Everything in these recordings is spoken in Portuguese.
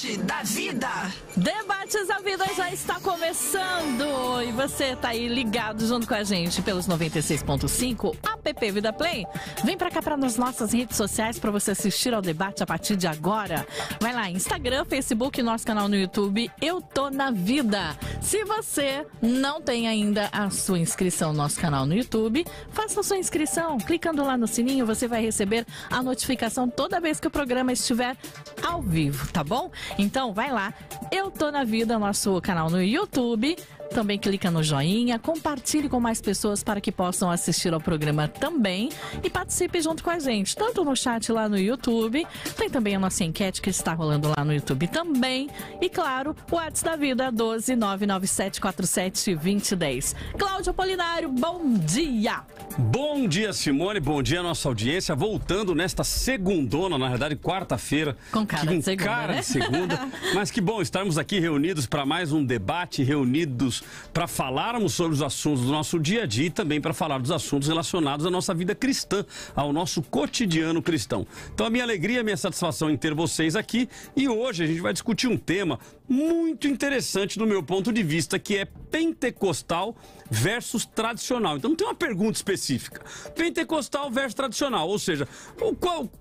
Debate da Vida. Debates da Vida já está começando e você tá aí ligado junto com a gente pelos 96.5 app Vida Play. Vem pra cá para nas nossas redes sociais para você assistir ao debate a partir de agora. Vai lá, Instagram, Facebook, nosso canal no YouTube, Eu Tô na Vida. Se você não tem ainda a sua inscrição no nosso canal no YouTube, faça a sua inscrição. Clicando lá no sininho, você vai receber a notificação toda vez que o programa estiver ao vivo, tá bom? Então vai lá, Eu Tô na Vida, nosso canal no YouTube. Também clica no joinha, compartilhe com mais pessoas para que possam assistir ao programa também e participe junto com a gente, tanto no chat lá no YouTube, tem também a nossa enquete que está rolando lá no YouTube também, e claro, o WhatsApp da Vida 12997472010. Cláudio Apolinário, bom dia! Bom dia, Simone, bom dia nossa audiência, voltando nesta segundona, na verdade quarta-feira. Com cara de segunda, mas que bom estarmos aqui reunidos para mais um debate, reunidos para falarmos sobre os assuntos do nosso dia a dia e também para falar dos assuntos relacionados à nossa vida cristã, ao nosso cotidiano cristão. Então a minha alegria, a minha satisfação em ter vocês aqui, e hoje a gente vai discutir um tema muito interessante do meu ponto de vista, que é pentecostal versus tradicional. Então tem uma pergunta específica: pentecostal versus tradicional, ou seja,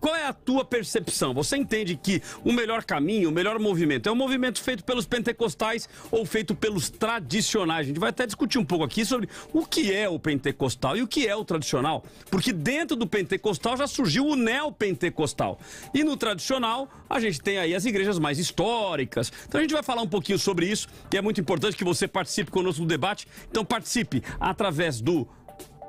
qual é a tua percepção? Você entende que o melhor caminho, o melhor movimento é o movimento feito pelos pentecostais ou feito pelos tradicionais? A gente vai até discutir um pouco aqui sobre o que é o pentecostal e o que é o tradicional, porque dentro do pentecostal já surgiu o neopentecostal, e no tradicional a gente tem aí as igrejas mais históricas. Então a gente vai falar um pouquinho sobre isso, e é muito importante que você participe conosco do debate. Então participe através do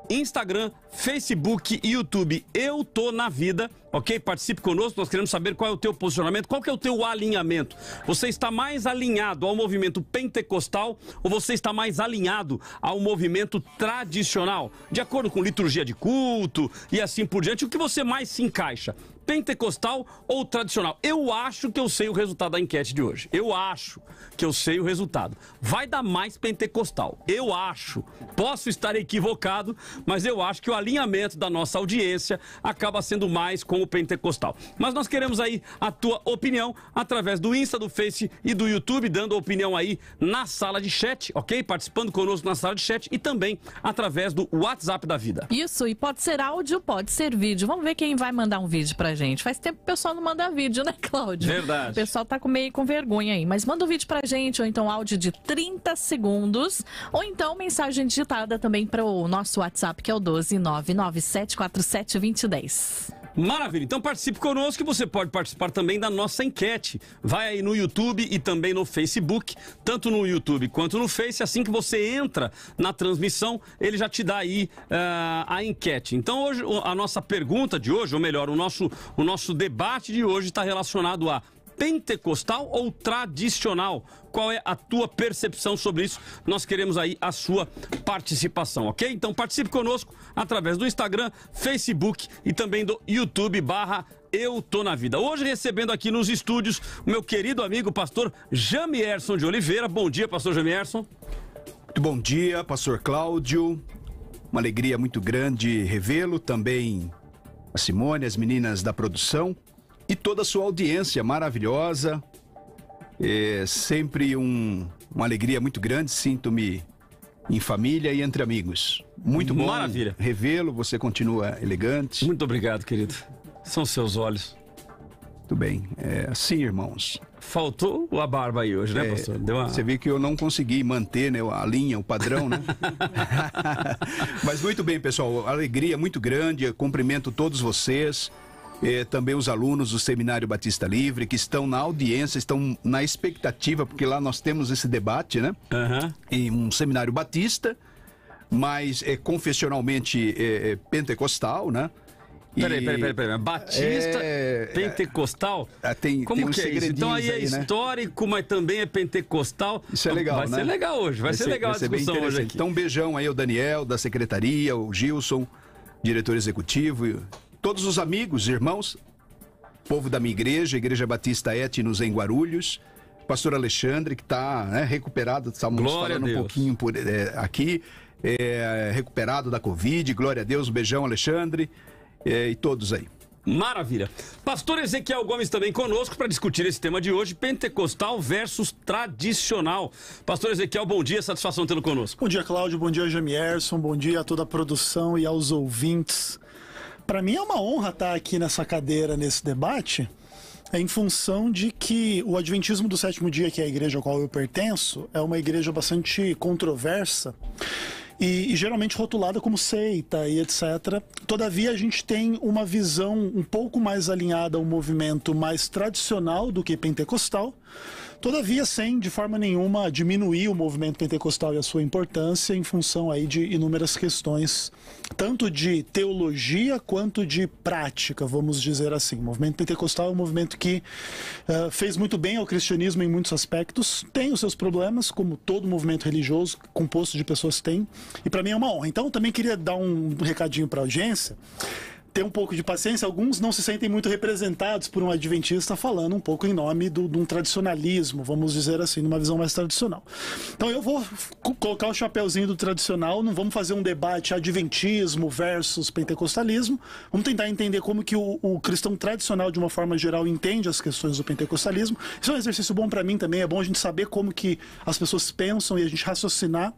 Instagram, Facebook e YouTube, Eu Tô na Vida, ok? Participe conosco, nós queremos saber qual é o teu posicionamento, qual que é o teu alinhamento. Você está mais alinhado ao movimento pentecostal ou você está mais alinhado ao movimento tradicional? De acordo com liturgia de culto e assim por diante, o que você mais se encaixa? Pentecostal ou tradicional? Eu acho que eu sei o resultado da enquete de hoje. Eu acho que eu sei o resultado. Vai dar mais pentecostal. Eu acho. Posso estar equivocado, mas eu acho que o alinhamento da nossa audiência acaba sendo mais com o pentecostal. Mas nós queremos aí a tua opinião através do Insta, do Face e do YouTube, dando opinião aí na sala de chat, ok? Participando conosco na sala de chat e também através do WhatsApp da Vida. Isso, e pode ser áudio, pode ser vídeo. Vamos ver quem vai mandar um vídeo pra gente. Faz tempo que o pessoal não manda vídeo, né, Cláudio? Verdade. O pessoal tá meio com vergonha aí, mas manda um vídeo pra gente, ou então áudio de 30 segundos, ou então mensagem digitada também para o nosso WhatsApp, que é o 12997472010. Maravilha, então participe conosco, que você pode participar também da nossa enquete. Vai aí no YouTube e também no Facebook, tanto no YouTube quanto no Face. Assim que você entra na transmissão, ele já te dá aí a enquete. Então hoje a nossa pergunta de hoje, ou melhor, o nosso debate de hoje está relacionado a pentecostal ou tradicional? Qual é a tua percepção sobre isso? Nós queremos aí a sua participação, ok? Então participe conosco através do Instagram, Facebook e também do YouTube /Eu Tô na Vida. Hoje recebendo aqui nos estúdios o meu querido amigo pastor Jamierson de Oliveira. Bom dia, pastor Jamierson. Muito bom dia, pastor Cláudio. Uma alegria muito grande revê-lo, também a Simone, as meninas da produção e toda a sua audiência maravilhosa. É sempre uma alegria muito grande, sinto-me em família e entre amigos. Muito bom. Maravilha. Revê-lo, você continua elegante. Muito obrigado, querido. São seus olhos. Muito bem, sim, irmãos. Faltou a barba aí hoje, né, pastor? Você viu que eu não consegui manter, né, a linha, o padrão, né? Mas muito bem, pessoal, alegria muito grande, eu cumprimento todos vocês. Também os alunos do Seminário Batista Livre, que estão na audiência, estão na expectativa, porque lá nós temos esse debate, né? Em um seminário batista, mas confessionalmente pentecostal, né? Peraí. Batista, pentecostal? Como que é isso? Então aí é histórico, mas também é pentecostal. Isso é legal, vai ser legal hoje, vai ser legal a discussão hoje aqui. Então um beijão aí ao Daniel, da secretaria, o Gilson, diretor executivo, todos os amigos, irmãos, povo da minha igreja, Igreja Batista Etnos em Guarulhos, pastor Alexandre, que está recuperado, estamos falando um pouquinho aqui, recuperado da Covid, glória a Deus, um beijão, Alexandre, e todos aí. Maravilha. Pastor Ezequiel Gomes também conosco para discutir esse tema de hoje, pentecostal versus tradicional. Pastor Ezequiel, bom dia, satisfação tê-lo conosco. Bom dia, Cláudio, bom dia, Jamierson, bom dia a toda a produção e aos ouvintes. Para mim é uma honra estar aqui nessa cadeira, nesse debate, em função de que o Adventismo do Sétimo Dia, que é a igreja a qual eu pertenço, é uma igreja bastante controversa e geralmente rotulada como seita e etc. Todavia, a gente tem uma visão um pouco mais alinhada ao movimento mais tradicional do que pentecostal. Todavia, sem, de forma nenhuma, diminuir o movimento pentecostal e a sua importância em função aí de inúmeras questões, tanto de teologia quanto de prática, vamos dizer assim. O movimento pentecostal é um movimento que fez muito bem ao cristianismo em muitos aspectos, tem os seus problemas, como todo movimento religioso, composto de pessoas tem, e para mim é uma honra. Então, também queria dar um recadinho para a audiência, ter um pouco de paciência. Alguns não se sentem muito representados por um adventista falando um pouco em nome de um tradicionalismo, vamos dizer assim, numa visão mais tradicional. Então eu vou colocar o chapéuzinho do tradicional, não vamos fazer um debate adventismo versus pentecostalismo, vamos tentar entender como que o cristão tradicional, de uma forma geral, entende as questões do pentecostalismo. Isso é um exercício bom para mim também, é bom a gente saber como que as pessoas pensam e a gente raciocinar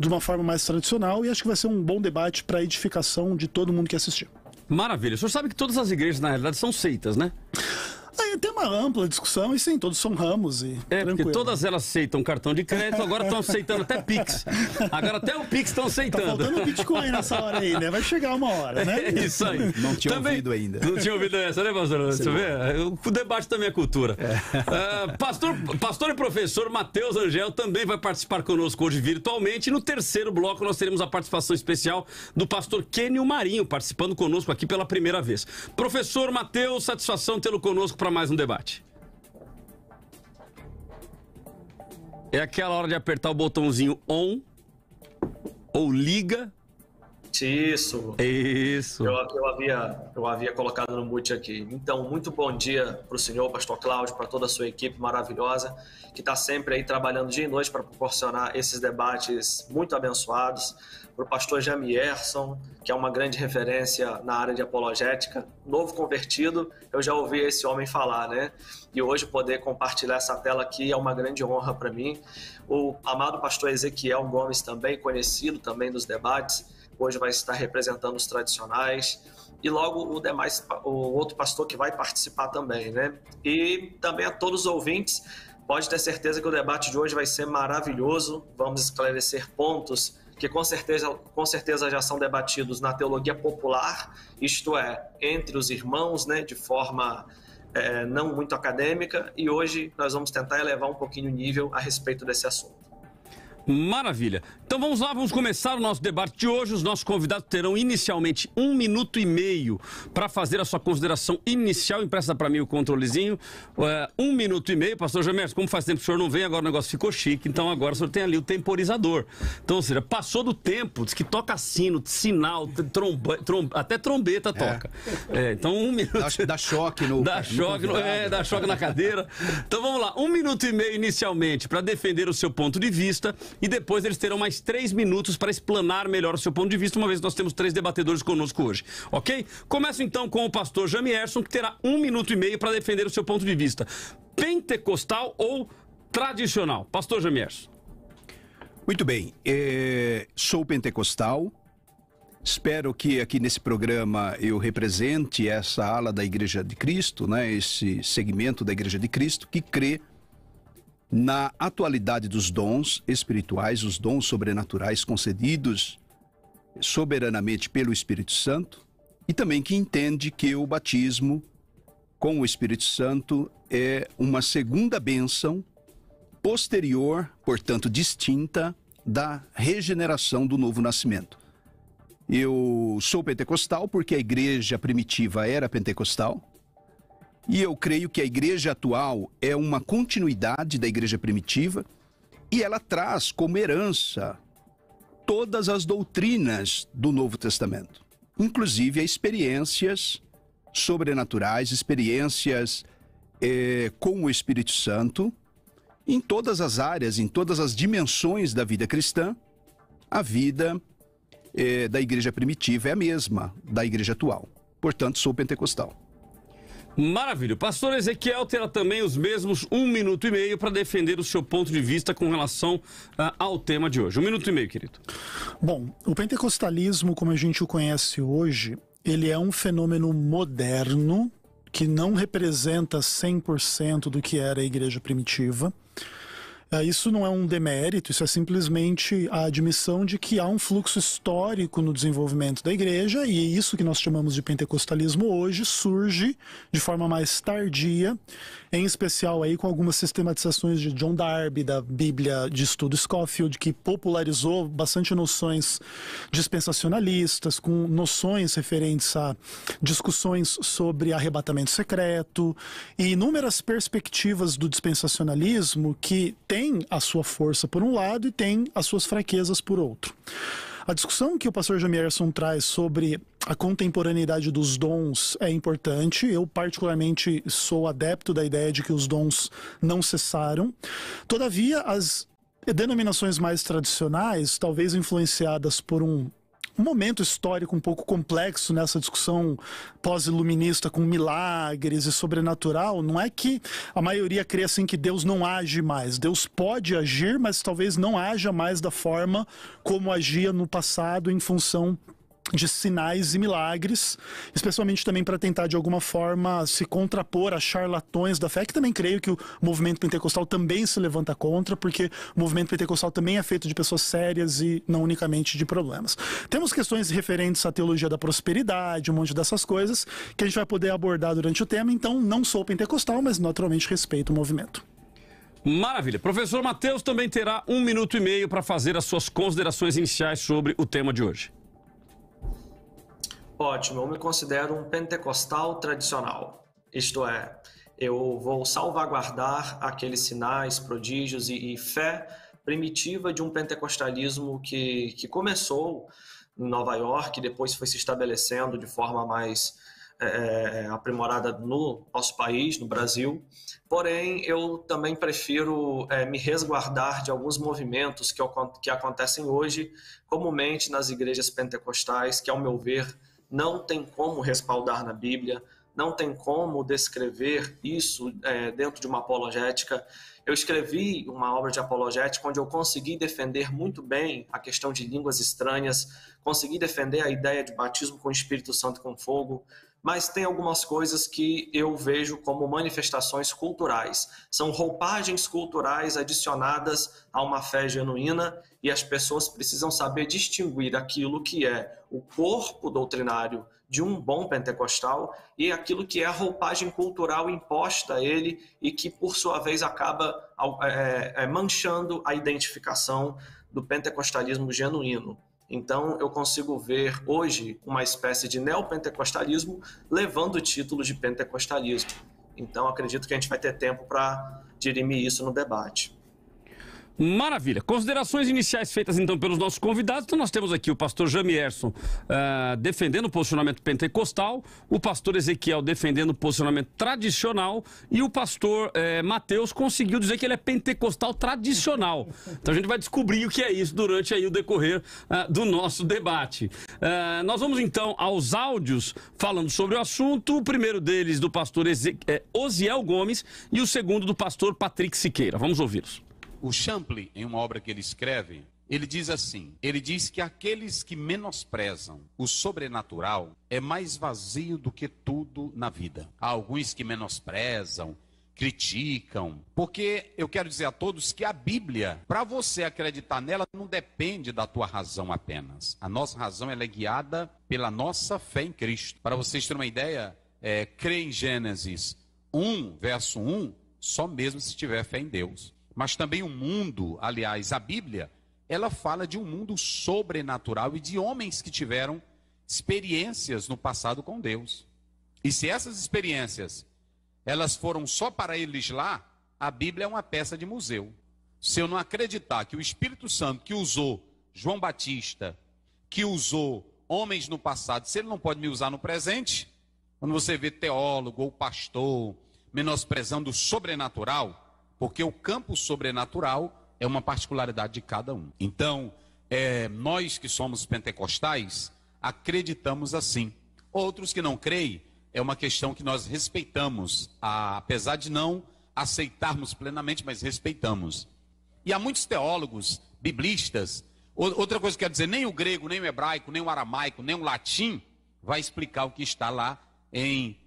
de uma forma mais tradicional, e acho que vai ser um bom debate para a edificação de todo mundo que assistir. Maravilha. O senhor sabe que todas as igrejas, na realidade, são seitas, né? Tem uma ampla discussão e sim, todos são ramos e tranquilo. Porque todas elas aceitam cartão de crédito, agora estão aceitando até Pix. Agora até o Pix estão aceitando. Tá faltando Bitcoin nessa hora aí, né? Vai chegar uma hora, né? É isso aí. Não tinha ouvido ainda. Não tinha ouvido essa, né, pastor? Você vê? O debate também é cultura. Pastor e professor Matheus Angel também vai participar conosco hoje virtualmente. E no terceiro bloco nós teremos a participação especial do pastor Kênio Marinho, participando conosco aqui pela primeira vez. Professor Matheus, satisfação tê-lo conosco para mais um debate. É aquela hora de apertar o botãozinho on ou liga. Isso. Eu havia colocado no mute aqui. Então, muito bom dia para o senhor, pastor Cláudio, para toda a sua equipe maravilhosa, que está sempre aí trabalhando dia e noite para proporcionar esses debates muito abençoados. Para o pastor Jamierson, que é uma grande referência na área de apologética, novo convertido, eu já ouvi esse homem falar, né? E hoje poder compartilhar essa tela aqui é uma grande honra para mim. O amado pastor Ezequiel Gomes também, conhecido também dos debates, hoje vai estar representando os tradicionais. E logo o outro pastor que vai participar também, né? E também a todos os ouvintes, pode ter certeza que o debate de hoje vai ser maravilhoso. Vamos esclarecer pontos que com certeza já são debatidos na teologia popular, isto é, entre os irmãos, né, de forma não muito acadêmica, e hoje nós vamos tentar elevar um pouquinho o nível a respeito desse assunto. Maravilha. Então vamos lá, vamos começar o nosso debate de hoje. Os nossos convidados terão inicialmente 1 minuto e meio para fazer a sua consideração inicial. Empresta para mim o controlezinho. 1 minuto e meio. Pastor Jamierson, como faz tempo que o senhor não vem, agora o negócio ficou chique. Então agora o senhor tem ali o temporizador. Então, ou seja, passou do tempo, diz que toca sino, sinal, até trombeta toca. Então 1 minuto. Dá choque no... Dá choque na cadeira. Então vamos lá, 1 minuto e meio inicialmente para defender o seu ponto de vista. E depois eles terão mais 3 minutos para explanar melhor o seu ponto de vista, uma vez que nós temos 3 debatedores conosco hoje, ok? Começo então com o pastor Jamierson, que terá 1 minuto e meio para defender o seu ponto de vista. Pentecostal ou tradicional? Pastor Jamierson. Muito bem, sou pentecostal, espero que aqui nesse programa eu represente essa ala da Igreja de Cristo, né? Esse segmento da Igreja de Cristo que crê na atualidade dos dons espirituais, os dons sobrenaturais concedidos soberanamente pelo Espírito Santo, e também que entende que o batismo com o Espírito Santo é uma segunda bênção posterior, portanto distinta, da regeneração do novo nascimento. Eu sou pentecostal porque a igreja primitiva era pentecostal, e eu creio que a igreja atual é uma continuidade da igreja primitiva, e ela traz como herança todas as doutrinas do Novo Testamento, inclusive experiências sobrenaturais, experiências com o Espírito Santo, em todas as áreas, em todas as dimensões da vida cristã. A vida da igreja primitiva é a mesma da igreja atual. Portanto, sou pentecostal. Maravilha. O pastor Ezequiel terá também os mesmos 1 minuto e meio para defender o seu ponto de vista com relação ao tema de hoje. 1 minuto e meio, querido. Bom, o pentecostalismo, como a gente o conhece hoje, ele é um fenômeno moderno que não representa 100% do que era a igreja primitiva. Isso não é um demérito, isso é simplesmente a admissão de que há um fluxo histórico no desenvolvimento da igreja, e isso que nós chamamos de pentecostalismo hoje surge de forma mais tardia, em especial aí com algumas sistematizações de John Darby, da Bíblia de Estudo Scofield, que popularizou bastante noções dispensacionalistas, com noções referentes a discussões sobre arrebatamento secreto e inúmeras perspectivas do dispensacionalismo que tem a sua força por um lado e tem as suas fraquezas por outro. A discussão que o pastor Jamierson traz sobre a contemporaneidade dos dons é importante. Eu particularmente sou adepto da ideia de que os dons não cessaram. Todavia, as denominações mais tradicionais, talvez influenciadas por um momento histórico um pouco complexo nessa discussão pós-iluminista com milagres e sobrenatural, não é que a maioria crê assim que Deus não age mais. Deus pode agir, mas talvez não haja mais da forma como agia no passado em função de sinais e milagres, especialmente também para tentar de alguma forma se contrapor a charlatões da fé, que também creio que o movimento pentecostal também se levanta contra, porque o movimento pentecostal também é feito de pessoas sérias e não unicamente de problemas. Temos questões referentes à teologia da prosperidade, um monte dessas coisas que a gente vai poder abordar durante o tema, então não sou pentecostal, mas naturalmente respeito o movimento. Maravilha. Professor Mateus também terá 1 minuto e meio para fazer as suas considerações iniciais sobre o tema de hoje. Ótimo, eu me considero um pentecostal tradicional. Isto é, eu vou salvaguardar aqueles sinais, prodígios e fé primitiva de um pentecostalismo que começou em Nova York, depois foi se estabelecendo de forma mais aprimorada no nosso país, no Brasil. Porém, eu também prefiro me resguardar de alguns movimentos que acontecem hoje, comumente nas igrejas pentecostais, que, ao meu ver, não tem como respaldar na Bíblia, não tem como descrever isso dentro de uma apologética. Eu escrevi uma obra de apologética onde eu consegui defender muito bem a questão de línguas estranhas, consegui defender a ideia de batismo com o Espírito Santo com fogo, mas tem algumas coisas que eu vejo como manifestações culturais. São roupagens culturais adicionadas a uma fé genuína, e as pessoas precisam saber distinguir aquilo que é o corpo doutrinário de um bom pentecostal e aquilo que é a roupagem cultural imposta a ele e que, por sua vez, acaba manchando a identificação do pentecostalismo genuíno. Então, eu consigo ver hoje uma espécie de neopentecostalismo levando o título de pentecostalismo. Então, acredito que a gente vai ter tempo para dirimir isso no debate. Maravilha. Considerações iniciais feitas então pelos nossos convidados. Então nós temos aqui o pastor Jamierson defendendo o posicionamento pentecostal, o pastor Ezequiel defendendo o posicionamento tradicional e o pastor Mateus conseguiu dizer que ele é pentecostal tradicional. Então a gente vai descobrir o que é isso durante aí o decorrer do nosso debate. Nós vamos então aos áudios falando sobre o assunto. O primeiro deles do pastor Osiel Gomes e o segundo do pastor Patrick Siqueira. Vamos ouvi-los. O Champlin, em uma obra que ele escreve, ele diz assim, ele diz que aqueles que menosprezam o sobrenatural é mais vazio do que tudo na vida. Há alguns que menosprezam, criticam, porque eu quero dizer a todos que a Bíblia, para você acreditar nela, não depende da tua razão apenas. A nossa razão ela é guiada pela nossa fé em Cristo. Para vocês terem uma ideia, crer em Gênesis 1, verso 1, só mesmo se tiver fé em Deus. Mas também o mundo, aliás, a Bíblia, ela fala de um mundo sobrenatural e de homens que tiveram experiências no passado com Deus. E se essas experiências, elas foram só para eles lá, a Bíblia é uma peça de museu. Se eu não acreditar que o Espírito Santo que usou João Batista, que usou homens no passado, se ele não pode me usar no presente, quando você vê teólogo ou pastor menosprezando o sobrenatural, porque o campo sobrenatural é uma particularidade de cada um. Então, nós que somos pentecostais, acreditamos assim. Outros que não creem, é uma questão que nós respeitamos, apesar de não aceitarmos plenamente, mas respeitamos. E há muitos teólogos, biblistas. Outra coisa que eu quero dizer, nem o grego, nem o hebraico, nem o aramaico, nem o latim vai explicar o que está lá em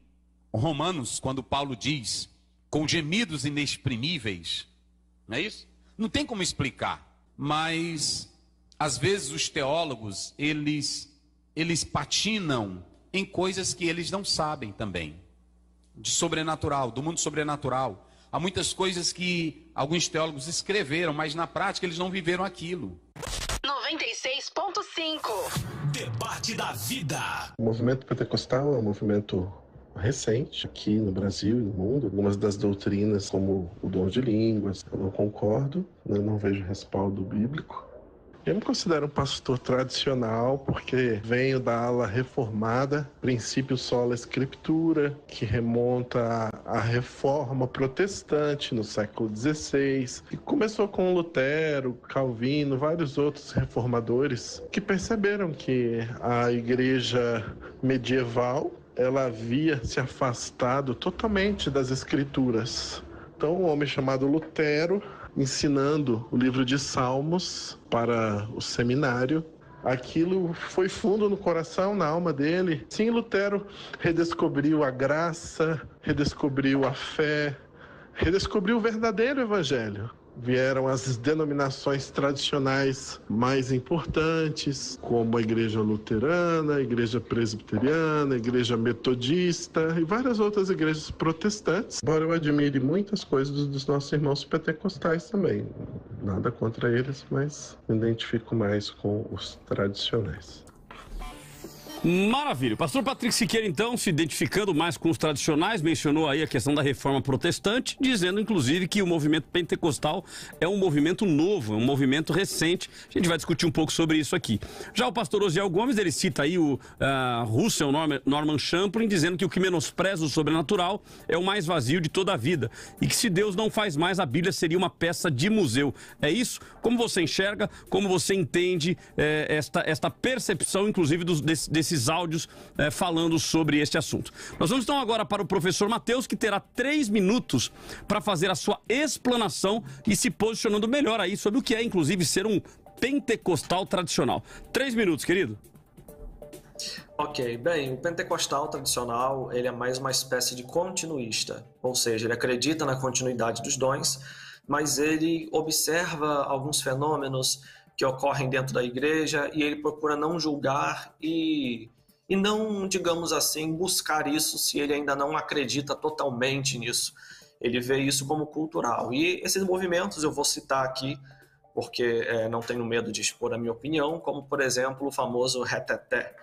Romanos, quando Paulo diz, com gemidos inexprimíveis, não é isso? Não tem como explicar, mas às vezes os teólogos, eles patinam em coisas que eles não sabem também, de sobrenatural, do mundo sobrenatural. Há muitas coisas que alguns teólogos escreveram, mas na prática eles não viveram aquilo. 96.5 Debate da vida. O movimento pentecostal é um movimento recente aqui no Brasil e no mundo. Algumas das doutrinas, como o dom de línguas, eu não concordo, eu não vejo respaldo bíblico. Eu me considero um pastor tradicional porque venho da ala reformada, princípio sola escritura, que remonta à reforma protestante no século XVI, e começou com Lutero, Calvino, vários outros reformadores que perceberam que a igreja medieval ela havia se afastado totalmente das escrituras. Então, um homem chamado Lutero, ensinando o livro de Salmos para o seminário, aquilo foi fundo no coração, na alma dele. Sim, Lutero redescobriu a graça, redescobriu a fé, redescobriu o verdadeiro evangelho. Vieram as denominações tradicionais mais importantes, como a igreja luterana, a igreja presbiteriana, a igreja metodista e várias outras igrejas protestantes. Embora eu admire muitas coisas dos nossos irmãos pentecostais também. Nada contra eles, mas me identifico mais com os tradicionais. Maravilha. O pastor Patrick Siqueira, então, se identificando mais com os tradicionais, mencionou aí a questão da reforma protestante, dizendo, inclusive, que o movimento pentecostal é um movimento novo, é um movimento recente. A gente vai discutir um pouco sobre isso aqui. Já o pastor Osiel Gomes, ele cita aí o Russell Norman Champlin, dizendo que o que menospreza o sobrenatural é o mais vazio de toda a vida. E que se Deus não faz mais, a Bíblia seria uma peça de museu. É isso? Como você enxerga, como você entende esta percepção, inclusive, desses áudios falando sobre este assunto. Nós vamos então agora para o professor Mateus, que terá 3 minutos para fazer a sua explanação e se posicionando melhor aí sobre o que é, inclusive, ser um pentecostal tradicional. 3 minutos, querido. Ok, bem, o pentecostal tradicional, ele é mais uma espécie de continuista, ou seja, ele acredita na continuidade dos dons, mas ele observa alguns fenômenos que ocorrem dentro da igreja e ele procura não julgar e não, digamos assim, buscar isso se ele ainda não acredita totalmente nisso. Ele vê isso como cultural. E esses movimentos eu vou citar aqui, porque não tenho medo de expor a minha opinião, como, por exemplo, o famoso reteté,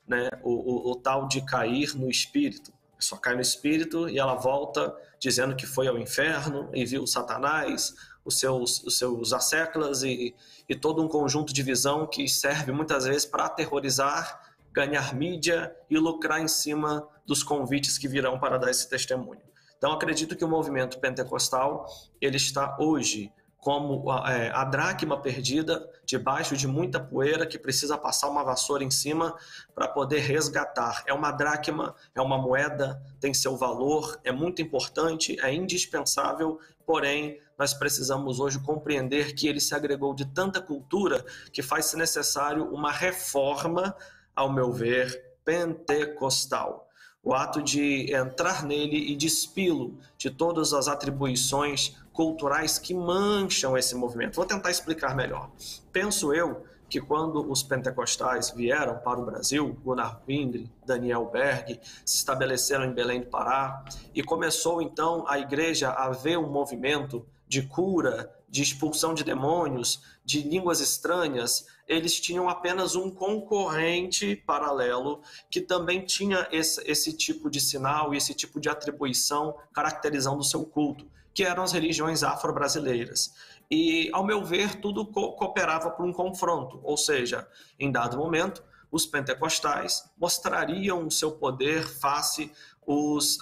né? O tal de cair no espírito. A pessoa cai no espírito e ela volta dizendo que foi ao inferno e viu Satanás, os seus asseclas e todo um conjunto de visão que serve muitas vezes para aterrorizar, ganhar mídia e lucrar em cima dos convites que virão para dar esse testemunho. Então, acredito que o movimento pentecostal ele está hoje como a dracma perdida, debaixo de muita poeira, que precisa passar uma vassoura em cima para poder resgatar. É uma dracma, é uma moeda, tem seu valor, é muito importante, é indispensável, porém, nós precisamos hoje compreender que ele se agregou de tanta cultura que faz-se necessário uma reforma, ao meu ver, pentecostal. O ato de entrar nele e despi-lo de todas as atribuições culturais que mancham esse movimento. Vou tentar explicar melhor. Penso eu que quando os pentecostais vieram para o Brasil, Gunnar Winding, Daniel Berg, se estabeleceram em Belém do Pará, e começou então a igreja a ver um movimento de cura, de expulsão de demônios, de línguas estranhas, eles tinham apenas um concorrente paralelo que também tinha esse tipo de sinal e esse tipo de atribuição caracterizando o seu culto, que eram as religiões afro-brasileiras. E, ao meu ver, tudo cooperava para um confronto, ou seja, em dado momento, os pentecostais mostrariam o seu poder face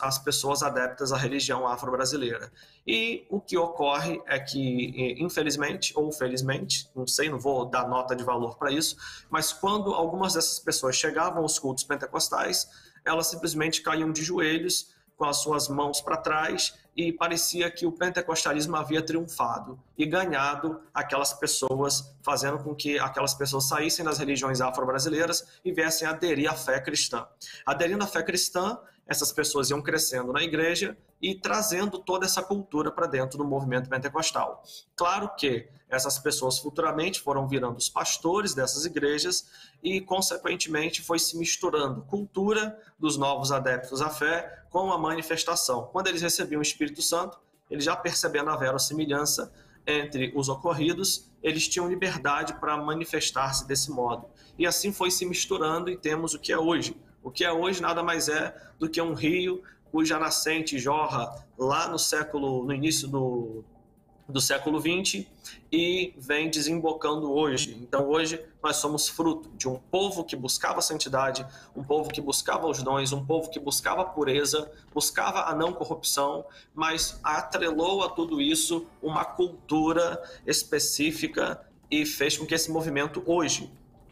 às pessoas adeptas à religião afro-brasileira. E o que ocorre é que, infelizmente ou felizmente, não sei, não vou dar nota de valor para isso, mas quando algumas dessas pessoas chegavam aos cultos pentecostais, elas simplesmente caíam de joelhos, com as suas mãos para trás, e parecia que o pentecostalismo havia triunfado e ganhado aquelas pessoas, fazendo com que aquelas pessoas saíssem das religiões afro-brasileiras e viessem a aderir à fé cristã. Aderindo à fé cristã, essas pessoas iam crescendo na igreja e trazendo toda essa cultura para dentro do movimento pentecostal. Claro que essas pessoas futuramente foram virando os pastores dessas igrejas e, consequentemente, foi se misturando cultura dos novos adeptos à fé com a manifestação. Quando eles recebiam o Espírito Santo, eles já percebendo a verossimilhança entre os ocorridos, eles tinham liberdade para manifestar-se desse modo. E assim foi se misturando e temos o que é hoje. O que é hoje nada mais é do que um rio cuja nascente jorra lá no início do século XX e vem desembocando hoje. Então hoje nós somos fruto de um povo que buscava a santidade, um povo que buscava os dons, um povo que buscava a pureza, buscava a não corrupção, mas atrelou a tudo isso uma cultura específica e fez com que esse movimento hoje,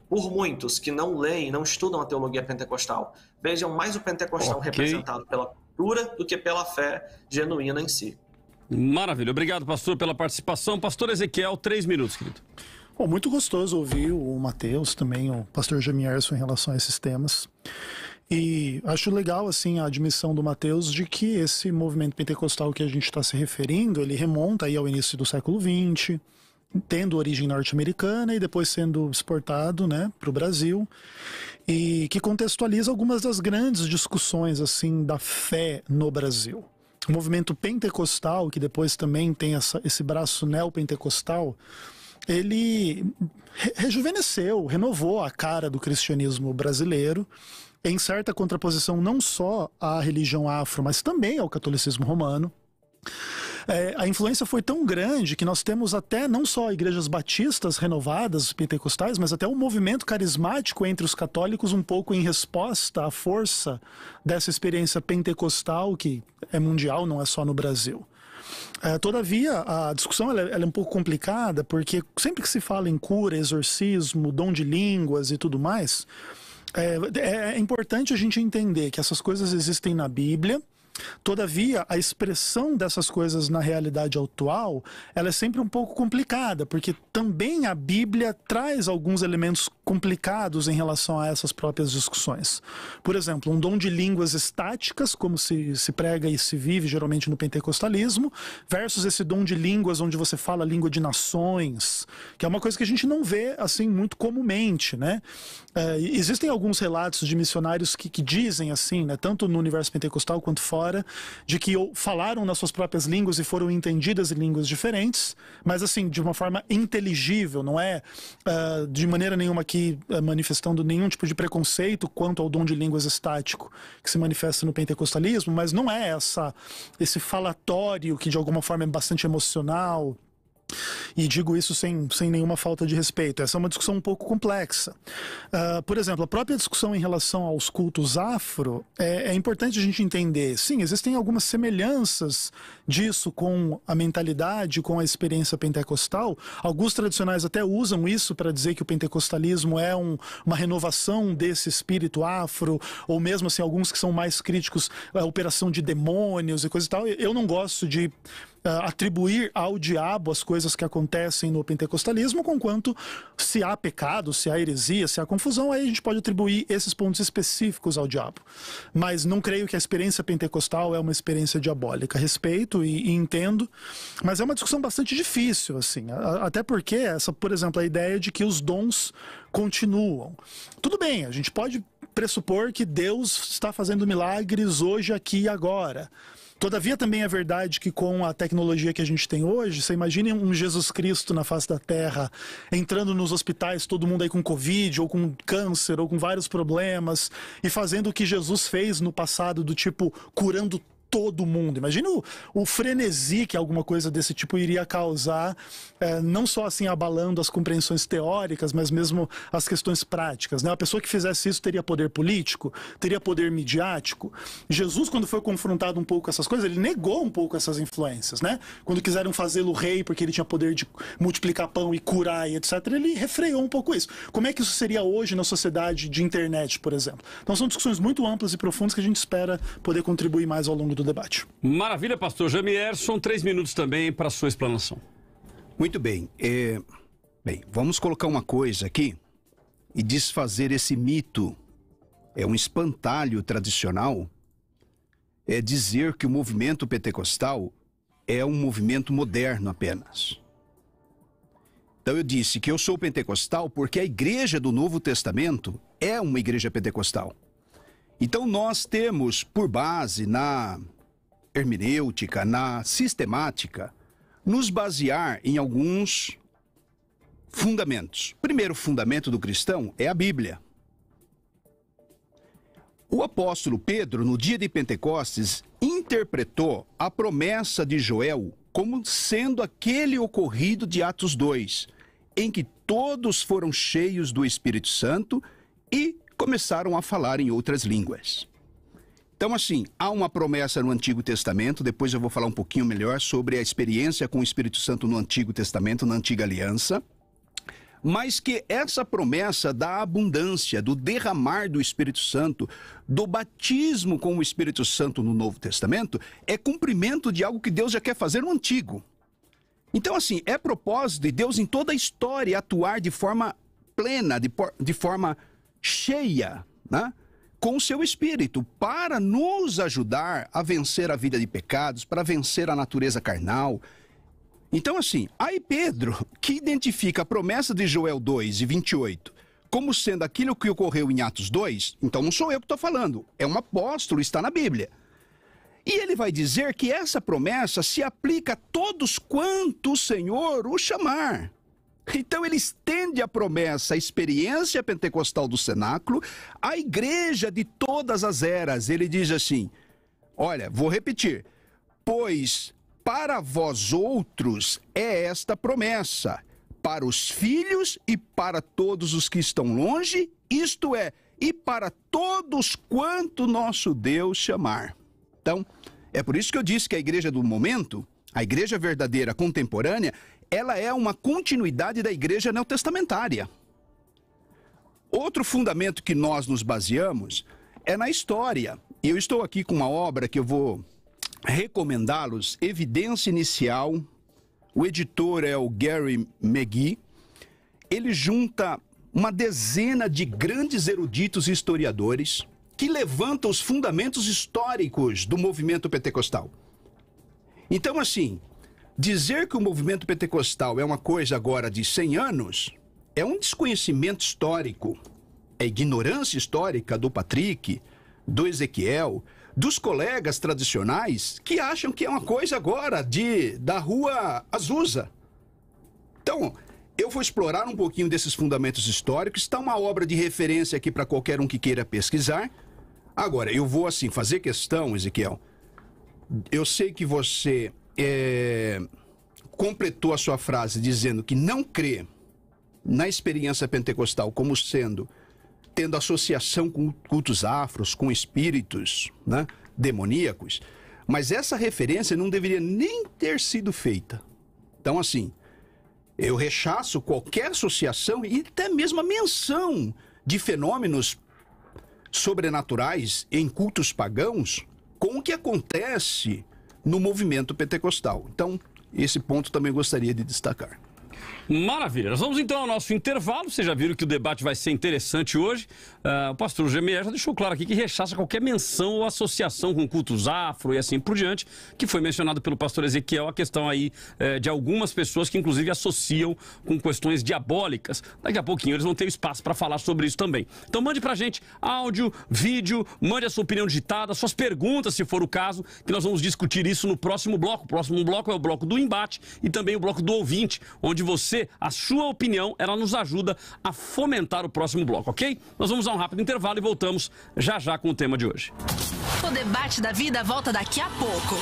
por muitos que não leem, não estudam a teologia pentecostal, vejam mais o pentecostal representado pela cultura do que pela fé genuína em si. Maravilha. Obrigado, pastor, pela participação. Pastor Ezequiel, 3 minutos, querido. Bom, muito gostoso ouvir o Mateus, também o pastor Jamierson em relação a esses temas. E acho legal, assim, a admissão do Mateus de que esse movimento pentecostal que a gente está se referindo, ele remonta aí ao início do século XX, tendo origem norte-americana e depois sendo exportado, né, para o Brasil, e que contextualiza algumas das grandes discussões, assim, da fé no Brasil. O movimento pentecostal, que depois também tem esse braço neopentecostal, ele rejuvenesceu, renovou a cara do cristianismo brasileiro, em certa contraposição não só à religião afro, mas também ao catolicismo romano. A influência foi tão grande que nós temos até não só igrejas batistas renovadas, pentecostais, mas até um movimento carismático entre os católicos, um pouco em resposta à força dessa experiência pentecostal, que é mundial, não é só no Brasil. Todavia, a discussão ela é um pouco complicada, porque sempre que se fala em cura, exorcismo, dom de línguas e tudo mais, é importante a gente entender que essas coisas existem na Bíblia. Todavia, a expressão dessas coisas na realidade atual, ela é sempre um pouco complicada, porque também a Bíblia traz alguns elementos complicados em relação a essas próprias discussões. Por exemplo, um dom de línguas estáticas, como se prega e se vive geralmente no pentecostalismo, versus esse dom de línguas onde você fala a língua de nações, que é uma coisa que a gente não vê assim muito comumente, né? Existem alguns relatos de missionários que dizem assim, né, tanto no universo pentecostal quanto fora, de que falaram nas suas próprias línguas e foram entendidas em línguas diferentes, mas assim, de uma forma inteligível, não é de maneira nenhuma aqui manifestando nenhum tipo de preconceito quanto ao dom de línguas estático que se manifesta no pentecostalismo, mas não é esse falatório que de alguma forma é bastante emocional. E digo isso sem nenhuma falta de respeito. Essa é uma discussão um pouco complexa. Por exemplo, a própria discussão em relação aos cultos afro, é importante a gente entender. Sim, existem algumas semelhanças disso com a mentalidade, com a experiência pentecostal. Alguns tradicionais até usam isso para dizer que o pentecostalismo é uma renovação desse espírito afro, ou mesmo assim, alguns que são mais críticos, a operação de demônios e coisa e tal. Eu não gosto de atribuir ao diabo as coisas que acontecem no pentecostalismo, conquanto se há pecado, se há heresia, se há confusão, aí a gente pode atribuir esses pontos específicos ao diabo. Mas não creio que a experiência pentecostal é uma experiência diabólica. Respeito e entendo, mas é uma discussão bastante difícil, assim, até porque por exemplo, a ideia de que os dons continuam. Tudo bem, a gente pode pressupor que Deus está fazendo milagres hoje, aqui e agora. Todavia, também é verdade que com a tecnologia que a gente tem hoje, você imagine um Jesus Cristo na face da Terra, entrando nos hospitais, todo mundo aí com Covid, ou com câncer, ou com vários problemas, e fazendo o que Jesus fez no passado, do tipo, curando todo mundo. Imagina o frenesi que alguma coisa desse tipo iria causar, não só assim abalando as compreensões teóricas, mas mesmo as questões práticas, né? A pessoa que fizesse isso teria poder político, teria poder midiático. Jesus, quando foi confrontado um pouco com essas coisas, ele negou um pouco essas influências, né? Quando quiseram fazê-lo rei porque ele tinha poder de multiplicar pão e curar e etc., ele refreou um pouco isso. Como é que isso seria hoje na sociedade de internet, por exemplo? Então são discussões muito amplas e profundas que a gente espera poder contribuir mais ao longo do debate. Maravilha, pastor Jamierson. 3 minutos também para a sua explanação. Muito bem. Bem, vamos colocar uma coisa aqui e desfazer esse mito. É um espantalho tradicional. É dizer que o movimento pentecostal é um movimento moderno apenas. Então eu disse que eu sou pentecostal porque a igreja do Novo Testamento é uma igreja pentecostal. Então nós temos por base na hermenêutica, na sistemática, nos basear em alguns fundamentos. O primeiro fundamento do cristão é a Bíblia. O apóstolo Pedro, no dia de Pentecostes, interpretou a promessa de Joel como sendo aquele ocorrido de Atos 2, em que todos foram cheios do Espírito Santo e começaram a falar em outras línguas. Então, assim, há uma promessa no Antigo Testamento, depois eu vou falar um pouquinho melhor sobre a experiência com o Espírito Santo no Antigo Testamento, na Antiga Aliança, mas que essa promessa da abundância, do derramar do Espírito Santo, do batismo com o Espírito Santo no Novo Testamento, é cumprimento de algo que Deus já quer fazer no Antigo. Então, assim, é propósito de Deus em toda a história atuar de forma plena, de forma cheia, né? Com o seu Espírito, para nos ajudar a vencer a vida de pecados, para vencer a natureza carnal. Então, assim, aí Pedro, que identifica a promessa de Joel 2:28 como sendo aquilo que ocorreu em Atos 2, então não sou eu que estou falando, é um apóstolo, está na Bíblia. E ele vai dizer que essa promessa se aplica a todos quanto o Senhor o chamar. Então ele estende a promessa, a experiência pentecostal do cenáculo, à igreja de todas as eras. Ele diz assim, olha, vou repetir, pois para vós outros é esta promessa, para os filhos e para todos os que estão longe, isto é, e para todos quanto nosso Deus chamar. Então, é por isso que eu disse que a igreja do momento, a igreja verdadeira contemporânea, ela é uma continuidade da igreja neotestamentária. Outro fundamento que nós nos baseamos é na história. E eu estou aqui com uma obra que eu vou recomendá-los, Evidência Inicial. O editor é o Gary McGee. Ele junta uma dezena de grandes eruditos e historiadores que levantam os fundamentos históricos do movimento pentecostal. Então, assim, dizer que o movimento pentecostal é uma coisa agora de 100 anos é um desconhecimento histórico, é ignorância histórica do Patrick, do Ezequiel, dos colegas tradicionais que acham que é uma coisa agora da Rua Azusa. Então, eu vou explorar um pouquinho desses fundamentos históricos, está uma obra de referência aqui para qualquer um que queira pesquisar. Agora, eu vou assim fazer questão, Ezequiel, eu sei que você completou a sua frase dizendo que não crê na experiência pentecostal como tendo associação com cultos afros, com espíritos, né, demoníacos, mas essa referência não deveria nem ter sido feita. Então, assim, eu rechaço qualquer associação e até mesmo a menção de fenômenos sobrenaturais em cultos pagãos com o que acontece no movimento pentecostal. Então, esse ponto também gostaria de destacar. Maravilha. Nós vamos então ao nosso intervalo. Vocês já viram que o debate vai ser interessante hoje. O pastor Gemier já deixou claro aqui que rechaça qualquer menção ou associação com cultos afro e assim por diante, que foi mencionado pelo pastor Ezequiel, a questão aí de algumas pessoas que inclusive associam com questões diabólicas. Daqui a pouquinho eles vão ter espaço para falar sobre isso também. Então mande pra gente áudio, vídeo, mande a sua opinião digitada, suas perguntas, se for o caso, que nós vamos discutir isso no próximo bloco. O próximo bloco é o bloco do embate e também o bloco do ouvinte, onde a sua opinião, ela nos ajuda a fomentar o próximo bloco, ok? Nós vamos a um rápido intervalo e voltamos já já com o tema de hoje. Debate da Vida volta daqui a pouco.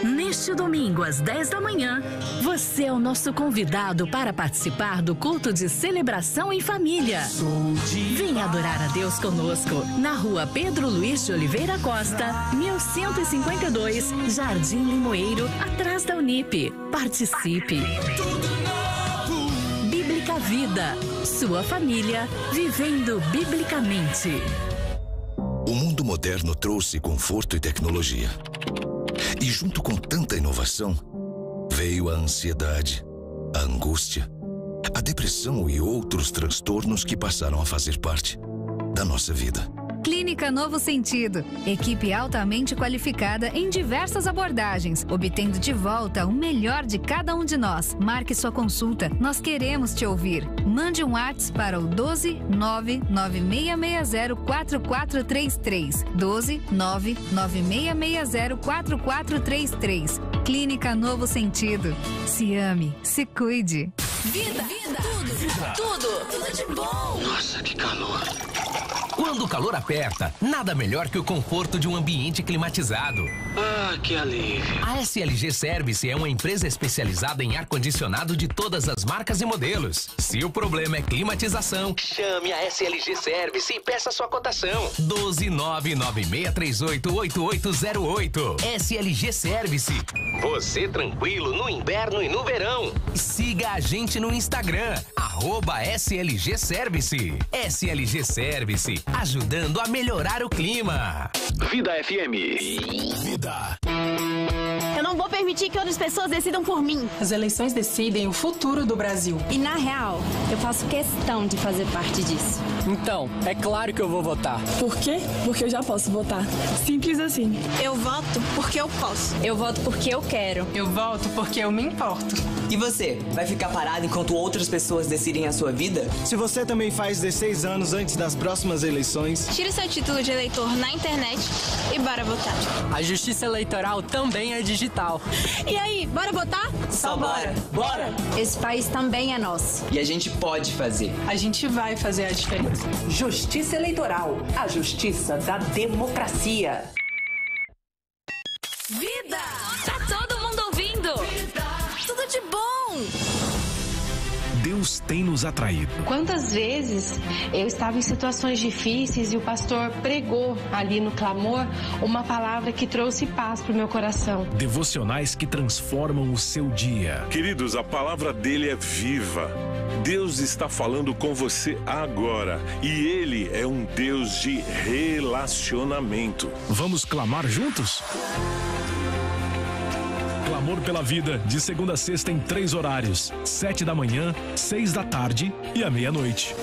Neste domingo, às 10 da manhã, você é o nosso convidado para participar do culto de celebração em família. Venha adorar a Deus conosco, na rua Pedro Luiz de Oliveira Costa, 1152, Jardim Limoeiro, atrás da Unip. Participe. Bíblica Vida, sua família vivendo biblicamente. O mundo moderno trouxe conforto e tecnologia. E junto com tanta inovação, veio a ansiedade, a angústia, a depressão e outros transtornos que passaram a fazer parte da nossa vida. Clínica Novo Sentido. Equipe altamente qualificada em diversas abordagens, obtendo de volta o melhor de cada um de nós. Marque sua consulta. Nós queremos te ouvir. Mande um WhatsApp para o 12996604433. 12996604433. Clínica Novo Sentido. Se ame, se cuide. Vida, tudo de bom. Nossa, que calor. Quando o calor aperta, nada melhor que o conforto de um ambiente climatizado. Ah, que alívio. A SLG Service é uma empresa especializada em ar-condicionado de todas as marcas e modelos. Se o problema é climatização, chame a SLG Service e peça sua cotação. 12996388808. SLG Service. Você tranquilo no inverno e no verão. Siga a gente no Instagram, @SLG Service. SLG Service, ajudando a melhorar o clima. Vida FM. Vida. Eu não vou permitir que outras pessoas decidam por mim. As eleições decidem o futuro do Brasil. E na real, eu faço questão de fazer parte disso. Então, é claro que eu vou votar. Por quê? Porque eu já posso votar. Simples assim. Eu voto porque eu posso. Eu voto porque eu quero. Eu voto porque eu me importo. E você, vai ficar parado enquanto outras pessoas decidem a sua vida? Se você também faz 16 anos antes das próximas eleições, tire seu título de eleitor na internet e bora votar. A justiça eleitoral também é digital. E aí, bora votar? Só bora! Bora! Esse país também é nosso. E a gente pode fazer. A gente vai fazer a diferença. Justiça Eleitoral, a justiça da democracia. Vida! Tá todo mundo ouvindo? Vida. Tudo de bom! Deus tem nos atraído. Quantas vezes eu estava em situações difíceis e o pastor pregou ali no clamor uma palavra que trouxe paz para o meu coração. Devocionais que transformam o seu dia. Queridos, a palavra dele é viva. Deus está falando com você agora e Ele é um Deus de relacionamento. Vamos clamar juntos? Clamor pela Vida, de segunda a sexta em 3 horários: 7 da manhã, 6 da tarde e à meia-noite.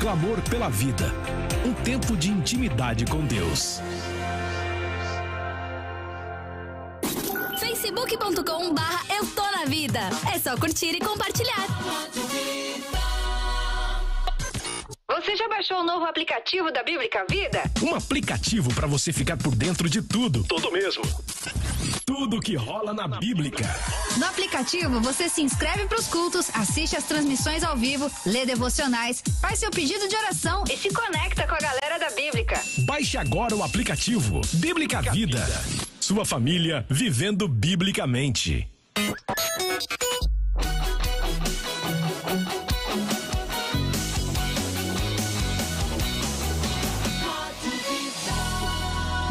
Clamor pela Vida, um tempo de intimidade com Deus. Facebook.com/Eu Tô Na Vida. É só curtir e compartilhar. Você já baixou o novo aplicativo da Bíblica Vida? Um aplicativo para você ficar por dentro de tudo. Tudo mesmo. Tudo que rola na Bíblica. No aplicativo, você se inscreve para os cultos, assiste as transmissões ao vivo, lê devocionais, faz seu pedido de oração e se conecta com a galera da Bíblica. Baixe agora o aplicativo Bíblica Vida. Sua família vivendo biblicamente.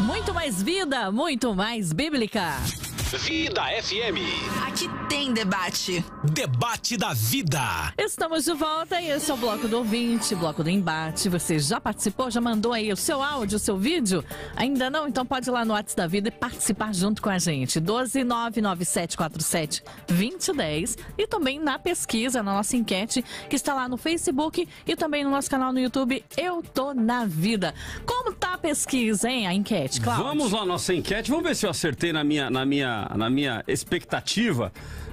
Muito mais vida, muito mais bíblica. Vida FM. Aqui tem debate. Debate da Vida. Estamos de volta e esse é o Bloco do Ouvinte, Bloco do Embate. Você já participou? Já mandou aí o seu áudio, o seu vídeo? Ainda não? Então pode ir lá no WhatsApp da Vida e participar junto com a gente. 12997472010 e também na pesquisa, na nossa enquete, que está lá no Facebook e também no nosso canal no YouTube, Eu Tô Na Vida. Como tá a pesquisa, hein? A enquete, Cláudio? Vamos lá, nossa enquete. Vamos ver se eu acertei na minha expectativa.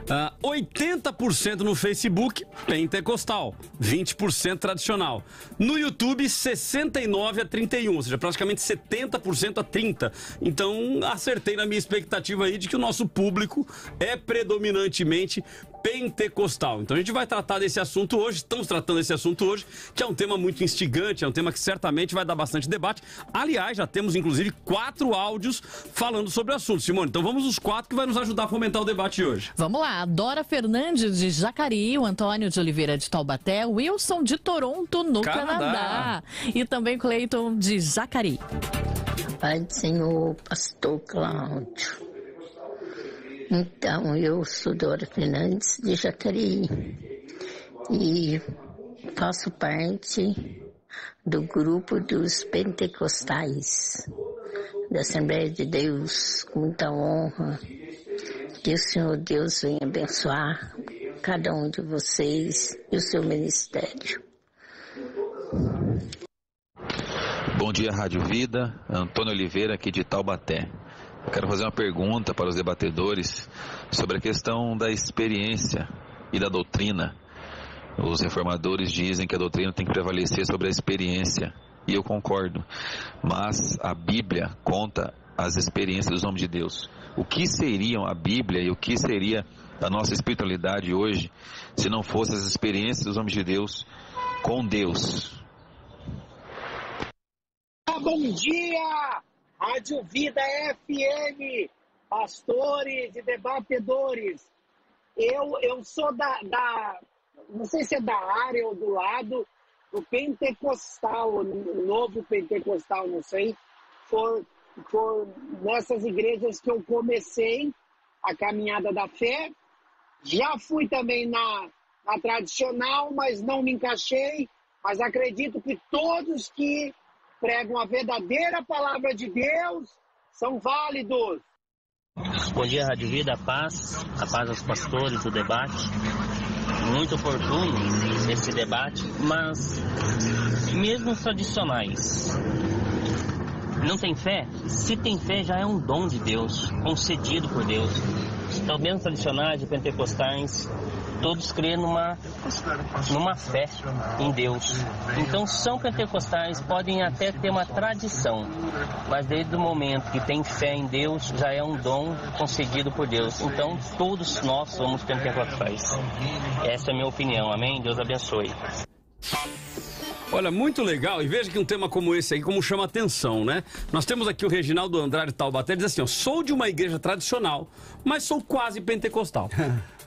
80% no Facebook, pentecostal. 20% tradicional. No YouTube, 69-31, ou seja, praticamente 70% a 30%. Então, acertei na minha expectativa aí de que o nosso público é predominantemente pentecostal. Então a gente vai tratar desse assunto hoje, estamos tratando desse assunto hoje, que é um tema muito instigante, é um tema que certamente vai dar bastante debate. Aliás, já temos inclusive 4 áudios falando sobre o assunto. Simone, então vamos os 4 que vai nos ajudar a fomentar o debate hoje. Vamos lá, a Dora Fernandes de Jacareí, o Antônio de Oliveira de Taubaté, o Wilson de Toronto, no Canadá. E também o Cleiton de Jacareí. Pai do Senhor, pastor Cláudio. Então, eu sou Dora Fernandes de Jacareí e faço parte do grupo dos pentecostais da Assembleia de Deus, com muita honra. Que o Senhor Deus venha abençoar cada um de vocês e o seu ministério. Bom dia, Rádio Vida. Antônio Oliveira, aqui de Taubaté. Eu quero fazer uma pergunta para os debatedores sobre a questão da experiência e da doutrina. Os reformadores dizem que a doutrina tem que prevalecer sobre a experiência, e eu concordo. Mas a Bíblia conta as experiências dos homens de Deus. O que seriam a Bíblia e o que seria a nossa espiritualidade hoje se não fossem as experiências dos homens de Deus com Deus? Bom dia! Rádio Vida FM, pastores e debatedores. Eu sou não sei se é da área ou do lado do pentecostal, novo pentecostal, não sei. For nessas igrejas que eu comecei a caminhada da fé. Já fui também na tradicional, mas não me encaixei. Mas acredito que todos que pregam a verdadeira palavra de Deus são válidos. Bom dia, Rádio Vida, a paz aos pastores do debate. Muito oportuno esse debate, mas mesmo os tradicionais não tem fé? Se tem fé, já é um dom de Deus, concedido por Deus. Então, mesmo tradicionais e pentecostais, todos creem numa fé em Deus. Então, são pentecostais, podem até ter uma tradição, mas desde o momento que tem fé em Deus, já é um dom concedido por Deus. Então, todos nós somos pentecostais. Essa é a minha opinião, amém? Deus abençoe. Olha, muito legal, e veja que um tema como esse aí, como chama atenção, né? Nós temos aqui o Reginaldo Andrade Taubaté, diz assim, ó, sou de uma igreja tradicional, mas sou quase pentecostal.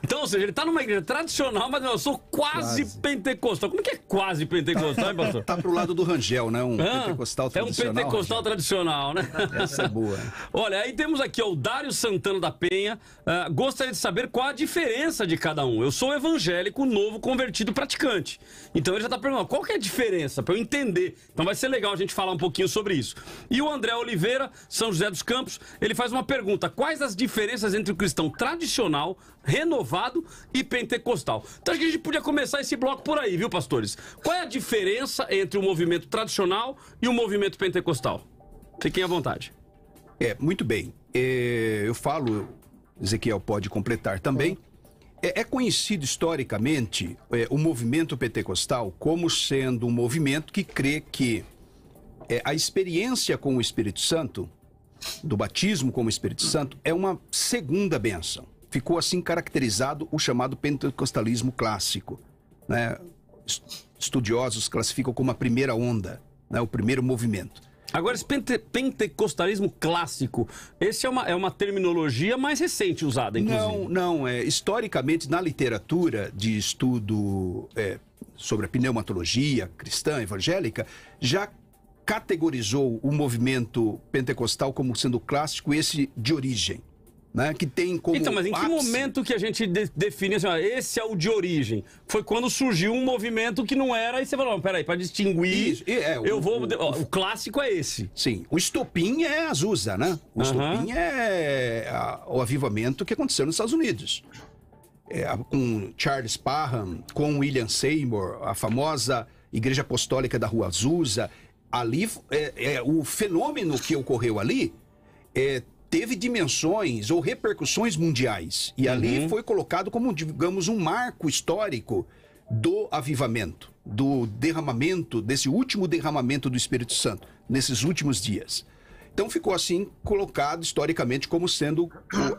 Então, ou seja, ele tá numa igreja tradicional, mas não, eu sou quase pentecostal. Como que é quase pentecostal, hein, pastor? Tá pro lado do Rangel, né? Um pentecostal tradicional. É um pentecostal tradicional, né? Essa é boa. Olha, aí temos aqui, ó, o Dário Santana da Penha. Gostaria de saber qual a diferença de cada um. Eu sou evangélico, novo, convertido, praticante. Então ele já tá perguntando, qual que é a diferença? Pra eu entender. Então vai ser legal a gente falar um pouquinho sobre isso. E o André Oliveira, São José dos Campos, ele faz uma pergunta. Quais as diferenças entre o cristão tradicional, renovado e pentecostal? Então acho que a gente podia começar esse bloco por aí, viu, pastores? Qual é a diferença entre o movimento tradicional e o movimento pentecostal? Fiquem à vontade. Muito bem. Eu falo, Ezequiel pode completar também. É conhecido historicamente o movimento pentecostal como sendo um movimento que crê que a experiência com o Espírito Santo, do batismo com o Espírito Santo, é uma segunda bênção. Ficou assim caracterizado o chamado pentecostalismo clássico, né? Estudiosos classificam como a primeira onda, né? O primeiro movimento. Agora, esse pentecostalismo clássico, esse é uma terminologia mais recente usada, inclusive. Não. Historicamente, na literatura de estudo sobre a pneumatologia cristã evangélica, já categorizou o movimento pentecostal como sendo clássico, esse de origem. Né, que tem como então, mas em que momento que a gente define assim, ó, esse é o de origem? Foi quando surgiu um movimento que não era, e você falou, peraí, para distinguir, o clássico é esse. Sim, o estopim é Azusa, né? O estopim é o avivamento que aconteceu nos Estados Unidos. Com Charles Parham, com William Seymour, a famosa Igreja Apostólica da Rua Azusa. Ali, o fenômeno que ocorreu ali teve dimensões ou repercussões mundiais. E ali foi colocado como, digamos, um marco histórico do avivamento, do derramamento, desse último derramamento do Espírito Santo, nesses últimos dias. Então ficou assim colocado historicamente como sendo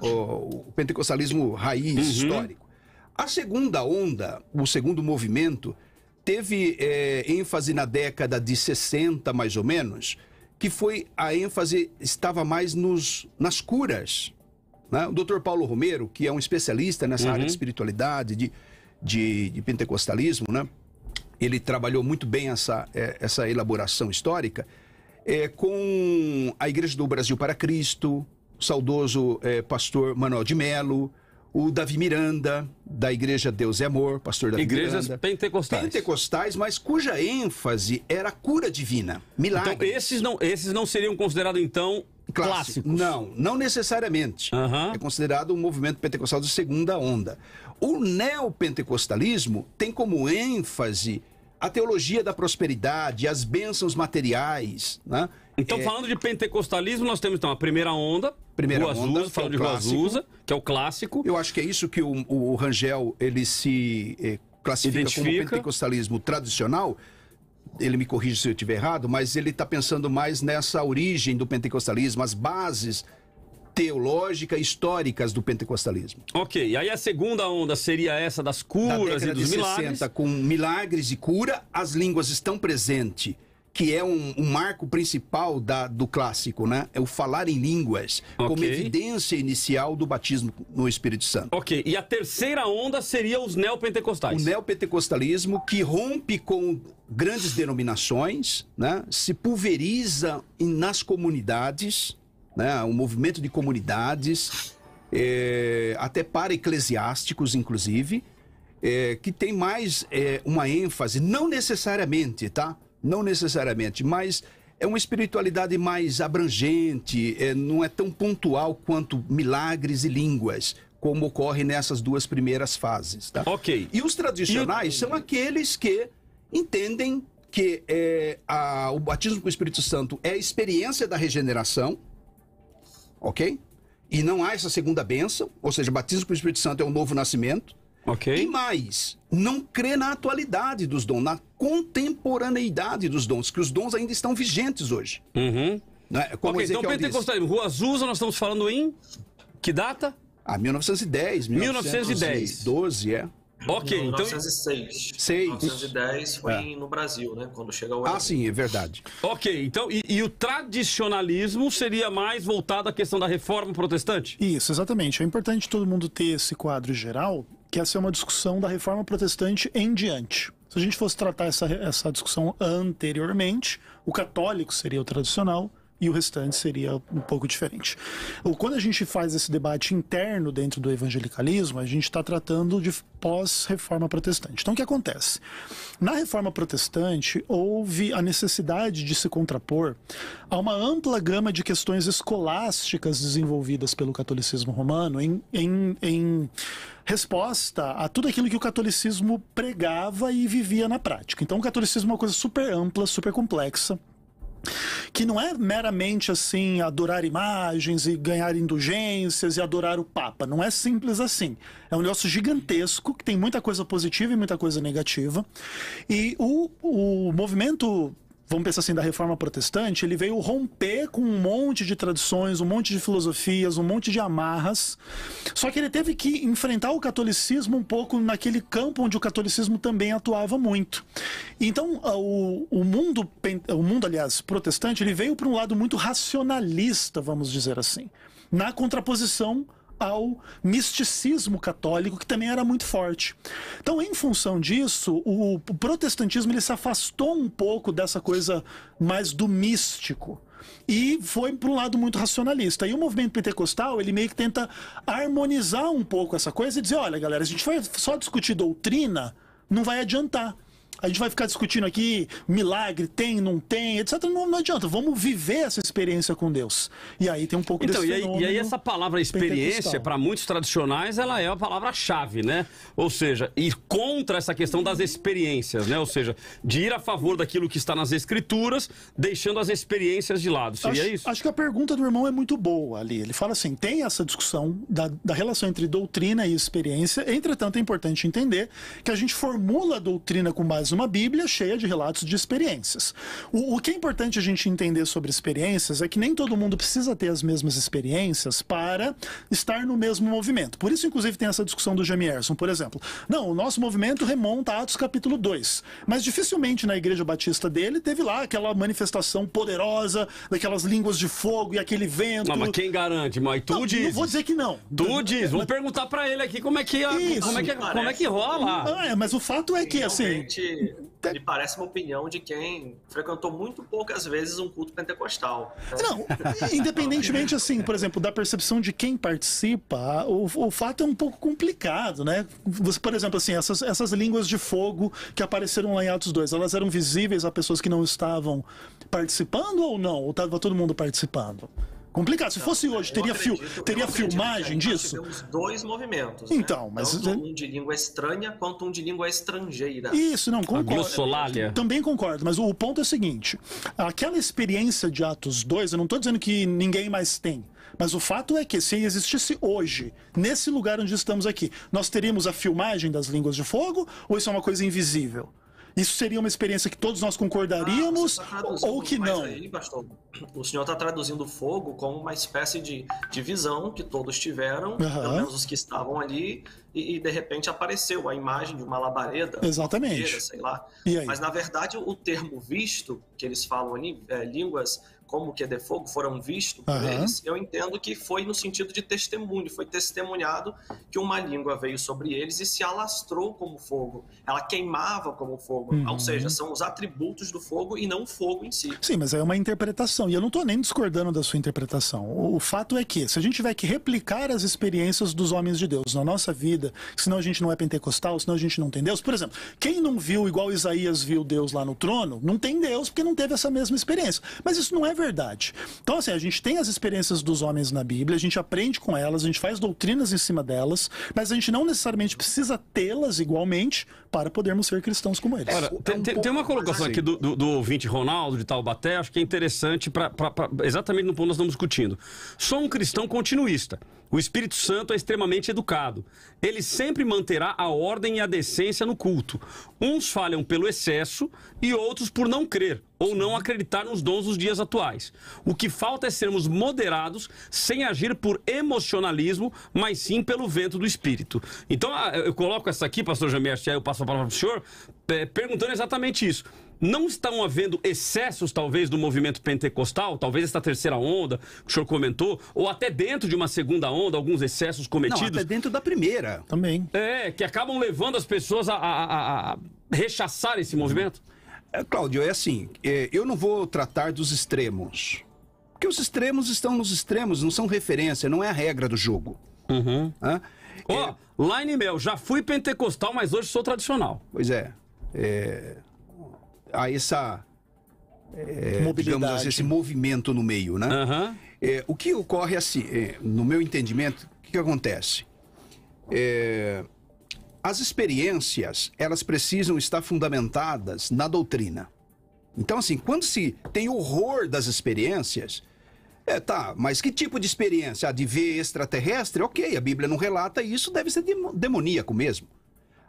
o pentecostalismo raiz histórico. A segunda onda, o segundo movimento, teve ênfase na década de 60, mais ou menos, que foi a ênfase, estava mais nas curas. Né? O Dr. Paulo Romero, que é um especialista nessa área de espiritualidade, de pentecostalismo, né? Ele trabalhou muito bem essa elaboração histórica com a Igreja do Brasil para Cristo, o saudoso pastor Manuel de Melo, o Davi Miranda, da Igreja Deus é Amor, pastor Davi Igrejas Miranda. pentecostais, mas cuja ênfase era a cura divina, milagres. Então, esses não seriam considerados, então, clássicos? Não necessariamente. É considerado um movimento pentecostal de segunda onda. O neopentecostalismo tem como ênfase a teologia da prosperidade, as bênçãos materiais, né? Então, falando de pentecostalismo, nós temos então a primeira onda, falando de Rua Azusa, que é o clássico. Eu acho que é isso que o Rangel, ele se classifica como pentecostalismo tradicional. Ele me corrige se eu estiver errado, mas ele está pensando mais nessa origem do pentecostalismo, as bases teológicas, históricas do pentecostalismo. Ok, e aí a segunda onda seria essa das curas e dos milagres. 60, com milagres e cura, as línguas estão presentes, que é um marco principal do clássico, né? É o falar em línguas, como evidência inicial do batismo no Espírito Santo. Ok, e a terceira onda seria os neopentecostais. O neopentecostalismo, que rompe com grandes denominações, né? Se pulveriza nas comunidades, né? Um movimento de comunidades, até para eclesiásticos, inclusive, que tem mais uma ênfase, não necessariamente, tá? Não necessariamente, mas é uma espiritualidade mais abrangente, não é tão pontual quanto milagres e línguas, como ocorre nessas duas primeiras fases. Tá? Ok. E os tradicionais são aqueles que entendem que o batismo com o Espírito Santo é a experiência da regeneração, ok? E não há essa segunda bênção, ou seja, batismo com o Espírito Santo é um novo nascimento. Ok. E mais, não crê na atualidade dos dons, na contemporaneidade dos dons, que os dons ainda estão vigentes hoje. Né? Como então, pentecostalismo, Rua Azusa, nós estamos falando em que data? 1910. 1912, Ok, então... 1906. 1910 foi no Brasil, né? Quando chega o... sim, é verdade. Ok, então, e o tradicionalismo seria mais voltado à questão da reforma protestante? Isso, exatamente. É importante todo mundo ter esse quadro geral, que essa é uma discussão da reforma protestante em diante. Se a gente fosse tratar essa discussão anteriormente, o católico seria o tradicional e o restante seria um pouco diferente. Quando a gente faz esse debate interno dentro do evangelicalismo, a gente está tratando de pós-reforma protestante. Então, o que acontece? Na reforma protestante, houve a necessidade de se contrapor a uma ampla gama de questões escolásticas desenvolvidas pelo catolicismo romano em resposta a tudo aquilo que o catolicismo pregava e vivia na prática. Então, o catolicismo é uma coisa super ampla, super complexa, que não é meramente assim adorar imagens e ganhar indulgências e adorar o Papa. Não é simples assim. É um negócio gigantesco que tem muita coisa positiva e muita coisa negativa. E o movimento, vamos pensar assim, da reforma protestante, ele veio romper com um monte de tradições, um monte de filosofias, um monte de amarras. Só que ele teve que enfrentar o catolicismo um pouco naquele campo onde o catolicismo também atuava muito. Então, o mundo, aliás, protestante, ele veio para um lado muito racionalista, vamos dizer assim, na contraposição ao misticismo católico, que também era muito forte. Então, em função disso, o protestantismo ele se afastou um pouco dessa coisa mais do místico e foi para um lado muito racionalista. E o movimento pentecostal, ele meio que tenta harmonizar um pouco essa coisa e dizer, olha, galera, a gente vai só discutir doutrina, não vai adiantar. a gente vai ficar discutindo aqui milagre, tem, não tem, etc. Não adianta, vamos viver essa experiência com Deus. E aí tem um pouco desse fenômeno. E aí essa palavra experiência, para muitos tradicionais, ela é a palavra-chave, né? Ou seja, ir contra essa questão das experiências, né? Ou seja, de ir a favor daquilo que está nas escrituras, deixando as experiências de lado. Seria isso? Acho que a pergunta do irmão é muito boa ali. Ele fala assim, tem essa discussão da relação entre doutrina e experiência. Entretanto, é importante entender que a gente formula a doutrina com base numa Bíblia cheia de relatos de experiências. O que é importante a gente entender sobre experiências é que nem todo mundo precisa ter as mesmas experiências para estar no mesmo movimento. Por isso, inclusive, tem essa discussão do Jamierson, por exemplo. Não, o nosso movimento remonta a Atos capítulo 2. Mas dificilmente na Igreja Batista dele teve lá aquela manifestação poderosa daquelas línguas de fogo e aquele vento. Não, mas quem garante? Mas tu diz. Não vou dizer que não. Tu diz. Vamos perguntar pra ele aqui como é que rola. Mas o fato é que, assim... Me parece uma opinião de quem frequentou muito poucas vezes um culto pentecostal. Né? Não, independentemente, assim, por exemplo, da percepção de quem participa, o fato é um pouco complicado, né? Você, por exemplo, assim, essas línguas de fogo que apareceram lá em Atos 2, elas eram visíveis a pessoas que não estavam participando ou não? Ou estava todo mundo participando? Complicado. Se fosse hoje, teria filmagem disso? Nós tivemos dois movimentos. Então, né? mas... Tanto um de língua estranha quanto um de língua estrangeira. Isso, não, concordo. A glossolalia. Também concordo, mas o ponto é o seguinte. Aquela experiência de Atos 2, eu não estou dizendo que ninguém mais tem. Mas o fato é que se existisse hoje, nesse lugar onde estamos aqui, nós teríamos a filmagem das línguas de fogo ou isso é uma coisa invisível? Isso seria uma experiência que todos nós concordaríamos ou que não? Aí, pastor, o senhor está traduzindo o fogo como uma espécie de visão que todos tiveram, pelo menos os que estavam ali, e de repente apareceu a imagem de uma labareda. Exatamente. Fogueira, sei lá. E aí? Mas na verdade o termo visto, que eles falam ali, línguas como que é de fogo, foram vistos por eles, eu entendo que foi no sentido de testemunho, foi testemunhado que uma língua veio sobre eles e se alastrou como fogo, ela queimava como fogo, ou seja, são os atributos do fogo e não o fogo em si. Sim, mas é uma interpretação, e eu não estou nem discordando da sua interpretação. O fato é que, se a gente tiver que replicar as experiências dos homens de Deus na nossa vida, senão a gente não é pentecostal, senão a gente não tem Deus, por exemplo, quem não viu igual Isaías viu Deus lá no trono, não tem Deus porque não teve essa mesma experiência, mas isso não é verdade. Então, assim, a gente tem as experiências dos homens na Bíblia, a gente aprende com elas, a gente faz doutrinas em cima delas, mas a gente não necessariamente precisa tê-las igualmente para podermos ser cristãos como eles. Ora, tem uma colocação aqui do ouvinte Ronaldo de Taubaté, acho que é interessante exatamente no ponto que nós estamos discutindo. Sou um cristão continuista. O Espírito Santo é extremamente educado. Ele sempre manterá a ordem e a decência no culto. Uns falham pelo excesso e outros por não crer ou não acreditar nos dons dos dias atuais. O que falta é sermos moderados, sem agir por emocionalismo, mas sim pelo vento do Espírito. Então, eu coloco essa aqui, pastor Jamir, aí eu passo a palavra para o senhor, perguntando exatamente isso. Não estão havendo excessos, talvez, do movimento pentecostal? Talvez essa terceira onda, que o senhor comentou, ou até dentro de uma segunda onda, alguns excessos cometidos? Não, até dentro da primeira. Também. Que acabam levando as pessoas a rechaçar esse movimento? Cláudio, é assim, eu não vou tratar dos extremos. Porque os extremos estão nos extremos, não são referência, não é a regra do jogo. Laine Mel, já fui pentecostal, mas hoje sou tradicional. Pois é. Há essa digamos assim, esse movimento no meio, né? O que ocorre assim, no meu entendimento, o que acontece? As experiências, elas precisam estar fundamentadas na doutrina. Então, assim, quando se tem horror das experiências, mas que tipo de experiência? De ver extraterrestre? Ok, a Bíblia não relata isso, deve ser demoníaco mesmo.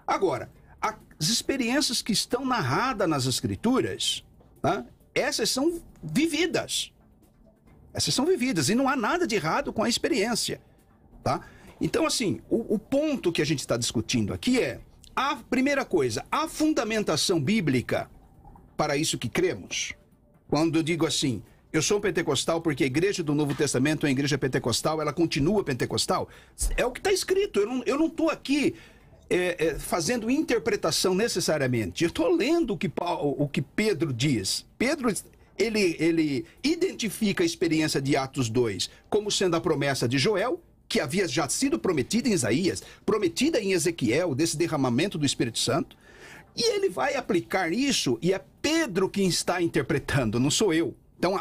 Agora, as experiências que estão narradas nas Escrituras, né, essas são vividas. Essas são vividas e não há nada de errado com a experiência. Tá? Então, assim, o ponto que a gente está discutindo aqui a primeira coisa, a fundamentação bíblica para isso que cremos. Quando eu digo assim, eu sou pentecostal porque a igreja do Novo Testamento é a igreja pentecostal, ela continua pentecostal, é o que está escrito, eu não estou aqui fazendo interpretação necessariamente. Eu estou lendo o que Pedro diz. Pedro, ele identifica a experiência de Atos 2 como sendo a promessa de Joel, que havia já sido prometida em Isaías, prometida em Ezequiel, desse derramamento do Espírito Santo, E ele vai aplicar isso, e é Pedro quem está interpretando, não sou eu. Então,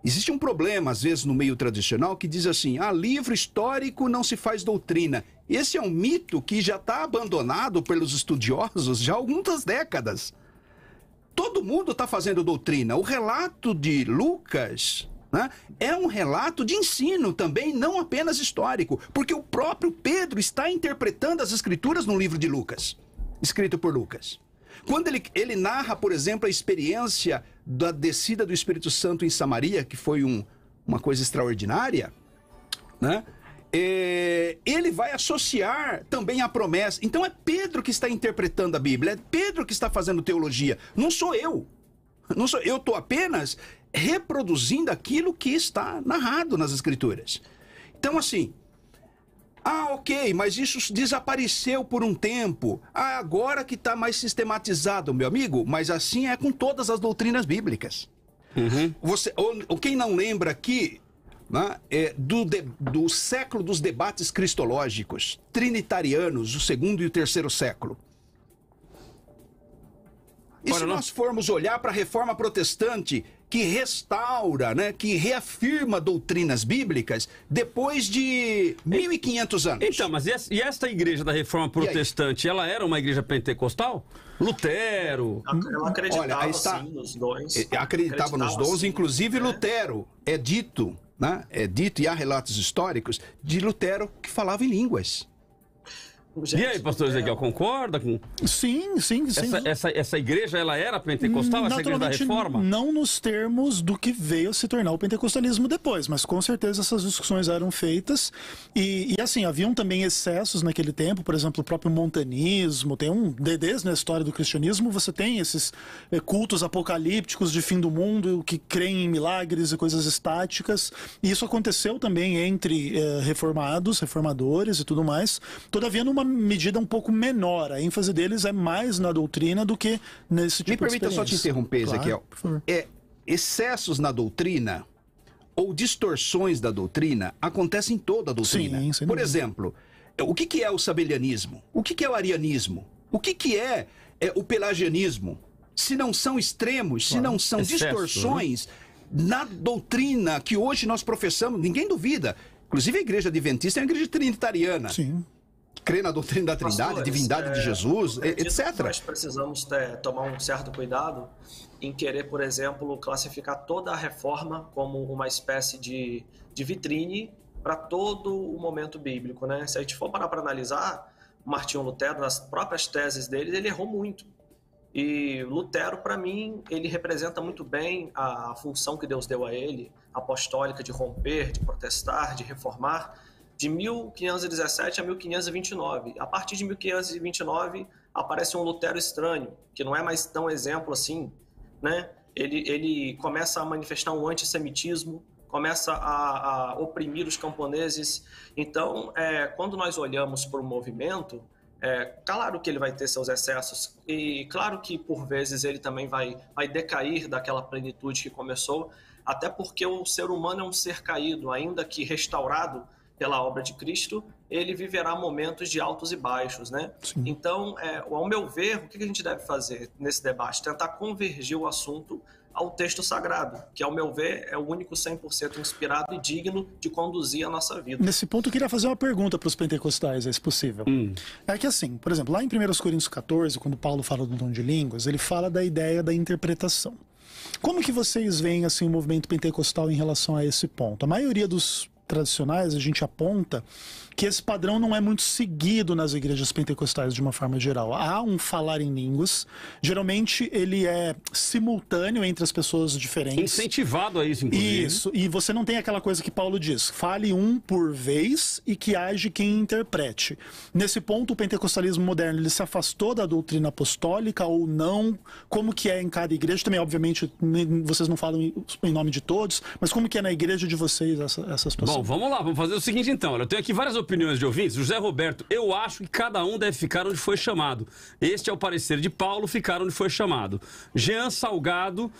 existe um problema, às vezes, no meio tradicional, que diz assim, livro histórico não se faz doutrina. Esse é um mito que já está abandonado pelos estudiosos já há algumas décadas. Todo mundo está fazendo doutrina. O relato de Lucas, né, é um relato de ensino também, não apenas histórico, porque o próprio Pedro está interpretando as escrituras no livro de Lucas, escrito por Lucas. Quando ele narra, por exemplo, a experiência da descida do Espírito Santo em Samaria, que foi uma coisa extraordinária, né? Ele vai associar também a promessa. Então é Pedro que está interpretando a Bíblia, é Pedro que está fazendo teologia, não sou eu. Eu estou apenas reproduzindo aquilo que está narrado nas Escrituras. Então, assim, ok, mas isso desapareceu por um tempo. Agora que está mais sistematizado, meu amigo, mas assim é com todas as doutrinas bíblicas. Ou quem não lembra aqui, né, do século dos debates cristológicos, trinitarianos, o segundo e o terceiro século. E se nós formos olhar para a Reforma Protestante, que restaura, né, que reafirma doutrinas bíblicas depois de 1500 anos. Então, mas e esta igreja da Reforma Protestante, ela era uma igreja pentecostal? Lutero? Ela acreditava, sim, nos dons. Acreditava nos dons, inclusive Lutero, é dito, né, e há relatos históricos de Lutero que falava em línguas. Gente, e aí, pastor Ezequiel, concorda com... Sim. Essa igreja, ela era pentecostal, essa igreja da Reforma? Não nos termos do que veio se tornar o pentecostalismo depois, mas com certeza essas discussões eram feitas. E assim, haviam também excessos naquele tempo, por exemplo, o próprio montanismo, desde na história do cristianismo, você tem esses cultos apocalípticos de fim do mundo, que creem em milagres e coisas estáticas, e isso aconteceu também entre reformadores e tudo mais, todavia numa medida um pouco menor. A ênfase deles é mais na doutrina do que nesse tipo de experiência. Me permita só te interromper, Ezequiel. Claro, excessos na doutrina ou distorções da doutrina acontecem em toda a doutrina. Sim, por exemplo, o que é o sabelianismo? O que é o arianismo? O que é o pelagianismo? Se não são extremos, se não são distorções na doutrina que hoje nós professamos, ninguém duvida. Inclusive a igreja adventista é uma igreja trinitariana. Sim. Crê na doutrina da Trindade, divindade de Jesus, etc. Nós precisamos tomar um certo cuidado em querer, por exemplo, classificar toda a reforma como uma espécie de vitrine para todo o momento bíblico, né? Se a gente for parar para analisar, Martinho Lutero, nas próprias teses dele, ele errou muito. E Lutero, para mim, ele representa muito bem a função que Deus deu a ele, apostólica, de romper, de protestar, de reformar, de 1517 a 1529. A partir de 1529 aparece um Lutero estranho, que não é mais tão exemplo assim, né? Ele começa a manifestar um antissemitismo, começa a oprimir os camponeses. Então, quando nós olhamos para o movimento, claro que ele vai ter seus excessos e claro que por vezes ele também vai decair daquela plenitude que começou, até porque o ser humano é um ser caído, ainda que restaurado pela obra de Cristo, ele viverá momentos de altos e baixos, né? Sim. Então, ao meu ver, o que a gente deve fazer nesse debate? Tentar convergir o assunto ao texto sagrado, que, ao meu ver, é o único 100% inspirado e digno de conduzir a nossa vida. Nesse ponto, eu queria fazer uma pergunta para os pentecostais, se possível. É que assim, por exemplo, lá em 1 Coríntios 14, quando Paulo fala do dom de línguas, ele fala da ideia da interpretação. Como que vocês veem assim, o movimento pentecostal em relação a esse ponto? A maioria dos tradicionais, a gente aponta que esse padrão não é muito seguido nas igrejas pentecostais de uma forma geral. Há um falar em línguas, geralmente ele é simultâneo entre as pessoas diferentes. Incentivado a isso, inclusive. Isso, e você não tem aquela coisa que Paulo diz, fale um por vez e que age quem interprete. Nesse ponto, o pentecostalismo moderno, ele se afastou da doutrina apostólica ou não? Como que é em cada igreja? Também, obviamente, vocês não falam em nome de todos, mas como que é na igreja de vocês essa situação? Bom, vamos lá, vamos fazer o seguinte então. Eu tenho aqui várias opiniões de ouvintes. José Roberto, eu acho que cada um deve ficar onde foi chamado. Este é o parecer de Paulo, ficar onde foi chamado. Jean Salgado,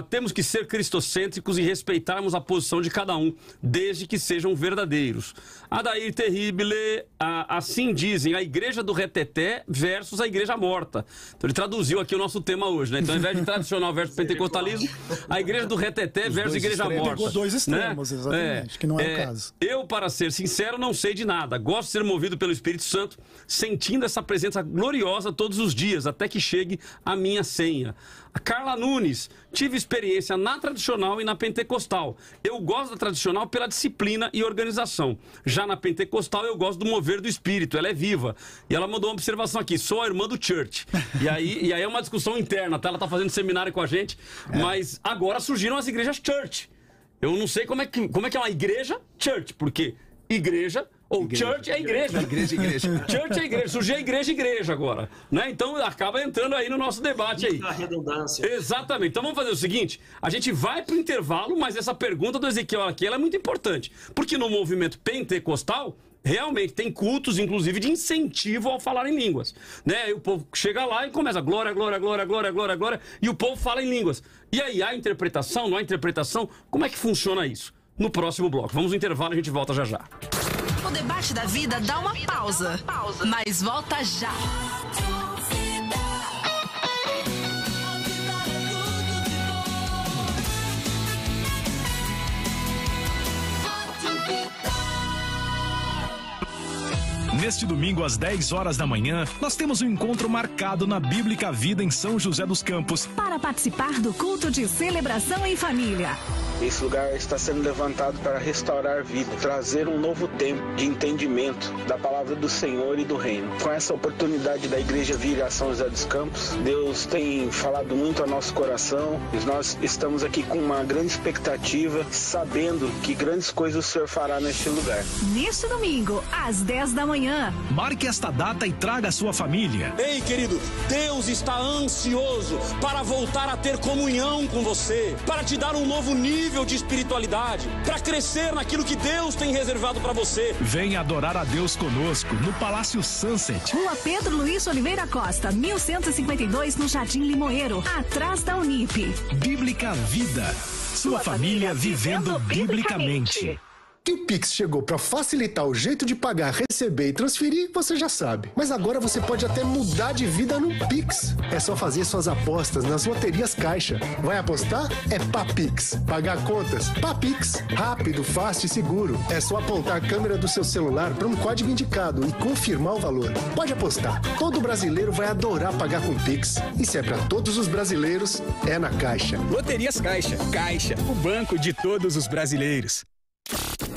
temos que ser cristocêntricos e respeitarmos a posição de cada um, desde que sejam verdadeiros. Adair Terrible, assim dizem, a igreja do reteté versus a igreja morta. Então ele traduziu aqui o nosso tema hoje, né? Então ao invés de tradicional versus pentecostalismo, a igreja do reteté versus a igreja morta. Pegou dois extremos, né? Exatamente, que não é o caso. Eu, para ser sincero, não sei de nada. Gosto de ser movido pelo Espírito Santo, sentindo essa presença gloriosa todos os dias, até que chegue a minha senha. A Carla Nunes, tive experiência na tradicional e na pentecostal. Eu gosto da tradicional pela disciplina e organização. Já na pentecostal eu gosto do mover do Espírito, ela é viva. E ela mandou uma observação aqui, sou a irmã do Church. E aí é uma discussão interna, tá? Ela tá fazendo seminário com a gente, mas agora surgiram as igrejas Church. Eu não sei como é que é uma igreja Church, porque igreja ou church é igreja. Igreja. Church é igreja. Surgiu a igreja agora. Né? Então acaba entrando aí no nosso debate aí. A redundância. Exatamente. Então vamos fazer o seguinte: a gente vai pro intervalo, mas essa pergunta do Ezequiel aqui ela é muito importante. Porque no movimento pentecostal, realmente tem cultos, inclusive, de incentivo ao falar em línguas. Né? E o povo chega lá e começa glória, glória, glória, glória, glória, glória, e o povo fala em línguas. E aí, há interpretação, não há interpretação? Como é que funciona isso? No próximo bloco. Vamos no intervalo e a gente volta já já. O debate da vida dá uma pausa, mas volta já. Neste domingo, às 10 horas da manhã, nós temos um encontro marcado na Bíblica Vida em São José dos Campos. Para participar do culto de celebração em família. Esse lugar está sendo levantado para restaurar vida, trazer um novo tempo de entendimento da palavra do Senhor e do Reino. Com essa oportunidade da Igreja vir a São José dos Campos, Deus tem falado muito ao nosso coração e nós estamos aqui com uma grande expectativa, sabendo que grandes coisas o Senhor fará neste lugar. Neste domingo, às 10 da manhã. Marque esta data e traga a sua família. Ei, querido, Deus está ansioso para voltar a ter comunhão com você, para te dar um novo nível de espiritualidade, para crescer naquilo que Deus tem reservado para você. Venha adorar a Deus conosco no Palácio Sunset. Rua Pedro Luiz Oliveira Costa, 1152, no Jardim Limoeiro, atrás da Unip. Bíblica Vida. Sua família vivendo biblicamente. Que o Pix chegou para facilitar o jeito de pagar, receber e transferir, você já sabe. Mas agora você pode até mudar de vida no Pix. É só fazer suas apostas nas loterias Caixa. Vai apostar? É Papix. Pagar contas? Papix. Rápido, fácil e seguro. É só apontar a câmera do seu celular para um código indicado e confirmar o valor. Pode apostar. Todo brasileiro vai adorar pagar com Pix. E se é para todos os brasileiros, é na Caixa. Loterias Caixa. Caixa, o banco de todos os brasileiros.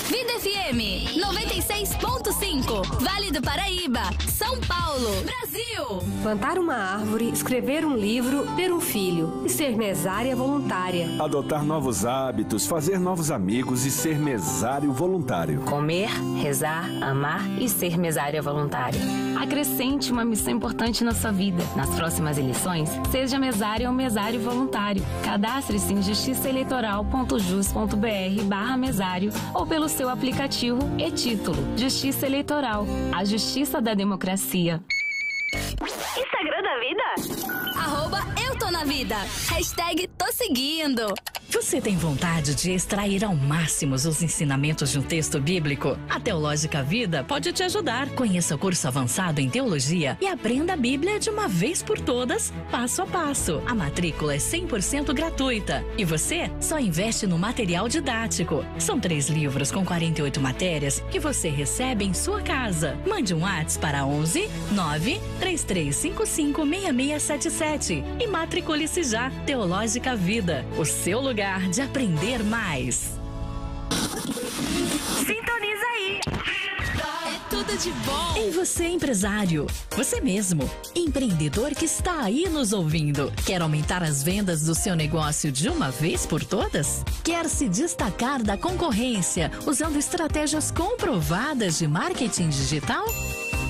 Vida FM 96.5, Vale do Paraíba, São Paulo, Brasil. Plantar uma árvore, escrever um livro, ter um filho e ser mesária voluntária. Adotar novos hábitos, fazer novos amigos e ser mesário voluntário. Comer, rezar, amar e ser mesária voluntária. Acrescente uma missão importante na sua vida. Nas próximas eleições, seja mesária ou mesário voluntário. Cadastre-se em justiçaeleitoral.jus.br/mesário ou pelo seu aplicativo e título. Justiça Eleitoral, a justiça da democracia. Instagram da Vida? @eu tô na vida. Hashtag tô seguindo. Você tem vontade de extrair ao máximo os ensinamentos de um texto bíblico? A Teológica Vida pode te ajudar. Conheça o curso avançado em teologia e aprenda a Bíblia de uma vez por todas, passo a passo. A matrícula é 100% gratuita e você só investe no material didático. São 3 livros com 48 matérias que você recebe em sua casa. Mande um WhatsApp para 11 93355 6677 e matricule-se já. Teológica Vida, o seu lugar de aprender mais. Sintoniza aí. É tudo de bom. E você, empresário, você mesmo, empreendedor que está aí nos ouvindo, quer aumentar as vendas do seu negócio de uma vez por todas? Quer se destacar da concorrência usando estratégias comprovadas de marketing digital?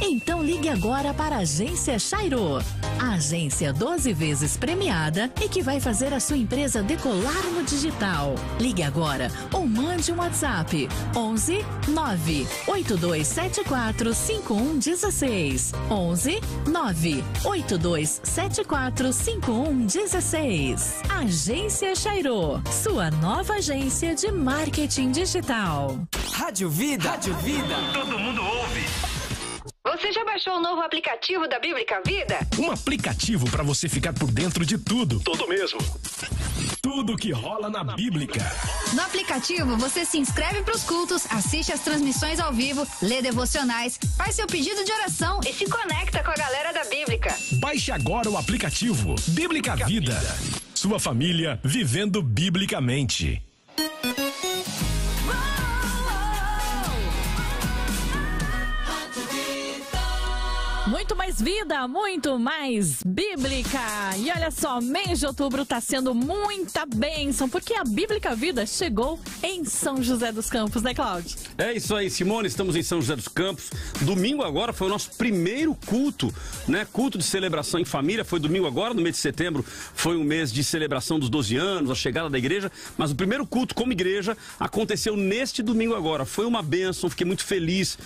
Então ligue agora para a Agência Chairo. A agência 12 vezes premiada e que vai fazer a sua empresa decolar no digital. Ligue agora ou mande um WhatsApp 11 9 8274 5116. 11 9 8274 5116. Agência Chairo, sua nova agência de marketing digital. Rádio Vida. Rádio Vida. Todo mundo ouve. Você já baixou o novo aplicativo da Bíblica Vida? Um aplicativo para você ficar por dentro de tudo. Tudo mesmo. Tudo que rola na Bíblica. No aplicativo, você se inscreve para os cultos, assiste às transmissões ao vivo, lê devocionais, faz seu pedido de oração e se conecta com a galera da Bíblica. Baixe agora o aplicativo Bíblica Vida. Sua família vivendo biblicamente. Muito mais vida, muito mais bíblica. E olha só, mês de outubro tá sendo muita bênção, porque a Bíblica Vida chegou em São José dos Campos, né, Cláudio? É isso aí, Simone, estamos em São José dos Campos. Domingo agora foi o nosso primeiro culto, né? Culto de celebração em família, foi domingo agora, no mês de setembro, foi um mês de celebração dos 12 anos, a chegada da igreja, mas o primeiro culto como igreja aconteceu neste domingo agora. Foi uma bênção, fiquei muito feliz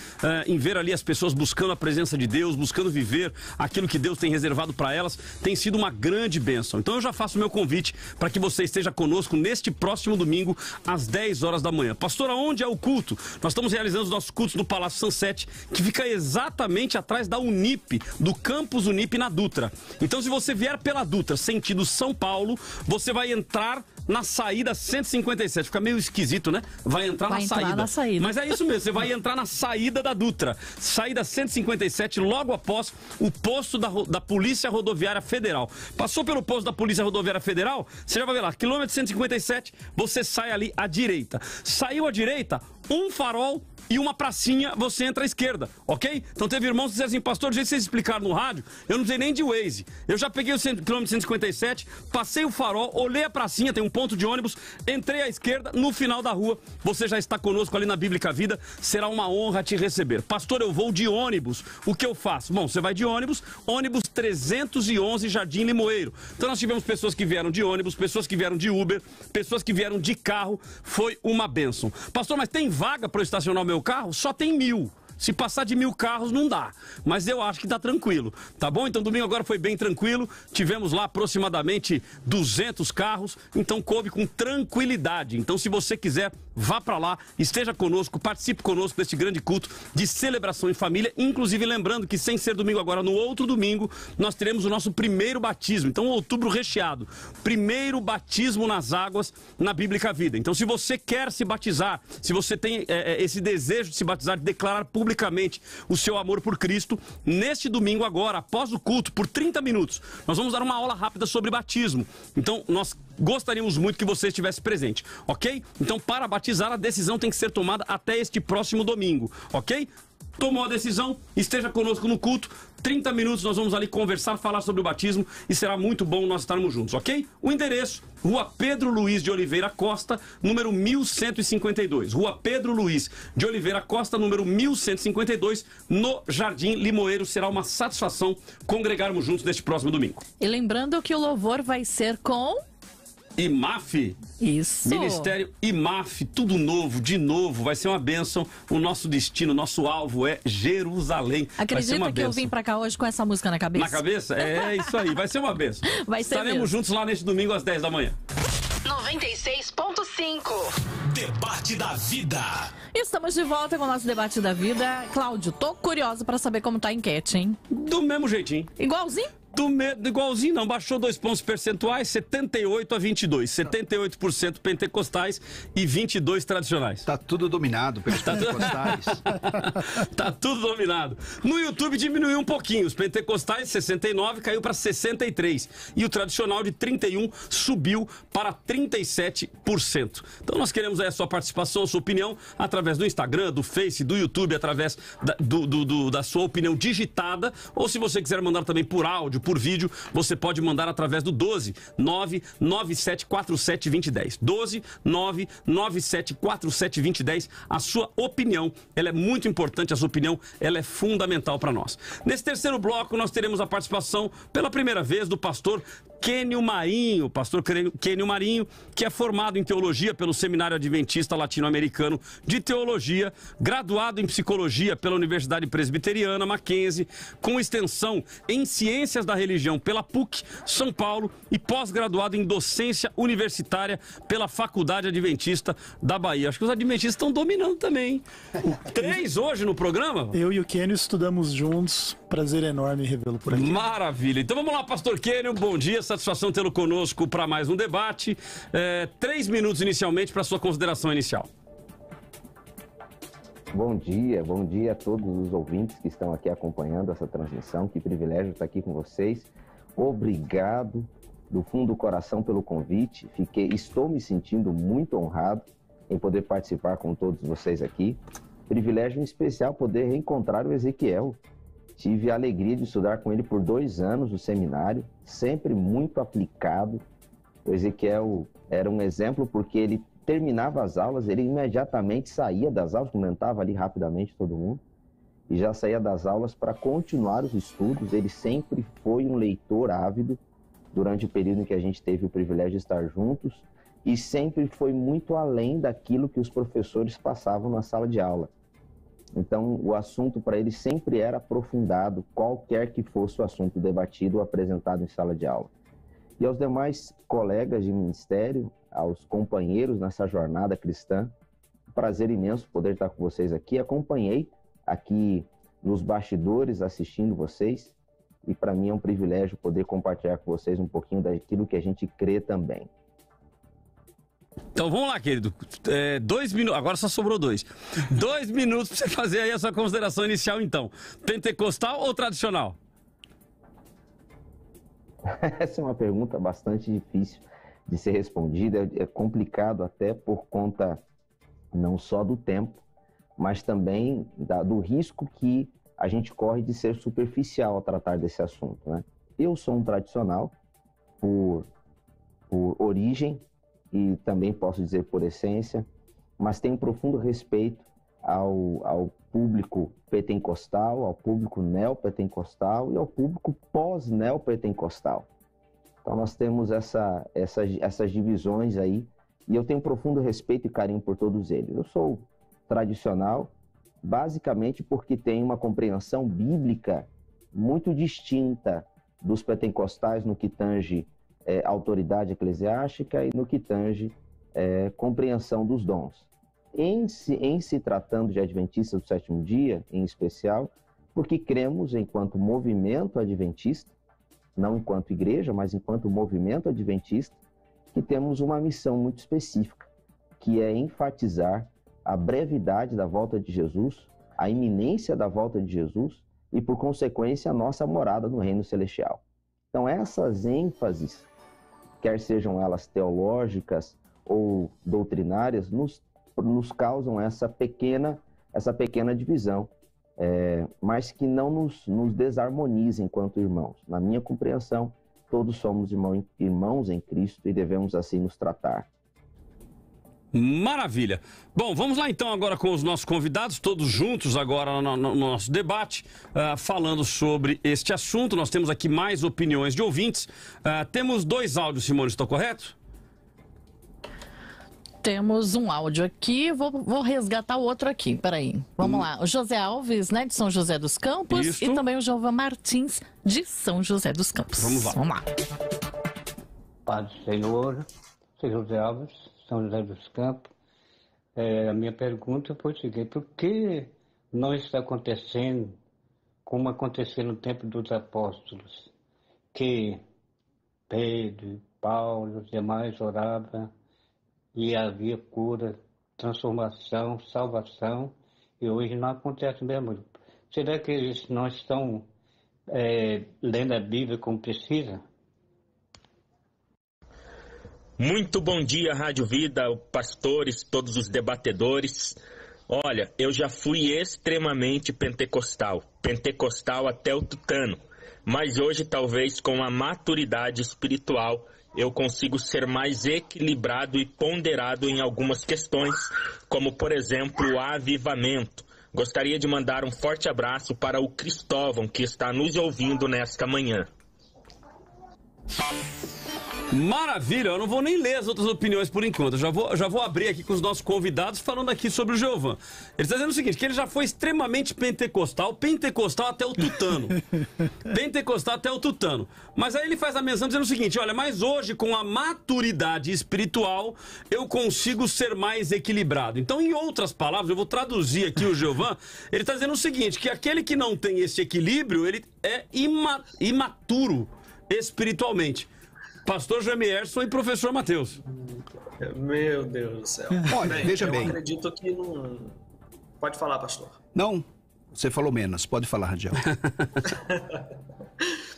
em ver ali as pessoas buscando a presença de Deus, buscando viver aquilo que Deus tem reservado para elas. Tem sido uma grande bênção. Então eu já faço o meu convite para que você esteja conosco neste próximo domingo às 10 horas da manhã. Pastor, aonde é o culto? Nós estamos realizando os nossos cultos no Palácio Sunset, que fica exatamente atrás da Unip, do campus Unip na Dutra. Então se você vier pela Dutra, sentido São Paulo, você vai entrar na saída 157. Fica meio esquisito, né? Vai entrar na saída. Mas é isso mesmo, você vai entrar na saída da Dutra. Saída 157, logo após o posto da Polícia Rodoviária Federal. Passou pelo posto da Polícia Rodoviária Federal, você já vai ver lá, quilômetro 157, você sai ali à direita. Saiu à direita, um farol e uma pracinha, você entra à esquerda, ok? Então teve irmãos que disseram assim, pastor, do jeito que vocês explicaram no rádio, eu não sei nem de Waze. Eu já peguei o quilômetro 157, passei o farol, olhei a pracinha, tem um ponto de ônibus, entrei à esquerda, no final da rua, você já está conosco ali na Bíblica Vida, será uma honra te receber. Pastor, eu vou de ônibus, o que eu faço? Bom, você vai de ônibus 311 Jardim Limoeiro. Então nós tivemos pessoas que vieram de ônibus, pessoas que vieram de Uber, pessoas que vieram de carro, foi uma bênção. Pastor, mas tem vaga para eu estacionar o meu carro? Só tem 1000. Se passar de 1000 carros não dá, mas eu acho que tá tranquilo, tá bom? Então domingo agora foi bem tranquilo, tivemos lá aproximadamente 200 carros, então coube com tranquilidade. Então se você quiser, vá para lá, esteja conosco, participe conosco deste grande culto de celebração em família, inclusive lembrando que sem ser domingo agora, no outro domingo, nós teremos o nosso primeiro batismo, então outubro recheado, primeiro batismo nas águas na Bíblica Vida. Então se você quer se batizar, se você tem esse desejo de se batizar, de declarar publicamente o seu amor por Cristo, neste domingo agora, após o culto, por 30 minutos, nós vamos dar uma aula rápida sobre batismo. Então, nós gostaríamos muito que você estivesse presente, ok? Então, para batizar, a decisão tem que ser tomada até este próximo domingo, ok? Tomou a decisão, esteja conosco no culto, 30 minutos nós vamos ali conversar, falar sobre o batismo e será muito bom nós estarmos juntos, ok? O endereço, Rua Pedro Luiz de Oliveira Costa, número 1152. Rua Pedro Luiz de Oliveira Costa, número 1152, no Jardim Limoeiro. Será uma satisfação congregarmos juntos neste próximo domingo. E lembrando que o louvor vai ser com... IMAF, isso. Ministério IMAF, tudo novo, de novo, vai ser uma bênção. O nosso destino, nosso alvo é Jerusalém. Acredita que eu vim pra cá hoje com essa música na cabeça? Na cabeça? É isso aí, vai ser uma bênção. Estaremos juntos lá neste domingo às 10 da manhã. 96.5 Debate da Vida. Estamos de volta com o nosso Debate da Vida. Cláudio, tô curiosa pra saber como tá a enquete, hein? Do mesmo jeitinho. Igualzinho? Igualzinho não, baixou 2 pontos percentuais, 78 a 22, 78% pentecostais e 22 tradicionais. Tá tudo dominado pelos pentecostais. Tá tudo dominado. No YouTube diminuiu um pouquinho, os pentecostais 69 caiu para 63 e o tradicional de 31 subiu para 37%. Então nós queremos aí a sua participação, a sua opinião através do Instagram, do Face, do YouTube, através da sua opinião digitada, ou se você quiser mandar também por áudio, por vídeo, você pode mandar através do 12 99747 2010. 12 99747 2010. A sua opinião, ela é muito importante, a sua opinião, ela é fundamental para nós. Nesse terceiro bloco, nós teremos a participação, pela primeira vez, do pastor Kênio Marinho, pastor Kênio Marinho, que é formado em teologia pelo Seminário Adventista Latino-Americano de Teologia, graduado em psicologia pela Universidade Presbiteriana Mackenzie, com extensão em Ciências da Religião pela PUC São Paulo e pós-graduado em docência universitária pela Faculdade Adventista da Bahia. Acho que os adventistas estão dominando também, hein? 3 hoje no programa? Eu e o Kênio estudamos juntos. Prazer enorme revê-lo por aqui. Maravilha. Então vamos lá, pastor Kênio, bom dia, satisfação tê-lo conosco para mais um debate. 3 minutos inicialmente para sua consideração inicial. Bom dia a todos os ouvintes que estão aqui acompanhando essa transmissão. Que privilégio estar aqui com vocês. Obrigado do fundo do coração pelo convite. Estou me sentindo muito honrado em poder participar com todos vocês aqui. Privilégio em especial poder reencontrar o Ezequiel. Tive a alegria de estudar com ele por 2 anos no seminário, sempre muito aplicado. O Ezequiel era um exemplo porque ele terminava as aulas, ele imediatamente saía das aulas, comentava ali rapidamente todo mundo, e já saía das aulas para continuar os estudos. Ele sempre foi um leitor ávido durante o período em que a gente teve o privilégio de estar juntos, e sempre foi muito além daquilo que os professores passavam na sala de aula. Então, o assunto para ele sempre era aprofundado, qualquer que fosse o assunto debatido ou apresentado em sala de aula. E aos demais colegas de ministério, aos companheiros nessa jornada cristã, prazer imenso poder estar com vocês aqui. Acompanhei aqui nos bastidores assistindo vocês, e para mim é um privilégio poder compartilhar com vocês um pouquinho daquilo que a gente crê também. Então vamos lá, querido. 2 minutos, agora só sobrou 2. 2 minutos para você fazer aí a sua consideração inicial, então. Pentecostal ou tradicional? Essa é uma pergunta bastante difícil de ser respondida. É complicado até por conta não só do tempo, mas também do risco que a gente corre de ser superficial ao tratar desse assunto, né? Eu sou um tradicional por origem, e também posso dizer por essência, mas tenho profundo respeito ao público pentecostal, ao público neopentecostal e ao público pós-neopentecostal. Então nós temos essas divisões aí, e eu tenho profundo respeito e carinho por todos eles. Eu sou tradicional, basicamente porque tenho uma compreensão bíblica muito distinta dos pentecostais no que tange autoridade eclesiástica e no que tange compreensão dos dons. Em se tratando de adventistas do sétimo dia, em especial, porque cremos enquanto movimento adventista, não enquanto igreja, mas enquanto movimento adventista, que temos uma missão muito específica, que é enfatizar a brevidade da volta de Jesus, a iminência da volta de Jesus e, por consequência, a nossa morada no reino celestial. Então, essas ênfases, quer sejam elas teológicas ou doutrinárias, nos causam essa pequena divisão, mas que não nos desarmoniza enquanto irmãos. Na minha compreensão, todos somos irmãos em Cristo e devemos assim nos tratar. Maravilha. Bom, vamos lá então agora com os nossos convidados, todos juntos agora no nosso debate, falando sobre este assunto. Nós temos aqui mais opiniões de ouvintes. Temos 2 áudios, Simone, estou correto? Temos um áudio aqui, vou resgatar o outro aqui, peraí. Vamos lá, o José Alves, né, de São José dos Campos. Isso. E também o João Martins, de São José dos Campos. Vamos lá. Paz do Senhor, sou José Alves, São José dos Campos. A minha pergunta foi o seguinte: por que não está acontecendo como aconteceu no tempo dos apóstolos, que Pedro, Paulo, os demais oravam e havia cura, transformação, salvação, e hoje não acontece mesmo? Será que eles não estão lendo a Bíblia como precisa? Muito bom dia, Rádio Vida, pastores, todos os debatedores. Olha, eu já fui extremamente pentecostal até o tutano. mas hoje, talvez com a maturidade espiritual, eu consigo ser mais equilibrado e ponderado em algumas questões, como, por exemplo, o avivamento. Gostaria de mandar um forte abraço para o Cristóvão, que está nos ouvindo nesta manhã. Maravilha, eu não vou nem ler as outras opiniões por enquanto. Eu já vou abrir aqui com os nossos convidados falando aqui sobre o Giovan. Ele está dizendo o seguinte, que ele já foi extremamente pentecostal até o tutano. Pentecostal até o tutano. Mas aí ele faz a menção dizendo o seguinte, olha, mas hoje com a maturidade espiritual eu consigo ser mais equilibrado. Então, em outras palavras, eu vou traduzir aqui o Giovan, ele está dizendo o seguinte, que aquele que não tem esse equilíbrio, ele é imaturo espiritualmente. Pastor Jamierson e professor Matheus. Meu Deus do céu. Olha, veja bem. Eu acredito que não... Pode falar, pastor. Não, você falou menos. Pode falar, Radiel.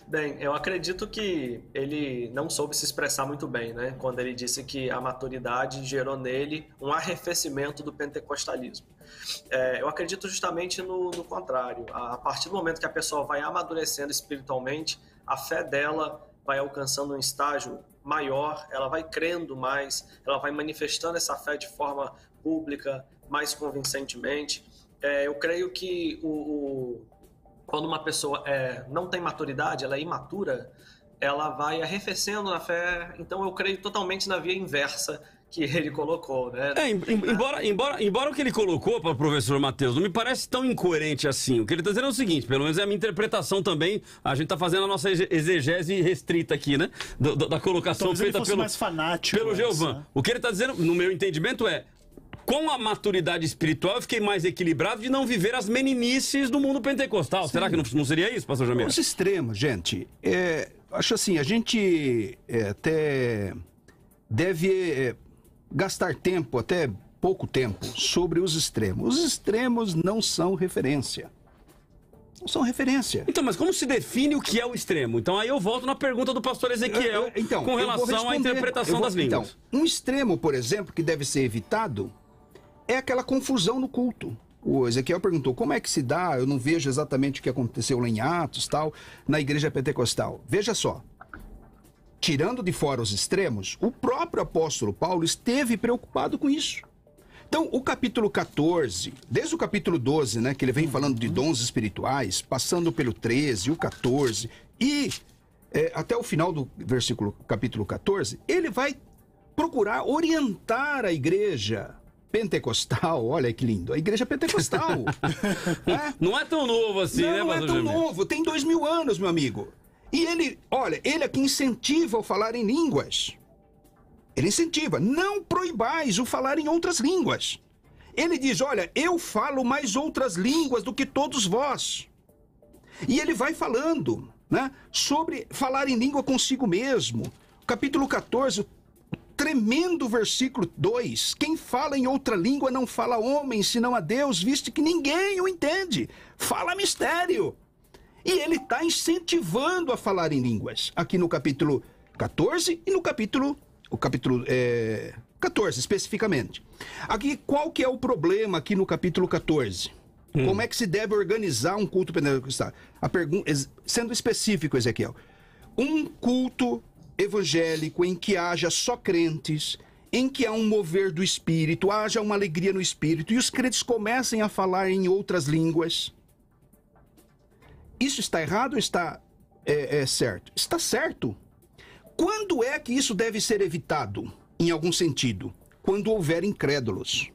Bem, eu acredito que ele não soube se expressar muito bem, né? Quando ele disse que a maturidade gerou nele um arrefecimento do pentecostalismo. Eu acredito justamente no contrário. A partir do momento que a pessoa vai amadurecendo espiritualmente, a fé dela vai alcançando um estágio maior, ela vai crendo mais, ela vai manifestando essa fé de forma pública, mais convincentemente. Eu creio que quando uma pessoa não tem maturidade, ela é imatura, ela vai arrefecendo na fé. Então eu creio totalmente na via inversa que ele colocou, né? Embora o que ele colocou para o professor Matheus não me parece tão incoerente assim. O que ele está dizendo é o seguinte, pelo menos é a minha interpretação também, a gente está fazendo a nossa exegese restrita aqui, né? Da colocação feita pelo Giovan. Né? O que ele está dizendo, no meu entendimento, com a maturidade espiritual, eu fiquei mais equilibrado de não viver as meninices do mundo pentecostal. Sim. Será que não seria isso, pastor Jamir? Os extremos, gente. Acho assim, a gente até deve gastar tempo, até pouco tempo, sobre os extremos. Os extremos não são referência. Não são referência. Então, mas como se define o que é o extremo? Então, aí eu volto na pergunta do pastor Ezequiel com relação à interpretação das línguas. Então, um extremo, por exemplo, que deve ser evitado é aquela confusão no culto. O Ezequiel perguntou, como é que se dá? Eu não vejo exatamente o que aconteceu lá em Atos, tal, na igreja pentecostal. Veja só. Tirando de fora os extremos, o próprio apóstolo Paulo esteve preocupado com isso. Então, o capítulo 14, desde o capítulo 12, né, que ele vem falando de dons espirituais, passando pelo 13, o 14, e até o final do capítulo 14, ele vai procurar orientar a igreja pentecostal. Olha que lindo, a igreja pentecostal. Não é tão novo assim, né? Não é tão novo, tem 2000 anos, meu amigo. E ele aqui incentiva o falar em línguas. Ele incentiva, não proibais o falar em outras línguas. Ele diz, olha, eu falo mais outras línguas do que todos vós. E ele vai falando, né, sobre falar em língua consigo mesmo. Capítulo 14, tremendo versículo 2. Quem fala em outra língua não fala a homem, senão a Deus, visto que ninguém o entende. Fala mistério. E ele está incentivando a falar em línguas, aqui no capítulo 14 e no capítulo 14, especificamente. Aqui, qual que é o problema aqui no capítulo 14? Como é que se deve organizar um culto pentecostal? Sendo específico, Ezequiel, um culto evangélico em que haja só crentes, em que há um mover do Espírito, haja uma alegria no Espírito, e os crentes comecem a falar em outras línguas. Isso está errado ou está certo? Está certo. Quando é que isso deve ser evitado, em algum sentido? Quando houver incrédulos.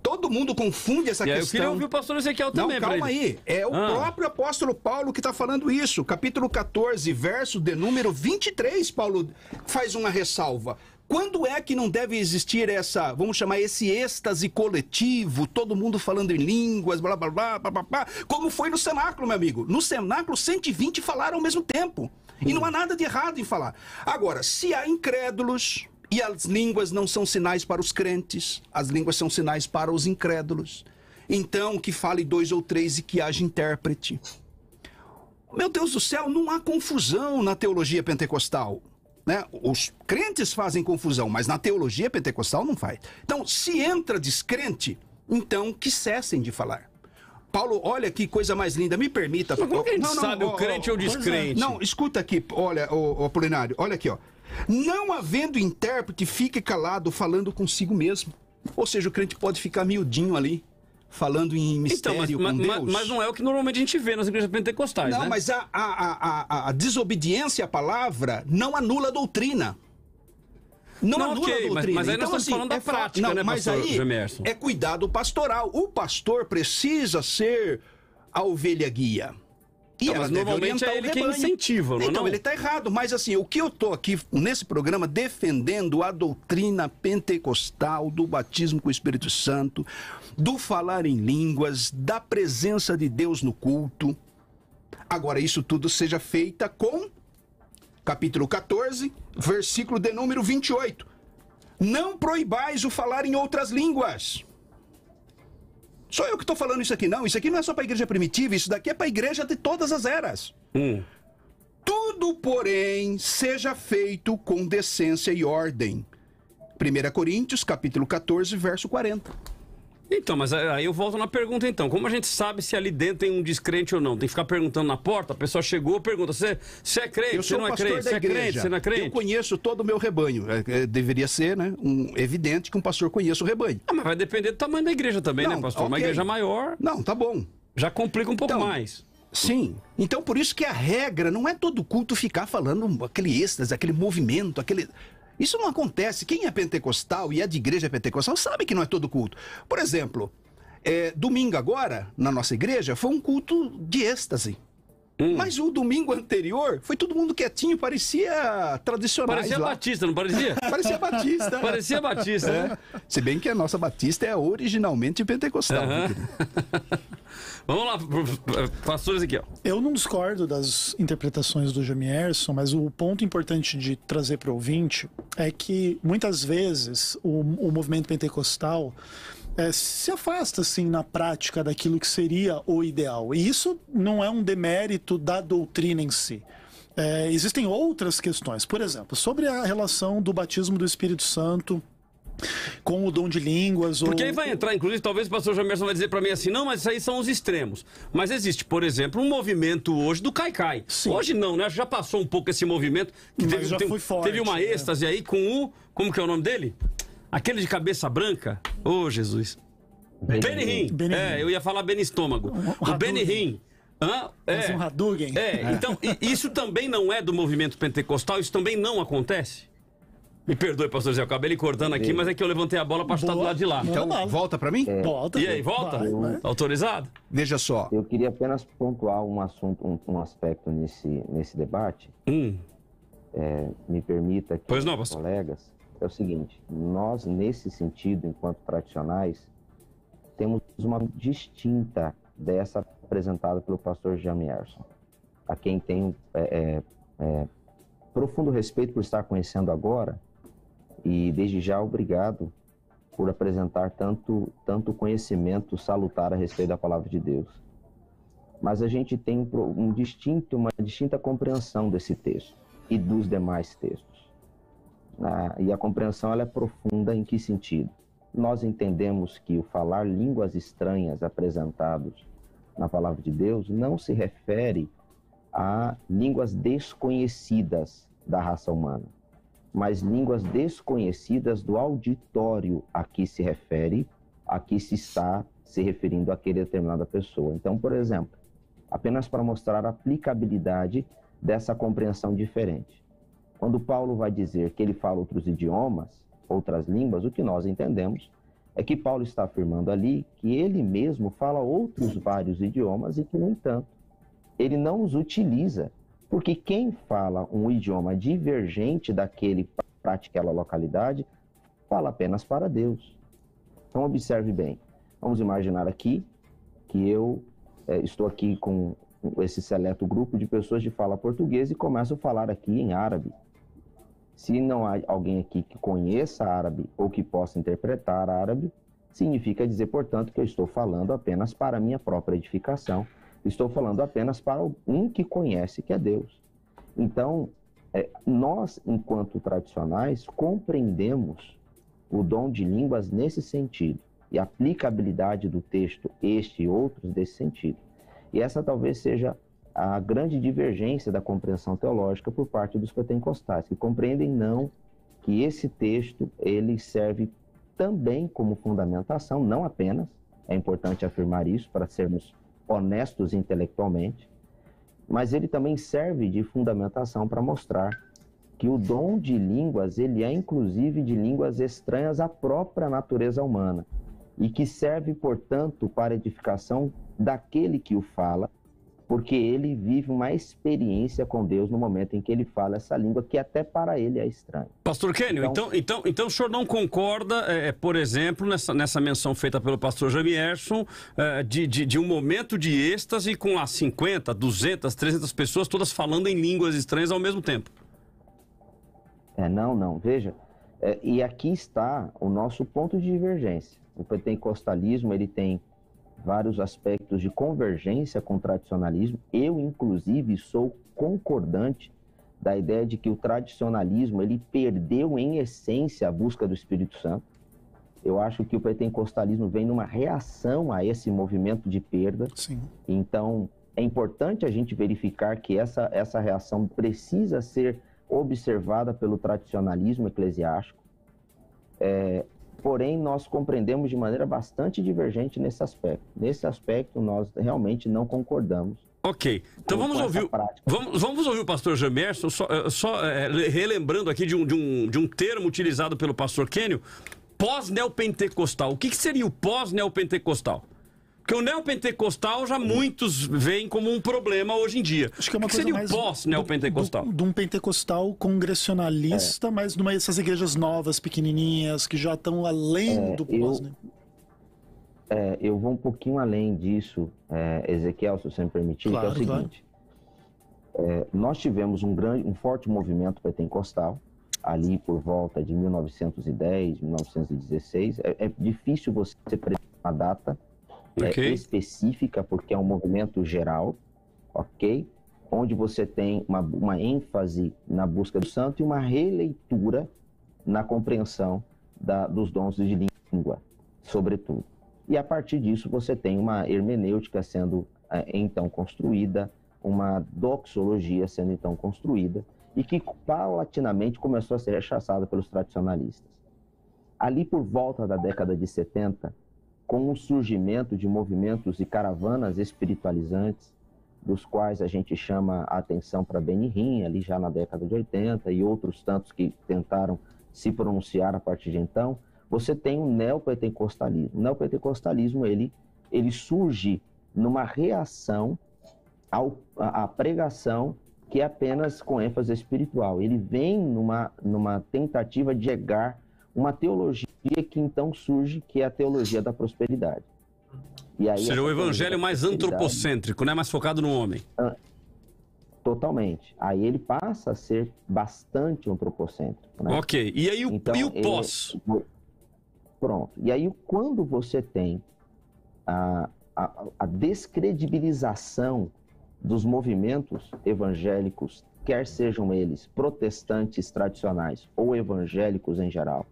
Todo mundo confunde essa questão. Eu queria ouvir o pastor Ezequiel também. Não, calma aí. É o próprio apóstolo Paulo que está falando isso. Capítulo 14, verso de número 23, Paulo faz uma ressalva. Quando é que não deve existir vamos chamar esse êxtase coletivo, todo mundo falando em línguas, blá, blá, blá, blá, blá, blá, como foi no cenáculo, meu amigo? No cenáculo, 120 falaram ao mesmo tempo. E não há nada de errado em falar. Agora, se há incrédulos e as línguas não são sinais para os crentes, as línguas são sinais para os incrédulos, então que fale 2 ou 3 e que haja intérprete. Meu Deus do céu, não há confusão na teologia pentecostal. Né? Os crentes fazem confusão, mas na teologia pentecostal não faz. Então, se entra descrente, então que cessem de falar. Paulo, olha que coisa mais linda, me permita. Mas como que a gente sabe o crente ou o descrente? Não, escuta aqui, olha, o Apolinário, olha aqui, ó. Não havendo intérprete, fique calado, falando consigo mesmo. Ou seja, o crente pode ficar miudinho ali, falando em mistério com Deus. Mas não é o que normalmente a gente vê nas igrejas pentecostais, não, né? Mas a desobediência à palavra não anula a doutrina. Não anula a doutrina. Mas aí nós estamos falando da prática, né, pastor Gemerson? É cuidado pastoral. O pastor precisa ser a ovelha guia. E mas normalmente é ele quem incentiva, não é? Então, ele está errado. Mas assim, o que eu estou aqui nesse programa defendendo a doutrina pentecostal do batismo com o Espírito Santo, do falar em línguas, da presença de Deus no culto. Agora, isso tudo seja feita com capítulo 14, versículo de número 28. Não proibais o falar em outras línguas. Sou eu que estou falando isso aqui, não. Isso aqui não é só para a igreja primitiva, isso daqui é para a igreja de todas as eras. Tudo, porém, seja feito com decência e ordem. 1 Coríntios, capítulo 14, verso 40. Então, mas aí eu volto na pergunta, então. Como a gente sabe se ali dentro tem um descrente ou não? Tem que ficar perguntando na porta? A pessoa chegou, pergunta, você é crente, você não é crente? Você é crente, você não é crente? Eu conheço todo o meu rebanho. Deveria ser, né, evidente que um pastor conheça o rebanho. Mas vai depender do tamanho da igreja também, né, pastor? Uma igreja maior... Não, tá bom. Já complica um pouco mais. Sim. Então, por isso que a regra não é todo culto ficar falando aquele êxtase, aquele movimento, aquele... Isso não acontece. Quem é pentecostal e é de igreja pentecostal sabe que não é todo culto. Por exemplo, domingo agora, na nossa igreja, foi um culto de êxtase. Mas o domingo anterior, foi todo mundo quietinho, parecia tradicional. Parecia batista, não parecia? Parecia batista. Parecia batista, né? Se bem que a nossa batista é originalmente pentecostal. Vamos lá, pastor Ezequiel. Eu não discordo das interpretações do Jamierson, mas o ponto importante de trazer para o ouvinte é que, muitas vezes, o movimento pentecostal se afasta, assim, na prática daquilo que seria o ideal. E isso não é um demérito da doutrina em si. Existem outras questões. Por exemplo, sobre a relação do batismo do Espírito Santo com o dom de línguas. Porque aí vai entrar, inclusive, talvez o pastor Jamerson vai dizer para mim assim, não, mas isso aí são os extremos. Mas existe, por exemplo, um movimento hoje do Caicai. Hoje não, né? Já passou um pouco esse movimento. Que teve uma êxtase aí com o... Como que é o nome dele? Aquele de cabeça branca. Ô, Jesus. Benihim. Eu ia falar Benistômago. O Benihim. Um Hadouken. Então, isso também não é do movimento pentecostal? Isso também não acontece? Me perdoe, pastor Zé, eu acabei lhe cortando aqui, mas é que eu levantei a bola para estar do lado de lá. Então, volta para mim? Volta. E aí, volta? Tá autorizado? Veja só. Eu queria apenas pontuar um assunto, um aspecto nesse debate. Me permita que os colegas... É o seguinte, nós, nesse sentido, enquanto tradicionais, temos uma distinta dessa apresentada pelo pastor Jamierson, a quem tenho profundo respeito por estar conhecendo agora, e desde já obrigado por apresentar tanto conhecimento salutar a respeito da palavra de Deus. Mas a gente tem uma distinta compreensão desse texto e dos demais textos. E a compreensão ela é profunda em que sentido? Nós entendemos que o falar línguas estranhas apresentados na palavra de Deus não se refere a línguas desconhecidas da raça humana, mas línguas desconhecidas do auditório a que se refere, a que se está se referindo àquela determinada pessoa. Então, por exemplo, apenas para mostrar a aplicabilidade dessa compreensão diferente. Quando Paulo vai dizer que ele fala outros idiomas, outras línguas, o que nós entendemos é que Paulo está afirmando ali que ele mesmo fala outros vários idiomas e que, no entanto, ele não os utiliza, porque quem fala um idioma divergente daquele para aquela localidade, fala apenas para Deus. Então, observe bem. Vamos imaginar aqui que eu estou aqui com esse seleto grupo de pessoas de fala portuguesa e começo a falar aqui em árabe. Se não há alguém aqui que conheça árabe ou que possa interpretar árabe, significa dizer, portanto, que eu estou falando apenas para a minha própria edificação. Estou falando apenas para um que conhece, que é Deus. Então, nós, enquanto tradicionais, compreendemos o dom de línguas nesse sentido. e aplicabilidade do texto, este e outros, desse sentido. E essa talvez seja a grande divergência da compreensão teológica por parte dos pentecostais, que compreendem não que esse texto ele serve também como fundamentação, não apenas, é importante afirmar isso para sermos honestos intelectualmente, mas ele também serve de fundamentação para mostrar que o dom de línguas, ele é inclusive de línguas estranhas à própria natureza humana e que serve, portanto, para edificação daquele que o fala, porque ele vive uma experiência com Deus no momento em que ele fala essa língua, que até para ele é estranha. Pastor Kênio, então o senhor não concorda, por exemplo, nessa menção feita pelo pastor Jamierson, de um momento de êxtase com as 50, 200, 300 pessoas todas falando em línguas estranhas ao mesmo tempo? Não, veja, e aqui está o nosso ponto de divergência. O pentecostalismo, ele tem vários aspectos de convergência com o tradicionalismo. Eu, inclusive, sou concordante da ideia de que o tradicionalismo ele perdeu em essência a busca do Espírito Santo. Eu acho que o pentecostalismo vem numa reação a esse movimento de perda. Sim. Então, é importante a gente verificar que essa reação precisa ser observada pelo tradicionalismo eclesiástico. Porém, nós compreendemos de maneira bastante divergente nesse aspecto. Nesse aspecto, nós realmente não concordamos. Ok, então vamos ouvir o pastor Jamierson, relembrando aqui de um termo utilizado pelo pastor Kênio, pós-neopentecostal. O que seria o pós-neopentecostal? Porque o neopentecostal já muitos veem como um problema hoje em dia. Acho que é uma coisa seria mais o pós-neopentecostal? De um pentecostal congressionalista, mas numa essas igrejas novas, pequenininhas, que já estão além do pós, né? Eu vou um pouquinho além disso, Ezequiel, se você me permitir, claro, que é o seguinte. Nós tivemos um forte movimento pentecostal, ali por volta de 1910, 1916. É difícil você prever uma data específica, porque é um movimento geral, ok? Onde você tem uma ênfase na busca do santo e uma releitura na compreensão dos dons de língua, sobretudo. E a partir disso você tem uma hermenêutica sendo então construída, uma doxologia sendo então construída, e que paulatinamente começou a ser rechaçada pelos tradicionalistas. Ali por volta da década de 70, com o surgimento de movimentos e caravanas espiritualizantes, dos quais a gente chama a atenção para Benihim, ali já na década de 80, e outros tantos que tentaram se pronunciar a partir de então, você tem o neopentecostalismo. O neopentecostalismo, ele surge numa reação à pregação que é apenas com ênfase espiritual. Ele vem numa tentativa de chegar uma teologia que então surge, que é a teologia da prosperidade. E aí, seria o evangelho mais antropocêntrico, né? Mais focado no homem. Totalmente. Aí ele passa a ser bastante antropocêntrico, né? Ok. E aí o pós? Pronto. E aí quando você tem a descredibilização dos movimentos evangélicos, quer sejam eles protestantes tradicionais ou evangélicos em geral,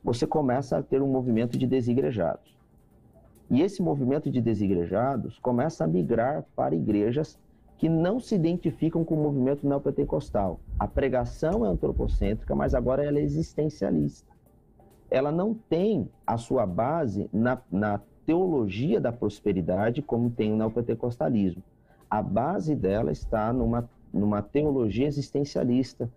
você começa a ter um movimento de desigrejados. E esse movimento de desigrejados começa a migrar para igrejas que não se identificam com o movimento neopentecostal. A pregação é antropocêntrica, mas agora ela é existencialista. Ela não tem a sua base na teologia da prosperidade, como tem o neopentecostalismo. A base dela está numa teologia existencialista.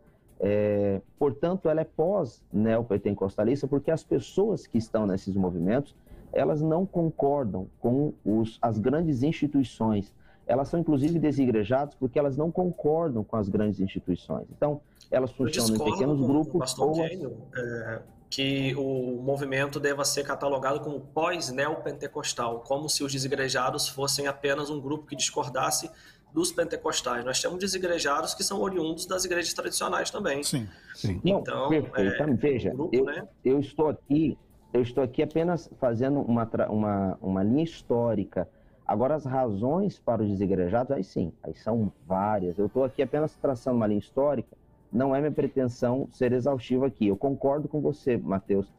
Portanto, ela é pós-neopentecostalista, porque as pessoas que estão nesses movimentos, elas não concordam com as grandes instituições. Elas são, inclusive, desigrejadas porque elas não concordam com as grandes instituições. Então, elas funcionam em pequenos grupos. Que o movimento deva ser catalogado como pós-neopentecostal, como se os desigrejados fossem apenas um grupo que discordasse dos pentecostais. Nós temos desigrejados que são oriundos das igrejas tradicionais também. Sim. Então, veja, eu estou aqui apenas fazendo uma linha histórica. Agora, as razões para os desigrejados, aí são várias. Eu estou aqui apenas traçando uma linha histórica. Não é minha pretensão ser exaustiva aqui. Eu concordo com você, Mateus.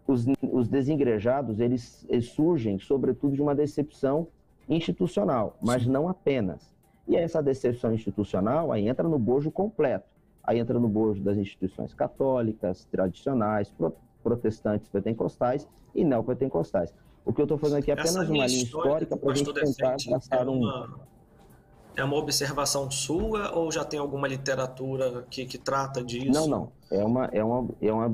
os desigrejados, eles surgem, sobretudo, de uma decepção institucional, mas não apenas. E essa decepção institucional aí entra no bojo completo. Aí entra no bojo das instituições católicas, tradicionais, protestantes, pentecostais e neopentecostais. O que eu estou fazendo aqui é apenas uma linha histórica para a gente tentar traçar É uma observação sua ou já tem alguma literatura que trata disso? Não. É uma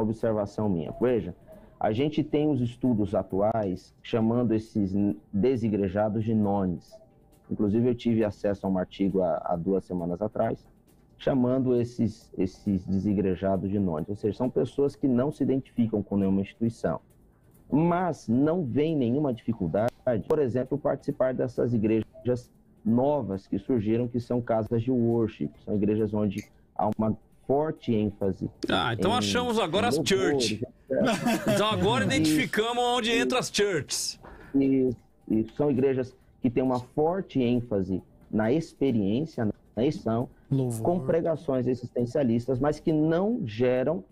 observação minha. Veja, a gente tem os estudos atuais chamando esses desigrejados de nones. Inclusive, eu tive acesso a um artigo há 2 semanas atrás, chamando esses desigrejados de nones. Ou seja, são pessoas que não se identificam com nenhuma instituição, mas não vem nenhuma dificuldade, por exemplo, participar dessas igrejas novas que surgiram, que são casas de worship, são igrejas onde há uma forte ênfase. Então achamos agora as church. Então agora identificamos onde entram as churches. E são igrejas que têm uma forte ênfase na experiência, na ação, com pregações existencialistas, mas que não geram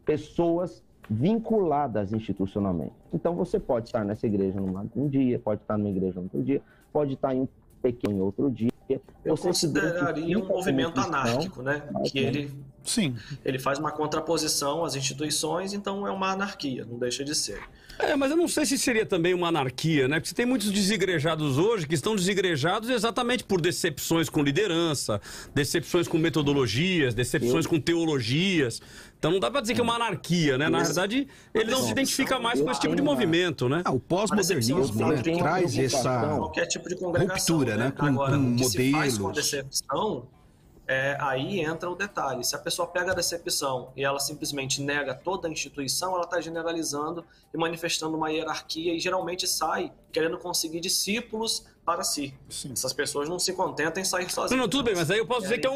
pessoas vinculadas institucionalmente. Então você pode estar nessa igreja um dia, pode estar numa igreja no outro dia, pode estar em um pequeno outro dia. Eu consideraria um movimento anárquico, né? Que ele faz uma contraposição às instituições, então é uma anarquia, não deixa de ser. Mas eu não sei se seria também uma anarquia, né? Porque você tem muitos desigrejados hoje que estão desigrejados exatamente por decepções com liderança, decepções com metodologias, decepções com teologias. Então não dá para dizer que é uma anarquia, né? Na verdade, ele não se identifica mais com esse tipo de movimento, né? O pós-modernismo, né, traz essa qualquer tipo de congregação, ruptura, né? Com Agora, modelos. Se faz com decepção, aí entra o detalhe. Se a pessoa pega a decepção e ela simplesmente nega toda a instituição, ela está generalizando e manifestando uma hierarquia e geralmente sai querendo conseguir discípulos para si. Essas pessoas não se contentam em sair sozinhas. Não, tudo bem, mas aí eu posso dizer que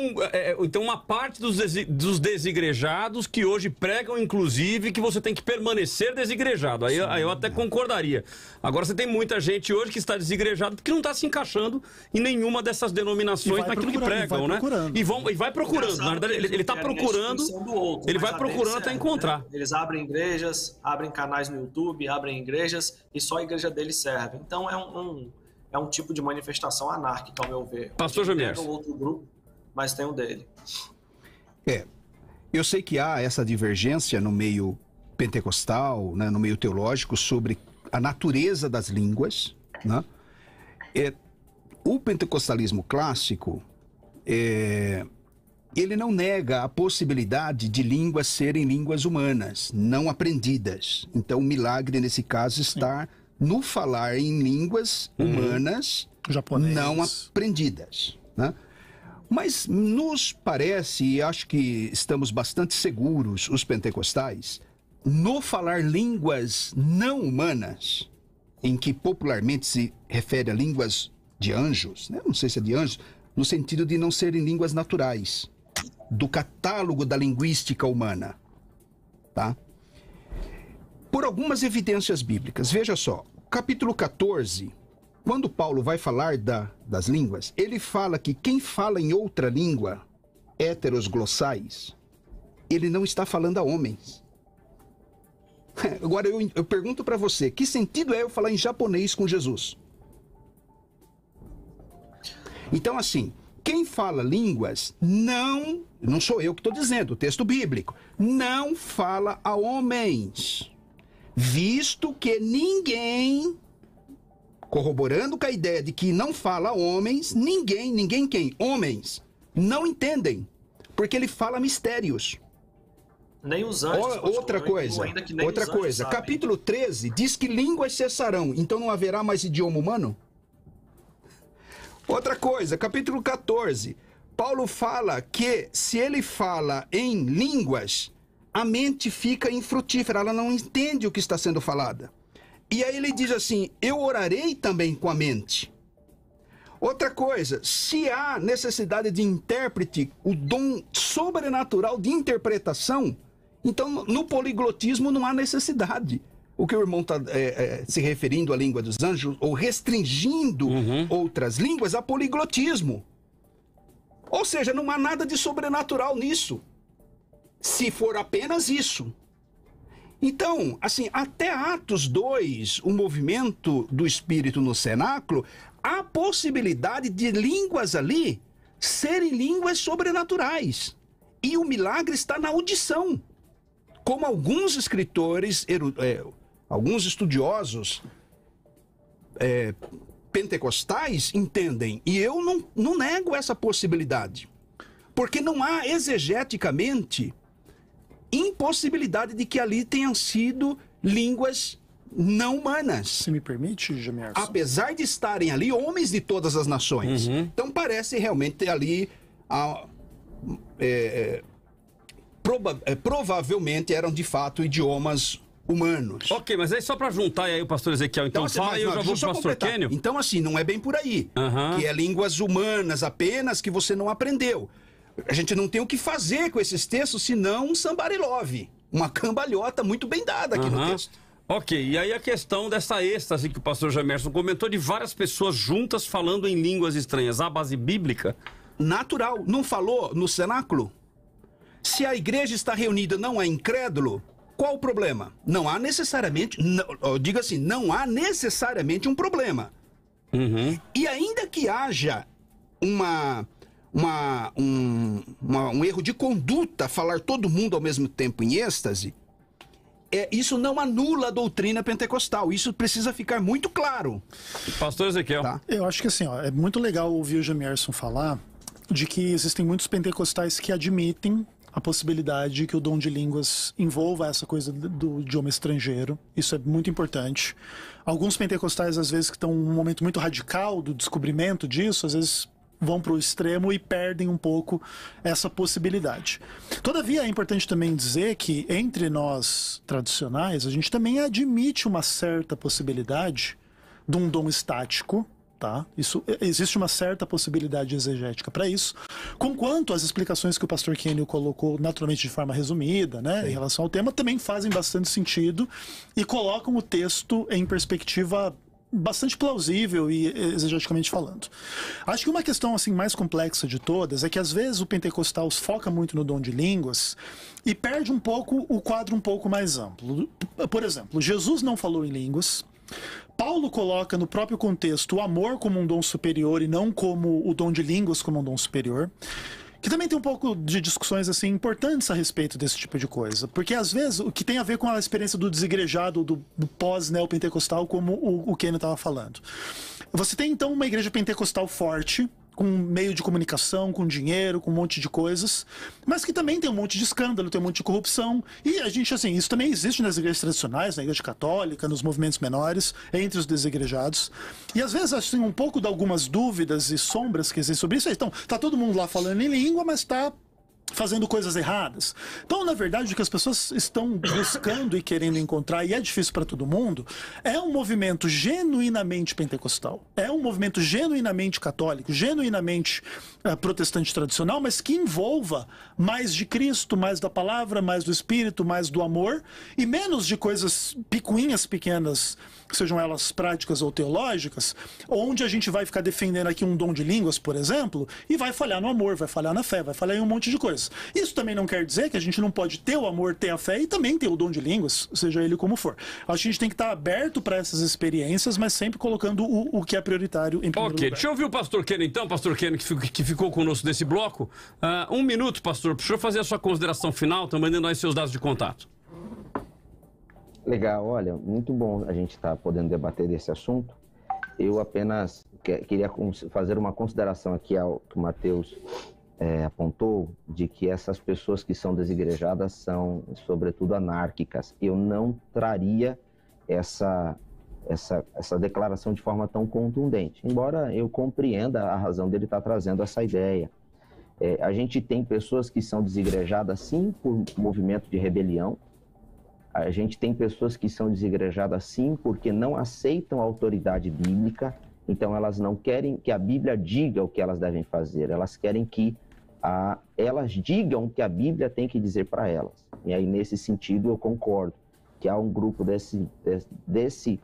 então uma parte dos desigrejados que hoje pregam, inclusive, que você tem que permanecer desigrejado. Aí eu até concordaria. Agora você tem muita gente hoje que está desigrejado porque não está se encaixando em nenhuma dessas denominações naquilo que pregam, né? E vai procurando. Na verdade, ele está procurando, ele vai procurando até encontrar. Eles abrem igrejas, abrem canais no YouTube, abrem igrejas e só a igreja deles serve. Então é um tipo de manifestação anárquica, ao meu ver. Pastor Jamier. Tem outro grupo, mas tem o dele. Eu sei que há essa divergência no meio pentecostal, né, no meio teológico, sobre a natureza das línguas, né? O pentecostalismo clássico, ele não nega a possibilidade de línguas serem línguas humanas, não aprendidas. Então, o milagre, nesse caso, está no falar em línguas humanas não aprendidas, né? Mas nos parece, e acho que estamos bastante seguros, os pentecostais, no falar línguas não humanas, em que popularmente se refere a línguas de anjos, né? Não sei se é de anjos, no sentido de não serem línguas naturais, do catálogo da linguística humana, tá? Por algumas evidências bíblicas. Veja só, capítulo 14, quando Paulo vai falar das línguas, ele fala que quem fala em outra língua, heteros glossais, ele não está falando a homens. Agora eu pergunto para você, que sentido é eu falar em japonês com Jesus? Então assim, quem fala línguas não sou eu que estou dizendo, o texto bíblico, não fala a homens. Visto que ninguém, corroborando com a ideia de que não fala homens, ninguém quem? Homens, não entendem, porque ele fala mistérios. Nem os anjos. Outra coisa, capítulo 13 diz que línguas cessarão, então não haverá mais idioma humano? Outra coisa, capítulo 14, Paulo fala que se ele fala em línguas, a mente fica infrutífera, ela não entende o que está sendo falada. E aí ele diz assim, eu orarei também com a mente. Outra coisa, se há necessidade de intérprete, o dom sobrenatural de interpretação, então no poliglotismo não há necessidade. O que o irmão está se referindo à língua dos anjos, ou restringindo outras línguas a poliglotismo. Ou seja, não há nada de sobrenatural nisso. se for apenas isso. Então, assim, até Atos 2, o movimento do Espírito no cenáculo, há possibilidade de línguas ali serem línguas sobrenaturais. E o milagre está na audição. Como alguns escritores, alguns estudiosos pentecostais entendem. E eu não nego essa possibilidade. Porque não há exegeticamente impossibilidade de que ali tenham sido línguas não humanas. Se me permite, Jamerson? Apesar de estarem ali homens de todas as nações. Então parece realmente ter ali... provavelmente eram de fato idiomas humanos. Ok, mas aí só para juntar aí o pastor Ezequiel, então assim, fala e eu já vou pro pastor Kênio. Então assim, não é bem por aí. Que é línguas humanas apenas que você não aprendeu. A gente não tem o que fazer com esses textos senão um sambarilove, uma cambalhota muito bem dada aqui no texto. Ok, e aí a questão dessa êxtase que o pastor Jamerson comentou de várias pessoas juntas falando em línguas estranhas, a base bíblica? Natural, não falou no cenáculo? Se a igreja está reunida não é incrédulo, qual o problema? Não há necessariamente, diga assim, não há necessariamente um problema. E ainda que haja um erro de conduta, falar todo mundo ao mesmo tempo em êxtase, isso não anula a doutrina pentecostal. Isso precisa ficar muito claro. Pastor Ezequiel. Tá? Eu acho que assim, é muito legal ouvir o Jamerson falar de que existem muitos pentecostais que admitem a possibilidade que o dom de línguas envolva essa coisa do idioma estrangeiro. Isso é muito importante. Alguns pentecostais, às vezes, que estão num momento muito radical do descobrimento disso, às vezes vão para o extremo e perdem um pouco essa possibilidade. Todavia, é importante também dizer que, entre nós tradicionais, a gente também admite uma certa possibilidade de um dom estático, tá? Existe uma certa possibilidade exegética para isso, conquanto as explicações que o pastor Kênio colocou naturalmente de forma resumida, né, em relação ao tema, também fazem bastante sentido e colocam o texto em perspectiva bastante plausível e exegeticamente falando. Acho que uma questão assim mais complexa de todas é que às vezes o pentecostal foca muito no dom de línguas e perde um pouco o quadro um pouco mais amplo. Por exemplo, Jesus não falou em línguas. Paulo coloca no próprio contexto o amor como um dom superior e não como o dom de línguas como um dom superior. Que também tem um pouco de discussões assim importantes a respeito desse tipo de coisa. Porque às vezes o que tem a ver com a experiência do desigrejado, do pós-neopentecostal, como o Kênio estava falando. Você tem então uma igreja pentecostal forte, com meio de comunicação, com dinheiro, com um monte de coisas, mas que também tem um monte de escândalo, tem um monte de corrupção. E a gente, assim, isso também existe nas igrejas tradicionais, na igreja católica, nos movimentos menores, entre os desigrejados. E às vezes, assim, um pouco de algumas dúvidas e sombras que existem sobre isso. Então, tá todo mundo lá falando em língua, mas tá fazendo coisas erradas. Então, na verdade, o que as pessoas estão buscando e querendo encontrar, e é difícil para todo mundo, é um movimento genuinamente pentecostal. É um movimento genuinamente católico, genuinamente protestante tradicional, mas que envolva mais de Cristo, mais da palavra, mais do Espírito, mais do amor, e menos de coisas picuinhas pequenas, sejam elas práticas ou teológicas, onde a gente vai ficar defendendo aqui um dom de línguas, por exemplo, e vai falhar no amor, vai falhar na fé, vai falhar em um monte de coisas. Isso também não quer dizer que a gente não pode ter o amor, ter a fé e também ter o dom de línguas, seja ele como for. Acho que a gente tem que estar aberto para essas experiências, mas sempre colocando o que é prioritário em primeiro lugar. Deixa eu ouvir o pastor Kênio então, pastor Kênio, que ficou conosco nesse bloco. Um minuto, pastor, para o senhor fazer a sua consideração final, também dando aí seus dados de contato. Legal, olha, muito bom a gente estar podendo debater desse assunto. Eu apenas queria fazer uma consideração aqui ao que o Mateus apontou, de que essas pessoas que são desigrejadas são, sobretudo, anárquicas. Eu não traria essa declaração de forma tão contundente, embora eu compreenda a razão dele estar trazendo essa ideia. A gente tem pessoas que são desigrejadas, sim, por movimento de rebelião. A gente tem pessoas que são desigrejadas, sim, porque não aceitam a autoridade bíblica. Então, elas não querem que a Bíblia diga o que elas devem fazer. Elas querem que elas digam o que a Bíblia tem que dizer para elas. E aí, nesse sentido, eu concordo que há um grupo desse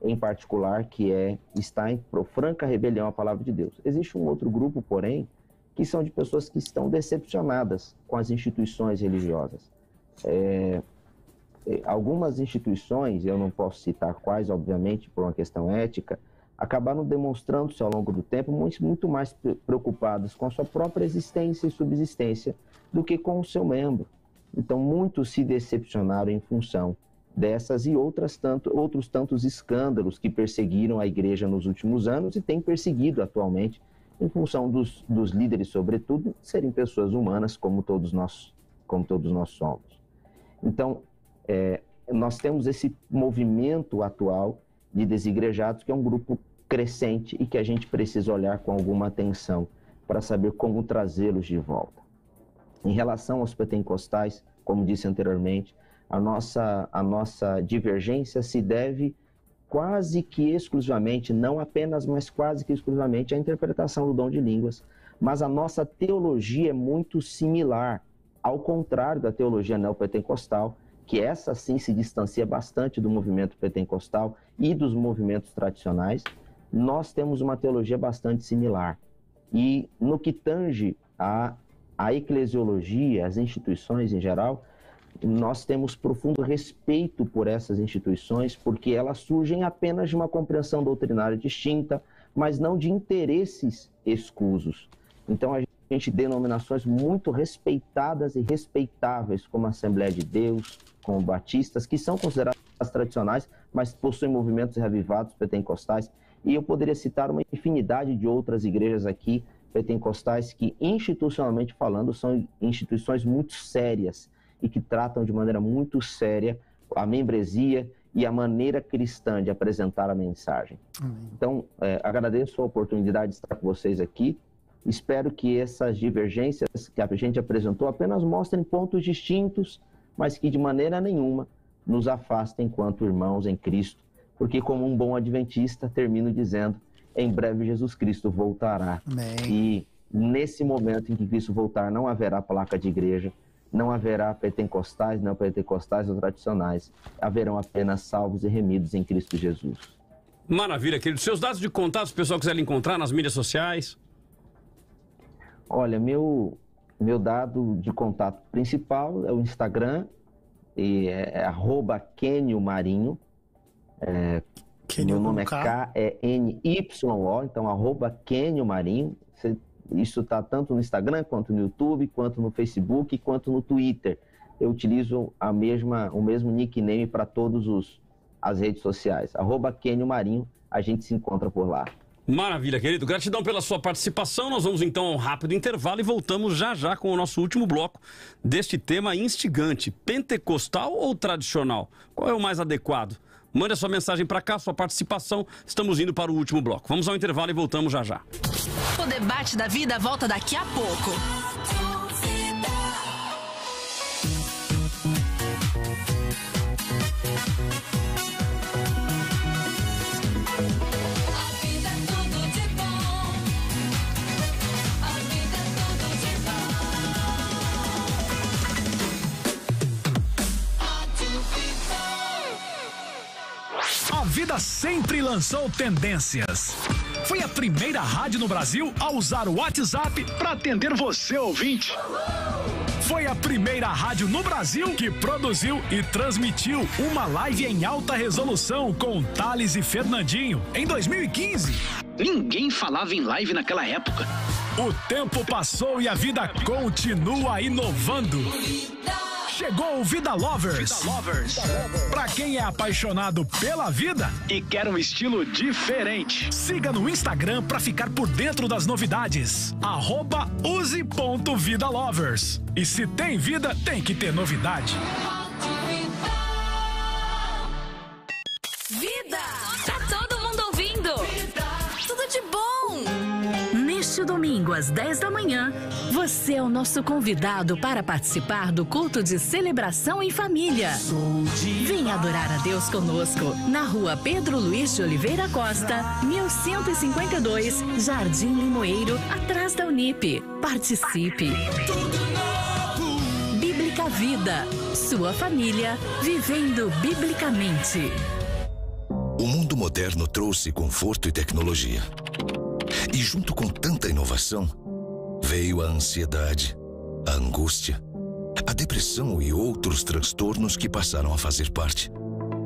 em particular que está em franca rebelião à palavra de Deus. Existe um outro grupo, porém, que são de pessoas que estão decepcionadas com as instituições religiosas. Algumas instituições, eu não posso citar quais, obviamente, por uma questão ética, acabaram demonstrando-se ao longo do tempo muito mais preocupadas com a sua própria existência e subsistência do que com o seu membro. Então, muitos se decepcionaram em função dessas e outros tantos escândalos que perseguiram a igreja nos últimos anos e têm perseguido atualmente, em função dos líderes, sobretudo, serem pessoas humanas, como todos nós somos. Então, nós temos esse movimento atual de desigrejados, que é um grupo crescente e que a gente precisa olhar com alguma atenção para saber como trazê-los de volta. Em relação aos pentecostais, como disse anteriormente, a nossa divergência se deve quase que exclusivamente, não apenas, mas quase que exclusivamente à interpretação do dom de línguas. Mas a nossa teologia é muito similar, ao contrário da teologia neopentecostal, que essa sim se distancia bastante do movimento pentecostal e dos movimentos tradicionais. Nós temos uma teologia bastante similar. E no que tange a eclesiologia, as instituições em geral, nós temos profundo respeito por essas instituições, porque elas surgem apenas de uma compreensão doutrinária distinta, mas não de interesses escusos. Então, a gente tem denominações muito respeitadas e respeitáveis, como a Assembleia de Deus, como batistas, que são consideradas tradicionais, mas possuem movimentos reavivados pentecostais. E eu poderia citar uma infinidade de outras igrejas aqui, pentecostais, que institucionalmente falando são instituições muito sérias e que tratam de maneira muito séria a membresia e a maneira cristã de apresentar a mensagem. Então, agradeço a oportunidade de estar com vocês aqui. Espero que essas divergências que a gente apresentou apenas mostrem pontos distintos, mas que de maneira nenhuma nos afastem enquanto irmãos em Cristo, porque como um bom adventista, termino dizendo, em breve Jesus Cristo voltará. Amém. E nesse momento em que Cristo voltar, não haverá placa de igreja, não haverá pentecostais, não pentecostais ou tradicionais, haverão apenas salvos e remidos em Cristo Jesus. Maravilha, querido. Seus dados de contato, se o pessoal quiser lhe encontrar nas mídias sociais? Olha, meu dado de contato principal é o Instagram, e é @KenioMarinho. Meu nome é KENYO, então @KenioMarinho. Isso está tanto no Instagram, quanto no YouTube, quanto no Facebook, quanto no Twitter. Eu utilizo o mesmo nickname para todas as redes sociais. @KenioMarinho, a gente se encontra por lá. Maravilha, querido. Gratidão pela sua participação. Nós vamos então a um rápido intervalo e voltamos já já com o nosso último bloco deste tema instigante. Pentecostal ou tradicional? Qual é o mais adequado? Mande a sua mensagem para cá, sua participação. Estamos indo para o último bloco. Vamos ao intervalo e voltamos já já. O debate da vida volta daqui a pouco. A Vida sempre lançou tendências. Foi a primeira rádio no Brasil a usar o WhatsApp para atender você, ouvinte. Foi a primeira rádio no Brasil que produziu e transmitiu uma live em alta resolução com Thales e Fernandinho em 2015. Ninguém falava em live naquela época. O tempo passou e a vida continua inovando. Chegou o Vida Lovers. Pra quem é apaixonado pela vida e quer um estilo diferente. Siga no Instagram pra ficar por dentro das novidades. @use.vidalovers. E se tem vida, tem que ter novidade. Vida! Tá todo mundo ouvindo? Tudo de bom! Neste domingo, às 10 da manhã, você é o nosso convidado para participar do culto de celebração em família. Venha adorar a Deus conosco, na rua Pedro Luiz de Oliveira Costa, 1152, Jardim Limoeiro, atrás da Unip. Participe! Bíblica Vida, sua família vivendo biblicamente. O mundo moderno trouxe conforto e tecnologia. E junto com tanta inovação, Veio a ansiedade, a angústia, a depressão e outros transtornos que passaram a fazer parte